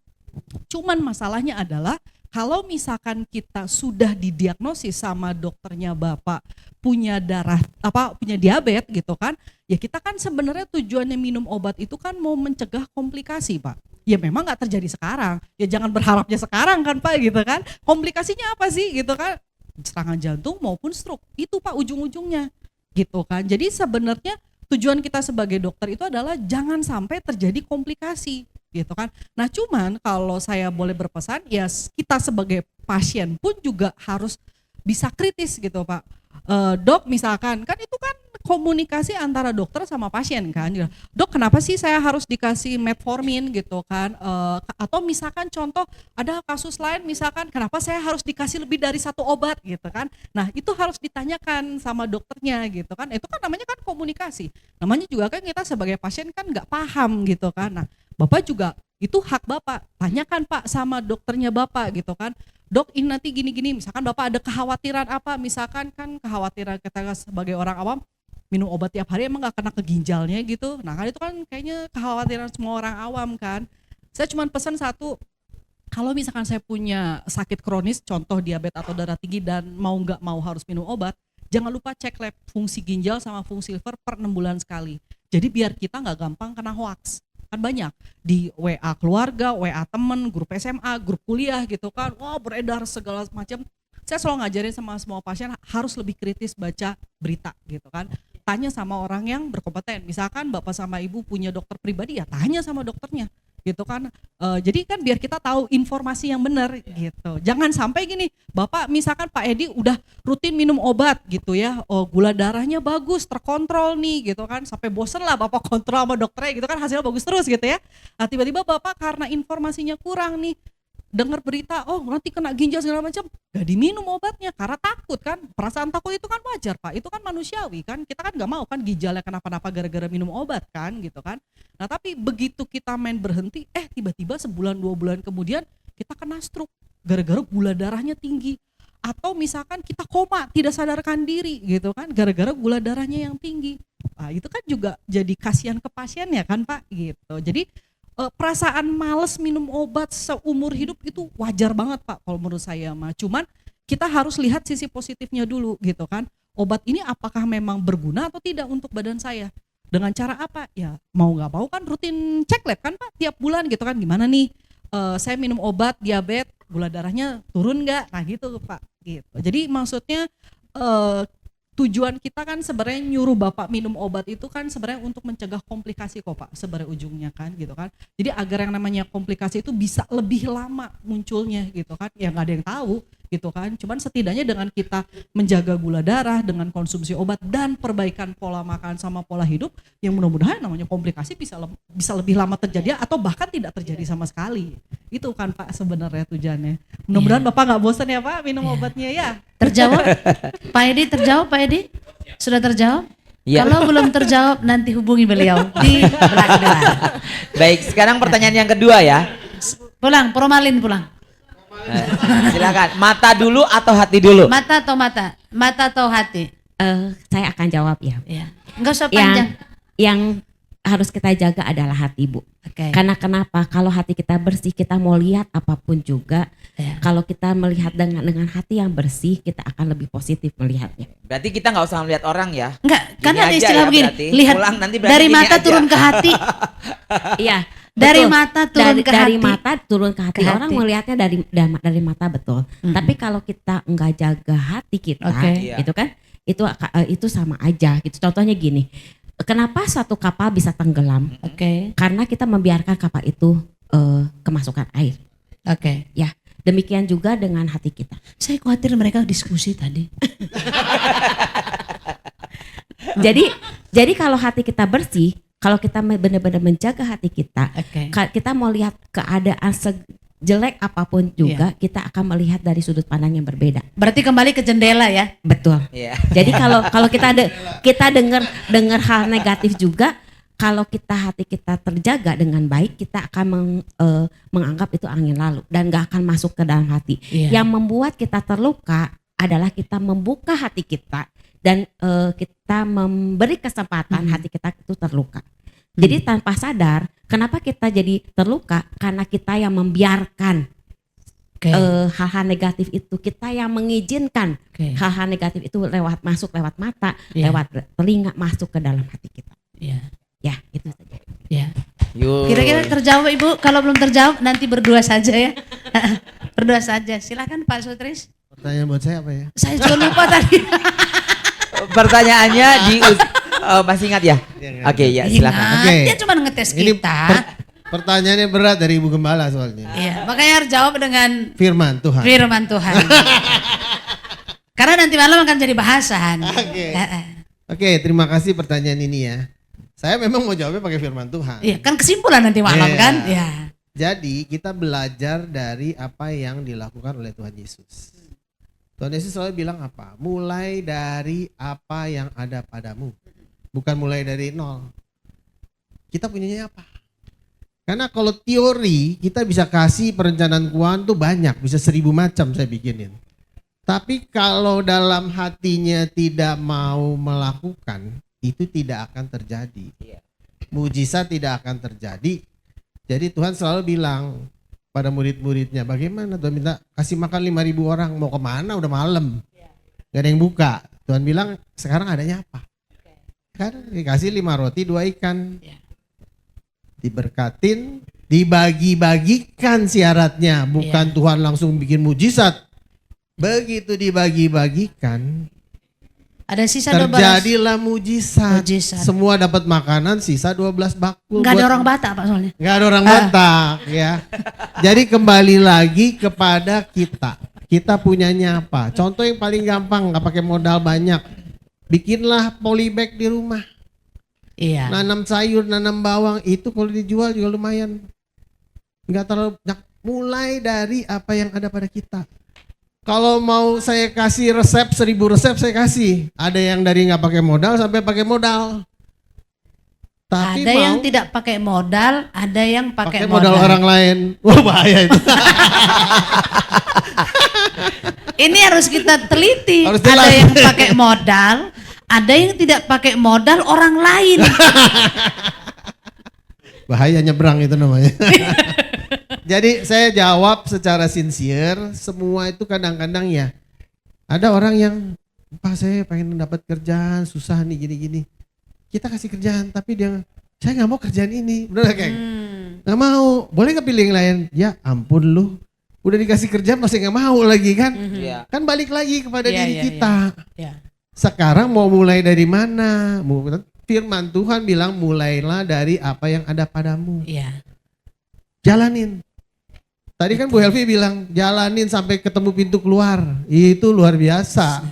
Cuman masalahnya adalah Kalau misalkan kita sudah didiagnosis sama dokternya Bapak punya punya diabetes gitu kan, ya kita kan sebenarnya tujuannya minum obat itu kan mau mencegah komplikasi, Pak. Ya memang nggak terjadi sekarang, ya jangan berharapnya sekarang kan Pak gitu kan. Komplikasinya apa sih gitu kan? Serangan jantung maupun stroke, itu Pak ujung-ujungnya gitu kan. Jadi sebenarnya tujuan kita sebagai dokter itu adalah jangan sampai terjadi komplikasi gitu kan. Nah cuman kalau saya boleh berpesan, ya kita sebagai pasien pun juga harus bisa kritis gitu Pak. Dok misalkan, kan itu kan komunikasi antara dokter sama pasien kan. Dok kenapa sih saya harus dikasih metformin gitu kan. Atau misalkan contoh ada kasus lain misalkan kenapa saya harus dikasih lebih dari satu obat gitu kan. Nah itu harus ditanyakan sama dokternya gitu kan. Itu kan namanya kan komunikasi. Namanya juga kan kita sebagai pasien kan nggak paham gitu kan. Nah Bapak juga itu hak Bapak, tanyakan Pak sama dokternya Bapak gitu kan. Dok ini nanti gini-gini, misalkan Bapak ada kekhawatiran apa, misalkan kan kekhawatiran kita sebagai orang awam minum obat tiap hari emang gak kena ke ginjalnya gitu. Nah kan itu kan kayaknya kekhawatiran semua orang awam kan. Saya cuma pesan satu, kalau misalkan saya punya sakit kronis, contoh diabetes atau darah tinggi dan mau nggak mau harus minum obat, jangan lupa cek lab fungsi ginjal sama fungsi liver per 6 bulan sekali. Jadi biar kita nggak gampang kena hoax. Kan banyak di WA keluarga, WA temen, grup SMA, grup kuliah gitu kan, wah beredar segala macam. Saya selalu ngajarin sama semua pasien harus lebih kritis baca berita gitu kan. Tanya sama orang yang berkompeten. Misalkan Bapak sama Ibu punya dokter pribadi, ya tanya sama dokternya gitu kan. Jadi kan biar kita tahu informasi yang benar gitu. Jangan sampai gini, Bapak misalkan Pak Edi udah rutin minum obat gitu ya, gula darahnya bagus, terkontrol nih gitu kan, sampai bosen lah Bapak kontrol sama dokternya gitu kan, hasilnya bagus terus gitu ya. Nah tiba-tiba Bapak karena informasinya kurang nih, dengar berita nanti kena ginjal segala macam, gak diminum obatnya karena takut kan. Perasaan takut itu kan wajar Pak, itu kan manusiawi kan, kita kan gak mau kan ginjalnya kenapa-napa gara-gara minum obat kan gitu kan. Nah tapi begitu kita main berhenti, tiba-tiba sebulan 2 bulan kemudian kita kena stroke gara-gara gula darahnya tinggi, atau misalkan kita koma tidak sadarkan diri gitu kan gara-gara gula darahnya yang tinggi. Nah itu kan juga jadi kasihan ke pasiennya kan Pak gitu. Jadi perasaan males minum obat seumur hidup itu wajar banget Pak kalau menurut saya mah. Cuman kita harus lihat sisi positifnya dulu gitu kan. Obat ini apakah memang berguna atau tidak untuk badan saya? Dengan cara apa? Ya mau nggak mau kan rutin cek lab kan Pak tiap bulan gitu kan. Gimana nih saya minum obat diabetes, gula darahnya turun nggak? Nah gitu Pak gitu. Jadi maksudnya tujuan kita kan sebenarnya nyuruh Bapak minum obat itu kan sebenarnya untuk mencegah komplikasi kok Pak, sebenarnya ujungnya kan gitu kan. Jadi agar yang namanya komplikasi itu bisa lebih lama munculnya gitu kan, ya nggak ada yang tahu gitu kan. Cuman setidaknya dengan kita menjaga gula darah dengan konsumsi obat dan perbaikan pola makan sama pola hidup, yang mudah-mudahan namanya komplikasi bisa lebih lama terjadi atau bahkan tidak terjadi sama sekali. Itu kan Pak sebenarnya tujuannya. Mudah-mudahan Bapak nggak bosan ya Pak minum obatnya ya. Terjawab? Pak Edi terjawab Pak Edi? Sudah terjawab? Ya. Kalau belum terjawab nanti hubungi beliau di belakang. Baik, sekarang pertanyaan yang kedua ya. Pulang, Promalin pulang. Silakan, mata dulu atau hati dulu? Mata atau mata? Mata atau hati? Saya akan jawab ya. Ya. Enggak usah panjang. Yang harus kita jaga adalah hati Bu. Oke. Karena kenapa? Kalau hati kita bersih, kita mau lihat apapun juga. Ya. Kalau kita melihat dengan hati yang bersih, kita akan lebih positif melihatnya. Berarti kita nggak usah melihat orang ya? Enggak, karena ada aja istilah ya begini. berarti. Lihat Pulang nanti berarti dari gini mata aja. turun ke hati. Iya. Dari betul. mata turun ke dari hati. mata turun ke hati. Ke Orang hati. melihatnya dari mata betul. Tapi kalau kita enggak jaga hati kita, Oke. gitu kan? Itu sama aja gitu. Contohnya gini. Kenapa satu kapal bisa tenggelam? Oke. Karena kita membiarkan kapal itu kemasukan air. Oke. Ya, demikian juga dengan hati kita. Saya khawatir mereka diskusi tadi. Jadi kalau hati kita bersih, kalau kita benar-benar menjaga hati kita, Oke. kita mau lihat keadaan sejelek apapun juga, kita akan melihat dari sudut pandang yang berbeda. Berarti kembali ke jendela ya. Betul. Iya. Jadi kalau kita dengar hal negatif juga, kalau hati kita terjaga dengan baik, kita akan menganggap itu angin lalu dan gak akan masuk ke dalam hati. Iya. Yang membuat kita terluka adalah kita membuka hati kita dan kita memberi kesempatan hati kita itu terluka. Jadi tanpa sadar, kenapa kita jadi terluka? Karena kita yang membiarkan Oke. hal-hal negatif itu, kita yang mengizinkan Oke. hal-hal negatif itu lewat mata, Iya. lewat telinga masuk ke dalam hati kita. Iya. Ya, itu saja. Ya. Yuk. Kira-kira terjawab Ibu? Kalau belum terjawab nanti berdua saja ya. Berdua saja. Silakan Pak Sutris. Pertanyaan buat saya apa ya? Saya juga lupa tadi. Pertanyaannya masih ingat ya? Iya, Oke, ya silakan. Ingat, Oke. dia cuma ngetes Ini kita. pertanyaannya berat dari Ibu Gembala soalnya. Iya, makanya harus jawab dengan Firman Tuhan. firman Tuhan. Karena nanti malam akan jadi bahasan. Oke. Oke, terima kasih pertanyaan ini ya. Saya memang mau jawabnya pakai firman Tuhan. Iya, kan kesimpulan nanti malam Iya. kan? Iya. Jadi kita belajar dari apa yang dilakukan oleh Tuhan Yesus. Tuhan Yesus selalu bilang apa? Mulai dari apa yang ada padamu. Bukan mulai dari nol. Kita punyanya apa? Karena kalau teori kita bisa kasih perencanaan keuangan tuh banyak. Bisa 1000 macam saya bikinin. Tapi kalau dalam hatinya tidak mau melakukan, itu tidak akan terjadi. Mujizat tidak akan terjadi. Jadi Tuhan selalu bilang pada murid-muridnya, bagaimana Tuhan minta kasih makan 5.000 orang, mau kemana udah malam. Gak ada yang buka. Tuhan bilang sekarang adanya apa? Kan dikasih 5 roti 2 ikan. Diberkatin, dibagi-bagikan syaratnya. Bukan Tuhan langsung bikin mujizat. Begitu dibagi-bagikan, Ada sisa 12. terjadilah mujizat. Mujizat. Semua dapat makanan, sisa 12 bakul. Enggak ada buat- orang Batak Pak soalnya. Nggak ada orang Batak ya. Jadi kembali lagi kepada kita. Kita punyanya apa? Contoh yang paling gampang, nggak pakai modal banyak. Bikinlah polybag di rumah. Iya. Nanam sayur, nanam bawang, itu kalau dijual juga lumayan. Nggak terlalu banyak. Mulai dari apa yang ada pada kita. Kalau mau saya kasih resep 1000 resep saya kasih. Ada yang dari nggak pakai modal sampai pakai modal. Tapi Ada mau yang tidak pakai modal, ada yang pakai pakai modal orang lain. Wah bahaya itu. Ini harus kita teliti. Harus Ada jelas. yang pakai modal, ada yang tidak pakai modal orang lain. Bahaya nyebrang itu namanya. Jadi saya jawab secara sincere, semua itu kadang-kadang ya. Ada orang yang, Pak saya pengen dapat kerjaan, susah nih gini-gini. Kita kasih kerjaan, tapi dia, saya nggak mau kerjaan ini. Bener kayak, nggak mau, boleh nggak pilih yang lain? Ya ampun lu, udah dikasih kerjaan masih nggak mau lagi kan? Iya. Kan balik lagi kepada Iya, diri iya, kita. Iya. Sekarang mau mulai dari mana? Firman Tuhan bilang mulailah dari apa yang ada padamu. Iya. Jalanin. Tadi kan Bu Helvi bilang jalanin sampai ketemu pintu keluar. Itu luar biasa.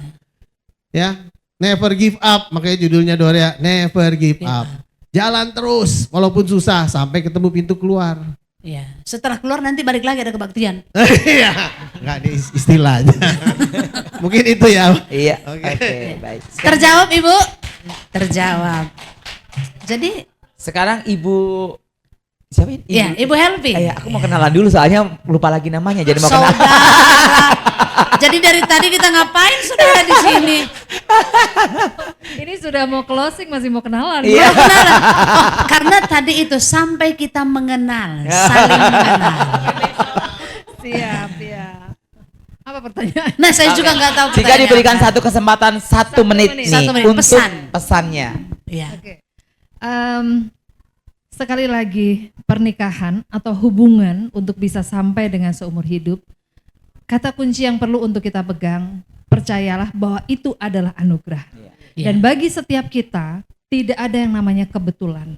Ya, never give up. Makanya judulnya Dorea, never give up. Jalan terus walaupun susah sampai ketemu pintu keluar. Iya. Setelah keluar nanti balik lagi ada kebaktian. Iya, nggak ada istilahnya. Mungkin itu ya. Iya. Oke. Oke, baik. Terjawab Ibu? Terjawab. Jadi, Sekarang Ibu siapa ini? ya Ibu Helvi. Aku mau kenalan dulu soalnya lupa lagi namanya. Jadi mau kenalan. Saudara. Jadi dari tadi kita ngapain saudara di sini? Ini sudah mau closing masih mau kenalan. Iya. Belum kenalan. Oh, karena tadi itu sampai kita mengenal, saling mengenal. Siap ya. Apa pertanyaan? Nah, saya juga nggak tahu. Jika pertanyaan diberikan apa. satu kesempatan 1 menit nih 1 menit, untuk pesan. pesannya. Iya. Sekali lagi pernikahan atau hubungan untuk bisa sampai dengan seumur hidup, kata kunci yang perlu untuk kita pegang, percayalah bahwa itu adalah anugerah. Iya. Dan bagi setiap kita tidak ada yang namanya kebetulan.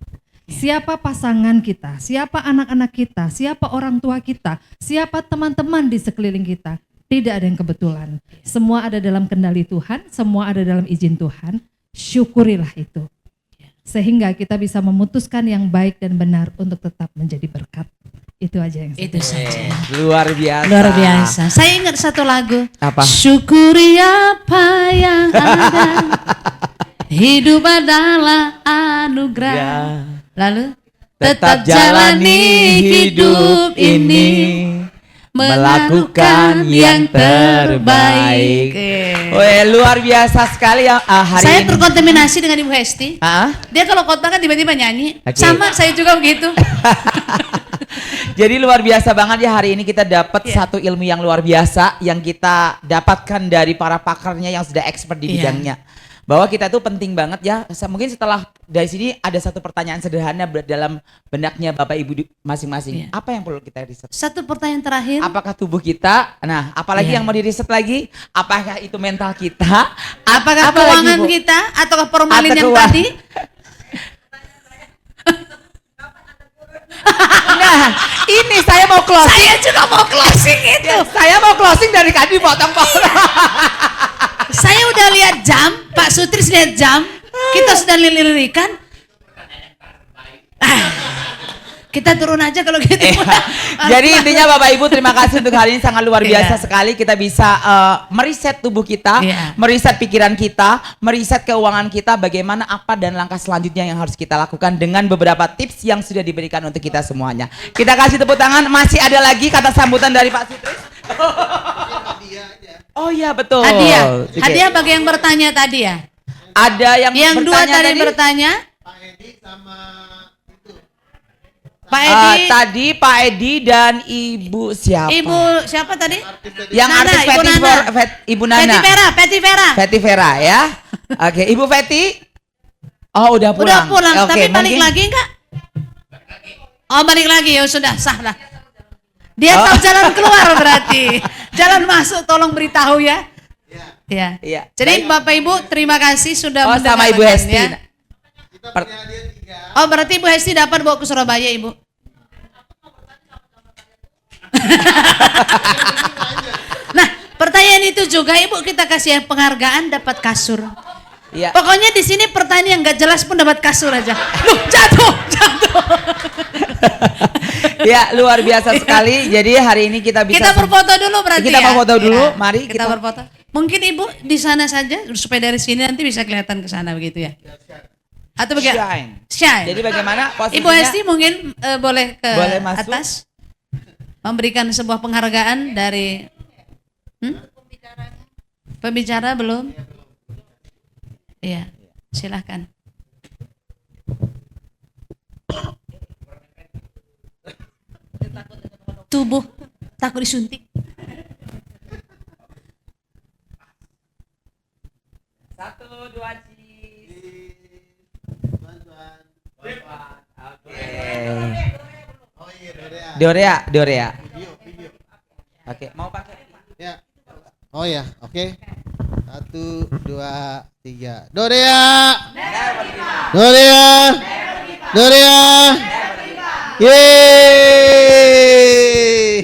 Siapa pasangan kita, siapa anak-anak kita, siapa orang tua kita, siapa teman-teman di sekeliling kita, tidak ada yang kebetulan. Semua ada dalam kendali Tuhan, semua ada dalam izin Tuhan. Syukurilah itu. Sehingga kita bisa memutuskan yang baik dan benar untuk tetap menjadi berkat. Itu aja yang saya Itu saja. Luar biasa. Luar biasa. Saya ingat satu lagu. Apa? Syukuri apa yang ada. Hidup adalah anugerah. Ya. Lalu Tetap jalani hidup ini, melakukan yang terbaik. Weh, luar biasa sekali ya hari Saya ini. terkontaminasi dengan Ibu Hesti. Ah? Dia kalau khotbah kan tiba-tiba nyanyi. Oke. Sama saya juga begitu. Jadi luar biasa banget ya hari ini kita dapat Iya. satu ilmu yang luar biasa yang kita dapatkan dari para pakarnya yang sudah expert di Iya. bidangnya. Bahwa kita tuh penting banget ya. Mungkin setelah dari sini ada satu pertanyaan sederhana dalam benaknya Bapak Ibu masing-masing. Iya. Apa yang perlu kita riset? Satu pertanyaan terakhir. Apakah tubuh kita? Nah, apalagi Iya. yang mau diriset lagi? Apakah itu mental kita? Apakah Apa lagi, keuangan Bu? kita ataukah formalin Atau yang keuangan? tadi? Nah, ini saya mau closing. Saya juga mau closing itu. Saya mau closing dari tadi potong-potong. Saya udah lihat jam, Pak Sutris lihat jam. Kita sudah lirik-lirikan. Kita turun aja kalau gitu. Jadi intinya Bapak Ibu terima kasih untuk hari ini sangat luar biasa Iya. sekali kita bisa meriset tubuh kita, Iya. meriset pikiran kita, meriset keuangan kita, bagaimana apa dan langkah selanjutnya yang harus kita lakukan dengan beberapa tips yang sudah diberikan untuk kita semuanya. Kita kasih tepuk tangan. Masih ada lagi kata sambutan dari Pak Sutris? Oh iya betul. Hadiah. Oke. Hadiah bagi yang bertanya tadi ya. Ada yang Dua bertanya tadi bertanya. Pak Eh, Edi, tadi Pak Edi dan Ibu siapa? Ibu siapa tadi? Yang Nana, artis Ibu Feti Nana. Ibu Nana. Peti Vera. Feti Vera ya. Oke, Ibu Feti. Oh, udah Udah pulang. pulang, Oke, tapi balik mungkin- lagi enggak? Oh, balik lagi ya sudah sah lah. Dia Oh. tahu jalan keluar berarti. Jalan masuk tolong beritahu ya. Ya. Iya. Jadi Bapak Ibu terima kasih sudah Oh, sama Ibu mendengarkan, Hesti. ya. Oh, berarti Ibu Hesti dapat bawa ke Surabaya, Ibu. Nah, pertanyaan itu juga Ibu kita kasih penghargaan dapat kasur. Iya. Pokoknya di sini pertanyaan yang nggak jelas pun dapat kasur aja. Loh, jatuh. Ya, luar biasa sekali. Jadi hari ini kita bisa Kita berfoto dulu berarti Kita ya. mau foto dulu. Ya, Mari kita berfoto. Mungkin Ibu di sana saja supaya dari sini nanti bisa kelihatan ke sana begitu ya. Atau bagaimana? Shine. Shine. Jadi bagaimana posisinya? Ibu Hesti mungkin boleh ke Boleh masuk. atas memberikan sebuah penghargaan dari pembicara belum? Iya, silahkan. Tubuh takut disuntik. Satu, dua, cheese. Oke. Dorea. Oke, mau pakai? Ya. Oh ya, oke. 1, 2, 3. Dorea. Yeay.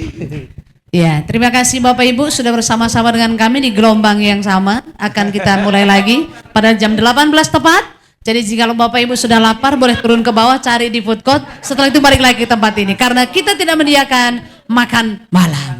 Ya, terima kasih Bapak Ibu sudah bersama-sama dengan kami di gelombang yang sama. Akan kita mulai lagi pada jam 18 tepat. Jadi jika Bapak Ibu sudah lapar boleh turun ke bawah cari di food court. Setelah itu balik lagi ke tempat ini karena kita tidak menyediakan makan malam.